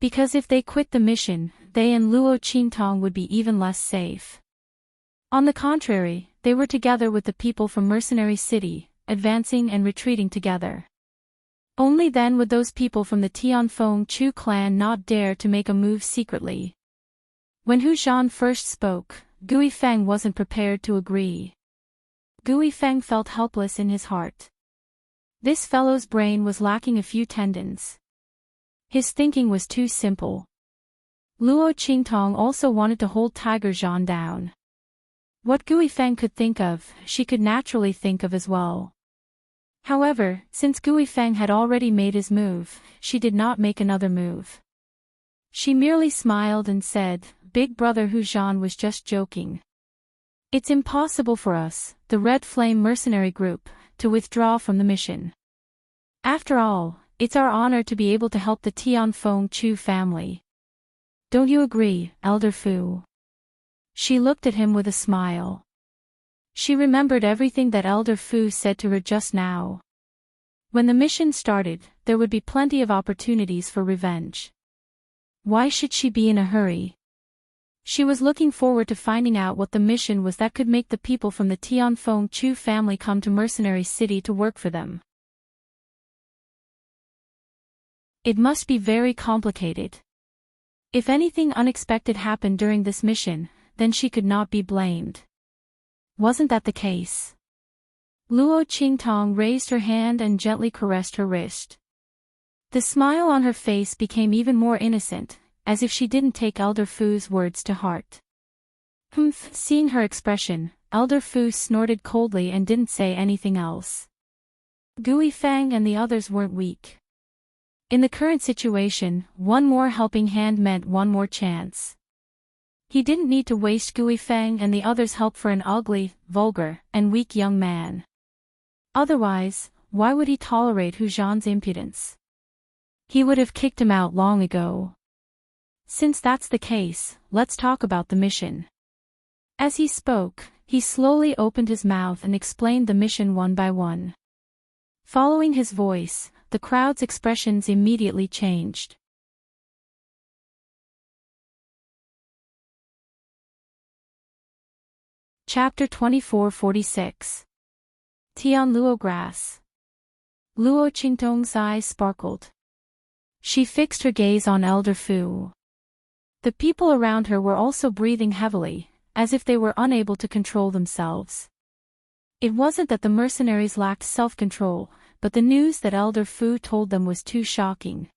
S1: Because if they quit the mission, they and Luo Qingtong would be even less safe. On the contrary, they were together with the people from Mercenary City, advancing and retreating together. Only then would those people from the Tianfeng Chu clan not dare to make a move secretly. When Hu Zhan first spoke, Gui Feng wasn't prepared to agree. Gui Feng felt helpless in his heart. This fellow's brain was lacking a few tendons. His thinking was too simple. Luo Qingtong also wanted to hold Tiger Zhan down. What Gui Feng could think of, she could naturally think of as well. However, since Gui Feng had already made his move, she did not make another move. She merely smiled and said, Big brother Hu Zhan was just joking. It's impossible for us, the Red Flame mercenary group, to withdraw from the mission. After all, it's our honor to be able to help the Tianfeng Chu family. Don't you agree, Elder Fu? She looked at him with a smile. She remembered everything that Elder Fu said to her just now. When the mission started, there would be plenty of opportunities for revenge. Why should she be in a hurry? She was looking forward to finding out what the mission was that could make the people from the Tianfeng Chu family come to Mercenary City to work for them. It must be very complicated. If anything unexpected happened during this mission, then she could not be blamed. Wasn't that the case? Luo Qingtong raised her hand and gently caressed her wrist. The smile on her face became even more innocent, as if she didn't take Elder Fu's words to heart. Humph! Seeing her expression, Elder Fu snorted coldly and didn't say anything else. Gui Feng and the others weren't weak. In the current situation, one more helping hand meant one more chance. He didn't need to waste Gui Feng and the others' help for an ugly, vulgar, and weak young man. Otherwise, why would he tolerate Hu Zhan's impudence? He would have kicked him out long ago. Since that's the case, let's talk about the mission. As he spoke, he slowly opened his mouth and explained the mission one by one. Following his voice, the crowd's expressions immediately changed. Chapter 24:46. Tian Luo Grass. Luo Qingtong's eyes sparkled. She fixed her gaze on Elder Fu. The people around her were also breathing heavily, as if they were unable to control themselves. It wasn't that the mercenaries lacked self-control, but the news that Elder Fu told them was too shocking.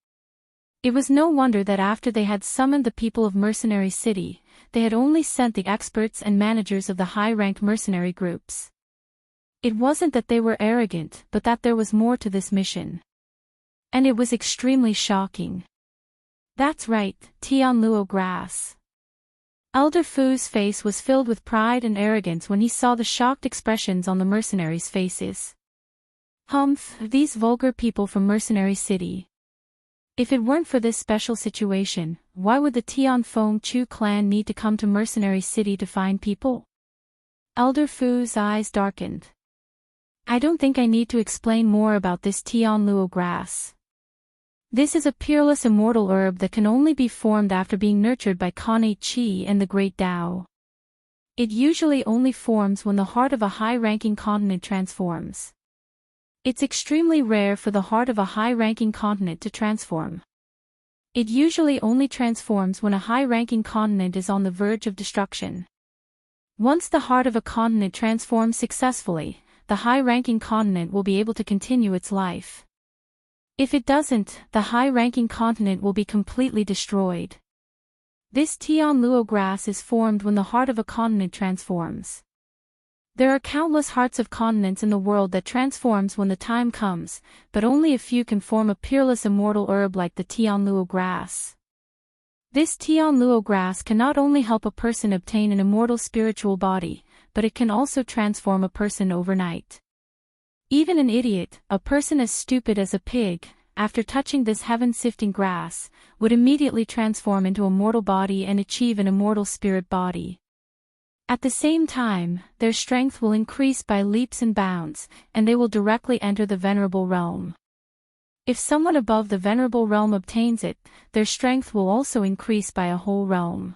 S1: It was no wonder that after they had summoned the people of Mercenary City, they had only sent the experts and managers of the high-ranked mercenary groups. It wasn't that they were arrogant, but that there was more to this mission. And it was extremely shocking. That's right, Tianluo grass. Elder Fu's face was filled with pride and arrogance when he saw the shocked expressions on the mercenaries' faces. Humph, these vulgar people from Mercenary City. If it weren't for this special situation, why would the Tianfeng Chu clan need to come to Mercenary City to find people? Elder Fu's eyes darkened. I don't think I need to explain more about this Tianluo grass. This is a peerless immortal herb that can only be formed after being nurtured by Kanei Qi and the Great Tao. It usually only forms when the heart of a high-ranking continent transforms. It's extremely rare for the heart of a high-ranking continent to transform. It usually only transforms when a high-ranking continent is on the verge of destruction. Once the heart of a continent transforms successfully, the high-ranking continent will be able to continue its life. If it doesn't, the high-ranking continent will be completely destroyed. This Tianluo grass is formed when the heart of a continent transforms. There are countless hearts of continents in the world that transforms when the time comes, but only a few can form a peerless immortal herb like the Tianluo grass. This Tianluo grass can not only help a person obtain an immortal spiritual body, but it can also transform a person overnight. Even an idiot, a person as stupid as a pig, after touching this heaven-sifting grass, would immediately transform into a mortal body and achieve an immortal spirit body. At the same time, their strength will increase by leaps and bounds, and they will directly enter the Venerable Realm. If someone above the Venerable Realm obtains it, their strength will also increase by a whole realm.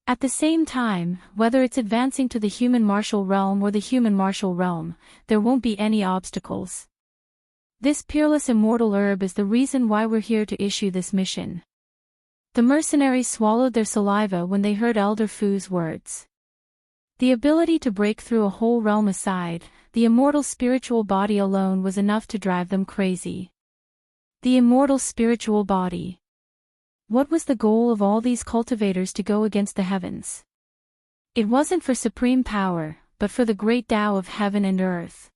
S1: At the same time, whether it's advancing to the human martial realm or the human martial realm, there won't be any obstacles. This peerless immortal herb is the reason why we're here to issue this mission. The mercenaries swallowed their saliva when they heard Elder Fu's words. The ability to break through a whole realm aside, the immortal spiritual body alone was enough to drive them crazy. The immortal spiritual body. What was the goal of all these cultivators to go against the heavens? It wasn't for supreme power, but for the great Tao of heaven and earth.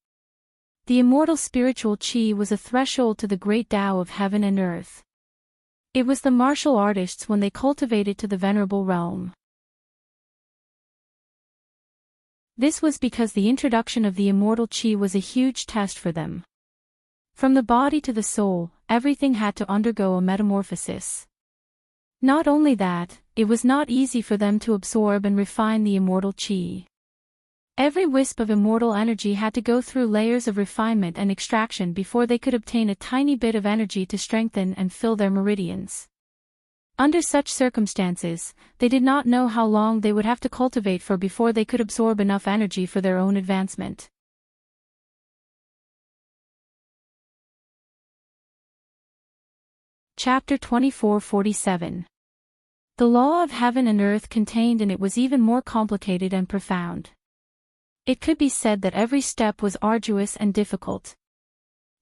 S1: The immortal spiritual Qi was a threshold to the great Tao of heaven and earth. It was the martial artists when they cultivated to the Venerable Realm. This was because the introduction of the immortal Qi was a huge test for them. From the body to the soul, everything had to undergo a metamorphosis. Not only that, it was not easy for them to absorb and refine the immortal Qi. Every wisp of immortal energy had to go through layers of refinement and extraction before they could obtain a tiny bit of energy to strengthen and fill their meridians. Under such circumstances, they did not know how long they would have to cultivate for before they could absorb enough energy for their own advancement. Chapter 24:47. The law of heaven and earth contained in it was even more complicated and profound. It could be said that every step was arduous and difficult.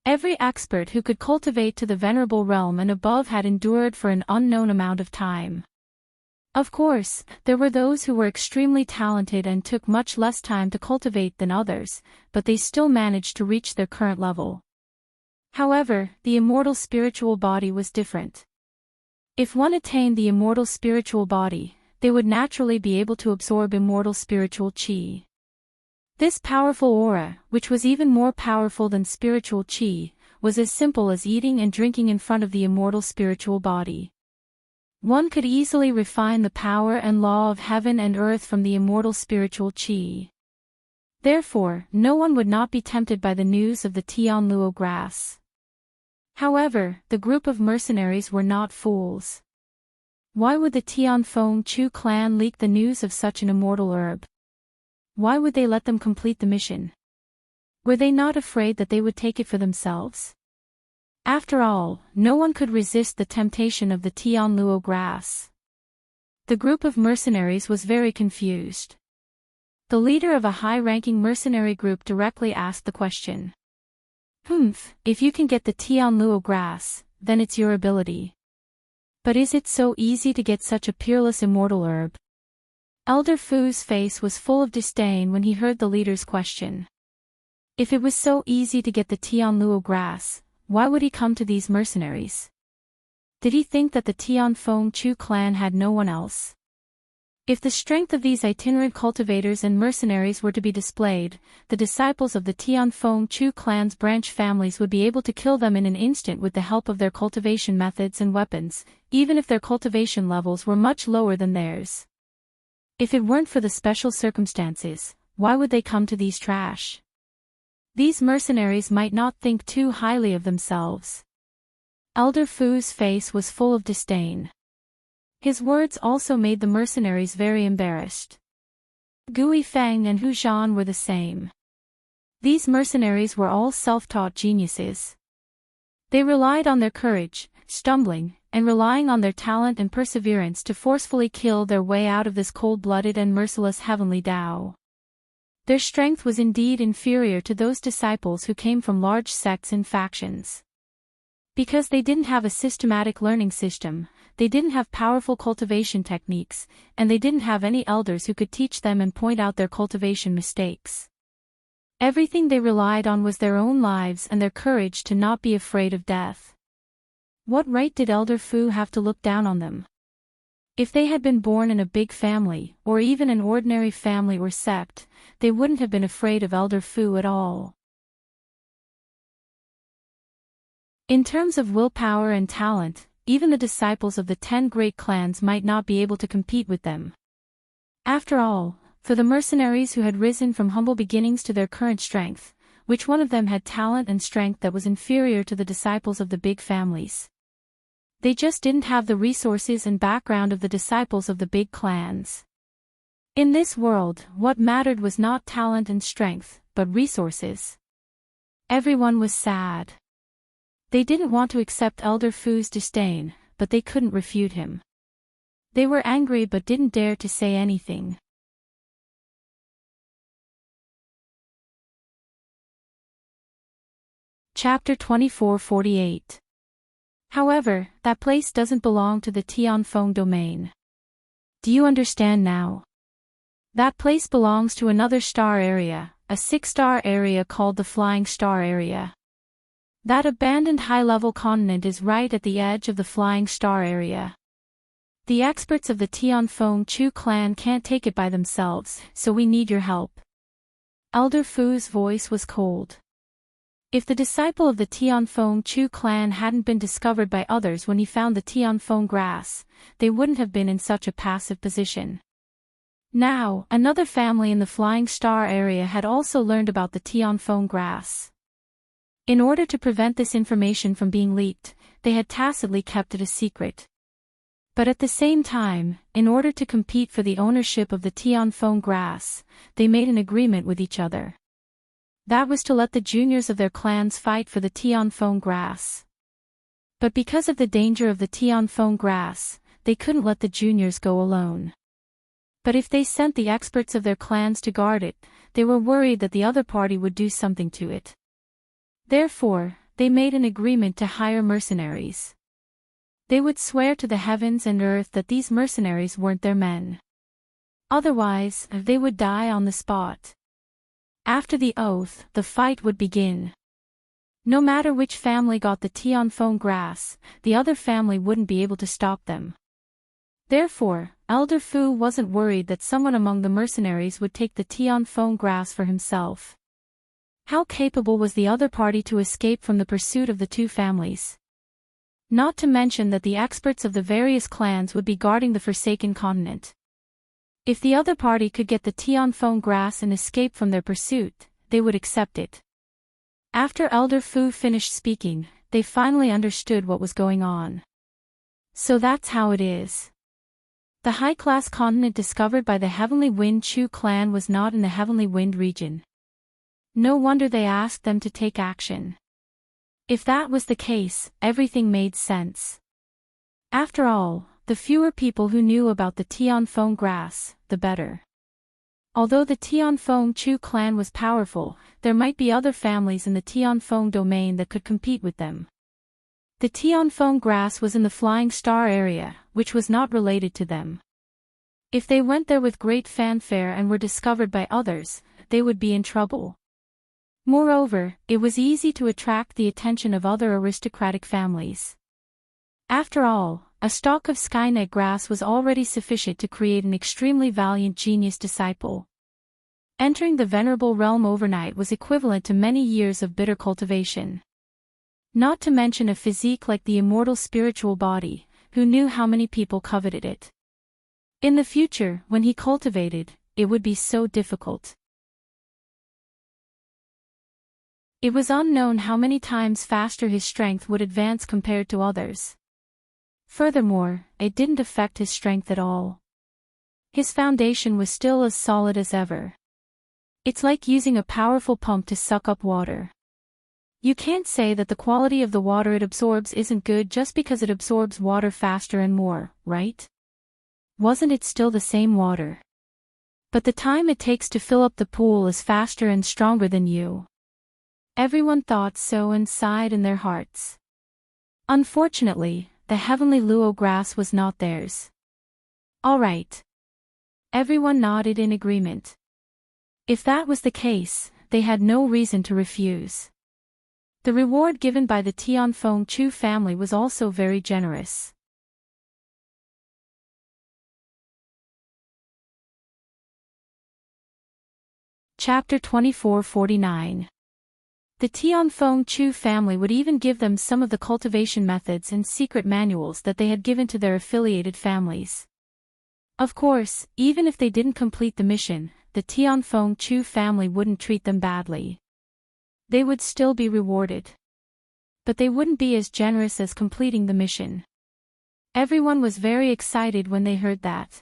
S1: Every expert who could cultivate to the Venerable Realm and above had endured for an unknown amount of time. Of course, there were those who were extremely talented and took much less time to cultivate than others, but they still managed to reach their current level. However, the immortal spiritual body was different. If one attained the immortal spiritual body, they would naturally be able to absorb immortal spiritual Qi. This powerful aura, which was even more powerful than spiritual Qi, was as simple as eating and drinking in front of the immortal spiritual body. One could easily refine the power and law of heaven and earth from the immortal spiritual Qi. Therefore, no one would not be tempted by the news of the Tianluo grass. However, the group of mercenaries were not fools. Why would the Tianfeng Chu clan leak the news of such an immortal herb? Why would they let them complete the mission? Were they not afraid that they would take it for themselves? After all, no one could resist the temptation of the Tianluo grass. The group of mercenaries was very confused. The leader of a high-ranking mercenary group directly asked the question. Humph, if you can get the Tianluo grass, then it's your ability. But is it so easy to get such a peerless immortal herb? Elder Fu's face was full of disdain when he heard the leader's question. If it was so easy to get the Tianluo grass, why would he come to these mercenaries? Did he think that the Tianfeng Chu clan had no one else? If the strength of these itinerant cultivators and mercenaries were to be displayed, the disciples of the Tianfeng Chu clan's branch families would be able to kill them in an instant with the help of their cultivation methods and weapons, even if their cultivation levels were much lower than theirs. If it weren't for the special circumstances, why would they come to these trash? These mercenaries might not think too highly of themselves. Elder Fu's face was full of disdain. His words also made the mercenaries very embarrassed. Gui Feng and Hu Zhan were the same. These mercenaries were all self-taught geniuses. They relied on their courage, stumbling, and relying on their talent and perseverance to forcefully kill their way out of this cold-blooded and merciless heavenly Tao. Their strength was indeed inferior to those disciples who came from large sects and factions. Because they didn't have a systematic learning system, they didn't have powerful cultivation techniques, and they didn't have any elders who could teach them and point out their cultivation mistakes. Everything they relied on was their own lives and their courage to not be afraid of death. What right did Elder Fu have to look down on them? If they had been born in a big family, or even an ordinary family or sect, they wouldn't have been afraid of Elder Fu at all. In terms of willpower and talent, even the disciples of the 10 great clans might not be able to compete with them. After all, for the mercenaries who had risen from humble beginnings to their current strength, which one of them had talent and strength that was inferior to the disciples of the big families? They just didn't have the resources and background of the disciples of the big clans. In this world, what mattered was not talent and strength, but resources. Everyone was sad. They didn't want to accept Elder Fu's disdain, but they couldn't refute him. They were angry but didn't dare to say anything. Chapter 2448. However, that place doesn't belong to the Tianfeng domain. Do you understand now? That place belongs to another star area, a 6-star area called the Flying Star Area. That abandoned high-level continent is right at the edge of the Flying Star Area. The experts of the Tianfeng Chu clan can't take it by themselves, so we need your help. Elder Fu's voice was cold. If the disciple of the Tianfeng Chu clan hadn't been discovered by others when he found the Tianfeng grass, they wouldn't have been in such a passive position. Now, another family in the Flying Star Area had also learned about the Tianfeng grass. In order to prevent this information from being leaked, they had tacitly kept it a secret. But at the same time, in order to compete for the ownership of the Tianfeng grass, they made an agreement with each other. That was to let the juniors of their clans fight for the Tianfeng grass. But because of the danger of the Tianfeng grass, they couldn't let the juniors go alone. But if they sent the experts of their clans to guard it, they were worried that the other party would do something to it. Therefore, they made an agreement to hire mercenaries. They would swear to the heavens and earth that these mercenaries weren't their men. Otherwise, they would die on the spot. After the oath, the fight would begin. No matter which family got the Tianfeng grass, the other family wouldn't be able to stop them. Therefore, Elder Fu wasn't worried that someone among the mercenaries would take the Tianfeng grass for himself. How capable was the other party to escape from the pursuit of the two families? Not to mention that the experts of the various clans would be guarding the Forsaken Continent. If the other party could get the Tianfeng grass and escape from their pursuit, they would accept it. After Elder Fu finished speaking, they finally understood what was going on. So that's how it is. The high-class continent discovered by the Heavenly Wind Chu clan was not in the Heavenly Wind region. No wonder they asked them to take action. If that was the case, everything made sense. After all, the fewer people who knew about the Tianfeng grass, the better. Although the Tianfeng Chu clan was powerful, there might be other families in the Tianfeng domain that could compete with them. The Tianfeng grass was in the Flying Star area, which was not related to them. If they went there with great fanfare and were discovered by others, they would be in trouble. Moreover, it was easy to attract the attention of other aristocratic families. After all, a stalk of Skynet grass was already sufficient to create an extremely valiant genius disciple. Entering the venerable realm overnight was equivalent to many years of bitter cultivation. Not to mention a physique like the immortal spiritual body, who knew how many people coveted it. In the future, when he cultivated, it would be so difficult. It was unknown how many times faster his strength would advance compared to others. Furthermore, it didn't affect his strength at all. His foundation was still as solid as ever. It's like using a powerful pump to suck up water. You can't say that the quality of the water it absorbs isn't good just because it absorbs water faster and more, right? Wasn't it still the same water? But the time it takes to fill up the pool is faster and stronger than you. Everyone thought so and sighed in their hearts. Unfortunately, the heavenly luo grass was not theirs. All right. Everyone nodded in agreement. If that was the case, they had no reason to refuse. The reward given by the Tianfeng Chu family was also very generous. Chapter 2449. The Tianfeng Chu family would even give them some of the cultivation methods and secret manuals that they had given to their affiliated families. Of course, even if they didn't complete the mission, the Tianfeng Chu family wouldn't treat them badly. They would still be rewarded. But they wouldn't be as generous as completing the mission. Everyone was very excited when they heard that.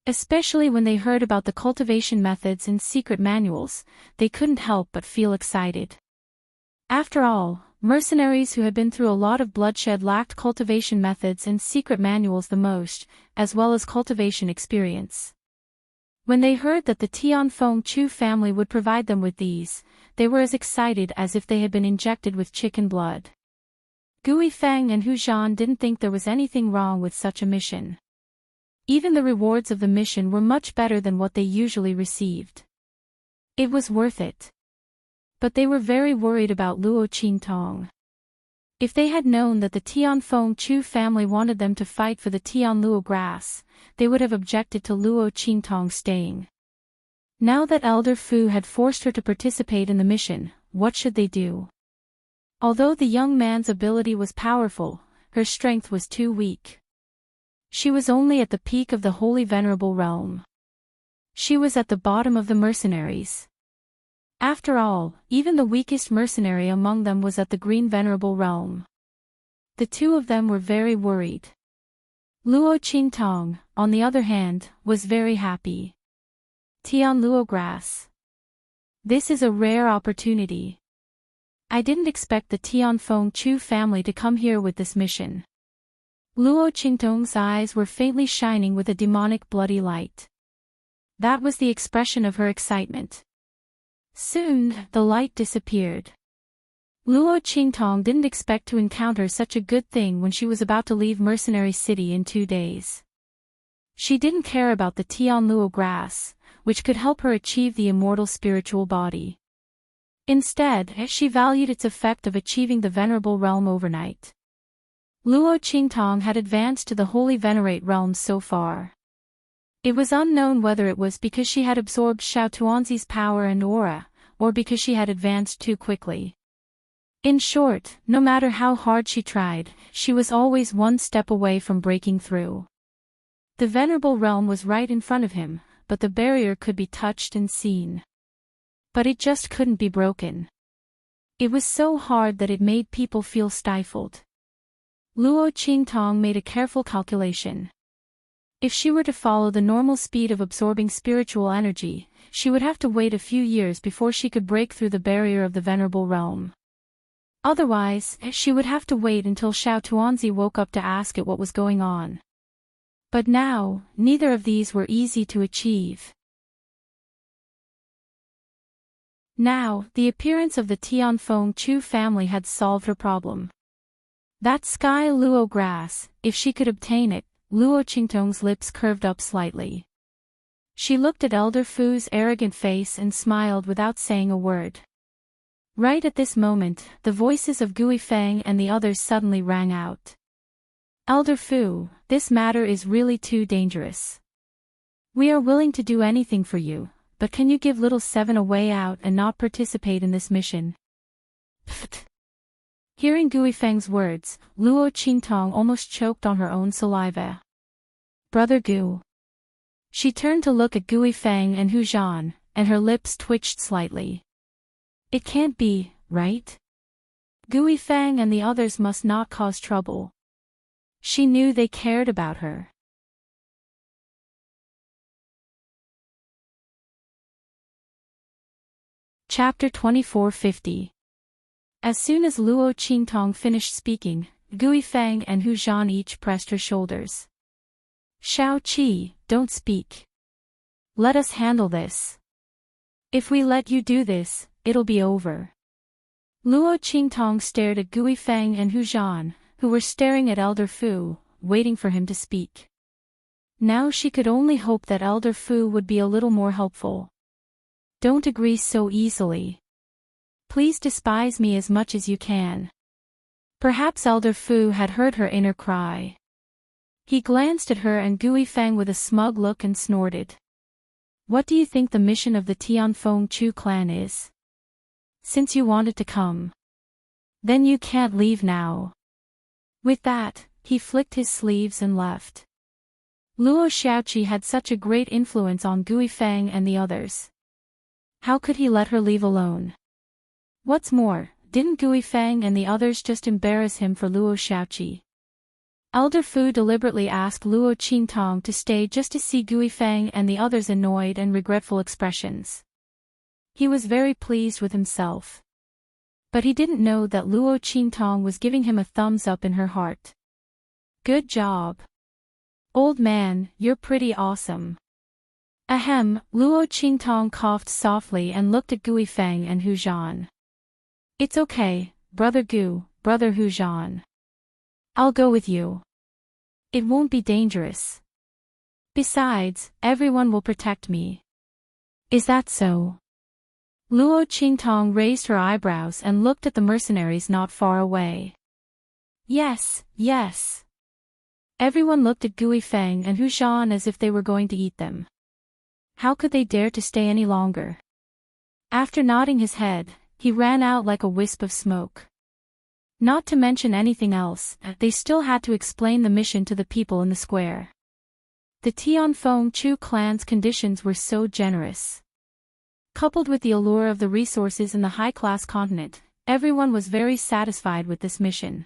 S1: Especially when they heard about the cultivation methods and secret manuals, they couldn't help but feel excited. After all, mercenaries who had been through a lot of bloodshed lacked cultivation methods and secret manuals the most, as well as cultivation experience. When they heard that the Tianfeng Chu family would provide them with these, they were as excited as if they had been injected with chicken blood. Gui Feng and Hu Zhan didn't think there was anything wrong with such a mission. Even the rewards of the mission were much better than what they usually received. It was worth it. But they were very worried about Luo Qingtong. If they had known that the Tianfeng Chu family wanted them to fight for the Tianluo grass, they would have objected to Luo Qingtong staying. Now that Elder Fu had forced her to participate in the mission, what should they do? Although the young man's ability was powerful, her strength was too weak. She was only at the peak of the Holy Venerable Realm. She was at the bottom of the mercenaries. After all, even the weakest mercenary among them was at the Green Venerable Realm. The two of them were very worried. Luo Qingtong, on the other hand, was very happy. Tianluo grass. This is a rare opportunity. I didn't expect the Tianfeng Chu family to come here with this mission. Luo Qingtong's eyes were faintly shining with a demonic bloody light. That was the expression of her excitement. Soon, the light disappeared. Luo Qingtong didn't expect to encounter such a good thing when she was about to leave Mercenary City in 2 days. She didn't care about the Tianluo grass, which could help her achieve the immortal spiritual body. Instead, she valued its effect of achieving the Venerable Realm overnight. Luo Qingtong had advanced to the Holy Venerate Realm so far. It was unknown whether it was because she had absorbed Xiao Tuanzi's power and aura, or because she had advanced too quickly. In short, no matter how hard she tried, she was always one step away from breaking through. The Venerable Realm was right in front of him, but the barrier could be touched and seen. But it just couldn't be broken. It was so hard that it made people feel stifled. Luo Qingtong made a careful calculation. If she were to follow the normal speed of absorbing spiritual energy, she would have to wait a few years before she could break through the barrier of the Venerable Realm. Otherwise, she would have to wait until Xiao Tuanzi woke up to ask it what was going on. But now, neither of these were easy to achieve. Now, the appearance of the Tianfeng Chu family had solved her problem. That sky luo grass, if she could obtain it, Luo Qingtong's lips curved up slightly. She looked at Elder Fu's arrogant face and smiled without saying a word. Right at this moment, the voices of Gui Feng and the others suddenly rang out. Elder Fu, this matter is really too dangerous. We are willing to do anything for you, but can you give little Seven a way out and not participate in this mission? Pfft. Hearing Gui Feng's words, Luo Qingtong almost choked on her own saliva. Brother Gu. She turned to look at Gui Feng and Hu Zhan, and her lips twitched slightly. It can't be, right? Gui Feng and the others must not cause trouble. She knew they cared about her. Chapter 2450. As soon as Luo Qingtong finished speaking, Gui Feng and Hu Zhan each pressed her shoulders. Shao Qi, don't speak. Let us handle this. If we let you do this, it'll be over. Luo Qingtong stared at Gui Feng and Hu Zhan, who were staring at Elder Fu, waiting for him to speak. Now she could only hope that Elder Fu would be a little more helpful. Don't agree so easily. Please despise me as much as you can. Perhaps Elder Fu had heard her inner cry. He glanced at her and Gui Feng with a smug look and snorted. What do you think the mission of the Tianfeng Chu clan is? Since you wanted to come. Then you can't leave now. With that, he flicked his sleeves and left. Luo Xiaoqi had such a great influence on Gui Feng and the others. How could he let her leave alone? What's more, didn't Gui Feng and the others just embarrass him for Luo Xiaoqi? Elder Fu deliberately asked Luo Qingtong to stay just to see Gui Feng and the others' annoyed and regretful expressions. He was very pleased with himself. But he didn't know that Luo Qingtong was giving him a thumbs up in her heart. Good job. Old man, you're pretty awesome. Ahem, Luo Qingtong coughed softly and looked at Gui Feng and Hu Zhan. It's okay, Brother Gu, Brother Hu Zhan. I'll go with you. It won't be dangerous. Besides, everyone will protect me. Is that so? Luo Qingtong raised her eyebrows and looked at the mercenaries not far away. Yes, yes. Everyone looked at Gui Feng and Hu Zhan as if they were going to eat them. How could they dare to stay any longer? After nodding his head, he ran out like a wisp of smoke. Not to mention anything else, they still had to explain the mission to the people in the square. The Tianfeng Chu clan's conditions were so generous. Coupled with the allure of the resources in the high-class continent, everyone was very satisfied with this mission.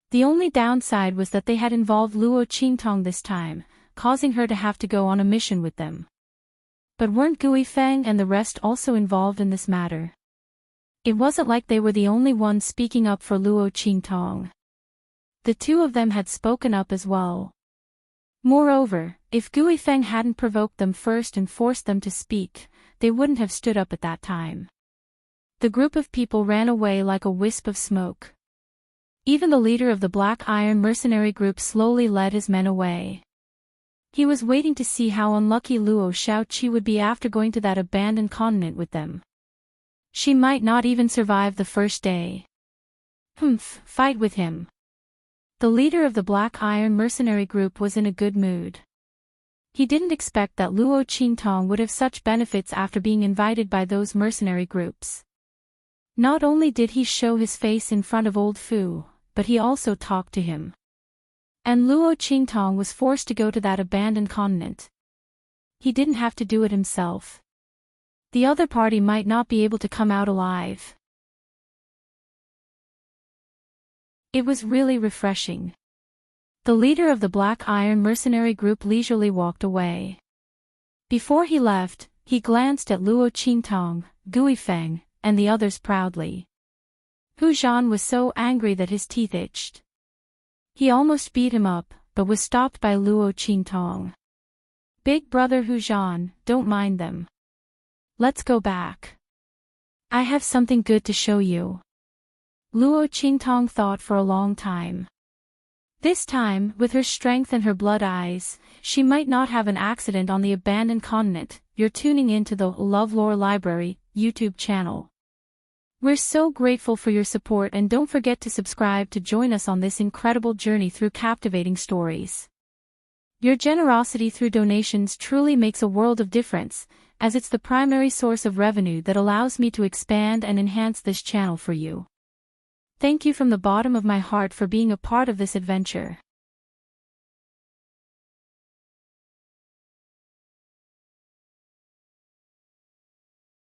S1: The only downside was that they had involved Luo Qingtong this time, causing her to have to go on a mission with them. But weren't Gui Feng and the rest also involved in this matter? It wasn't like they were the only ones speaking up for Luo Qingtong. The two of them had spoken up as well. Moreover, if Gui Feng hadn't provoked them first and forced them to speak, they wouldn't have stood up at that time. The group of people ran away like a wisp of smoke. Even the leader of the Black Iron mercenary group slowly led his men away. He was waiting to see how unlucky Luo Xiaoqi would be after going to that abandoned continent with them. She might not even survive the first day. Fight with him. The leader of the Black Iron mercenary group was in a good mood. He didn't expect that Luo Qingtong would have such benefits after being invited by those mercenary groups. Not only did he show his face in front of old Fu, but he also talked to him. And Luo Qingtong was forced to go to that abandoned continent. He didn't have to do it himself. The other party might not be able to come out alive. It was really refreshing. The leader of the Black Iron mercenary group leisurely walked away. Before he left, he glanced at Luo Qingtong, Gui Feng, and the others proudly. Hu Zhan was so angry that his teeth itched. He almost beat him up, but was stopped by Luo Qingtong. Big brother Hu Zhan, don't mind them. Let's go back. I have something good to show you. Luo Qingtong thought for a long time. This time, with her strength and her blood eyes, she might not have an accident on the abandoned continent. You're tuning into the LoveLore Library YouTube channel. We're so grateful for your support, and don't forget to subscribe to join us on this incredible journey through captivating stories. Your generosity through donations truly makes a world of difference, as it's the primary source of revenue that allows me to expand and enhance this channel for you. Thank you from the bottom of my heart for being a part of this adventure.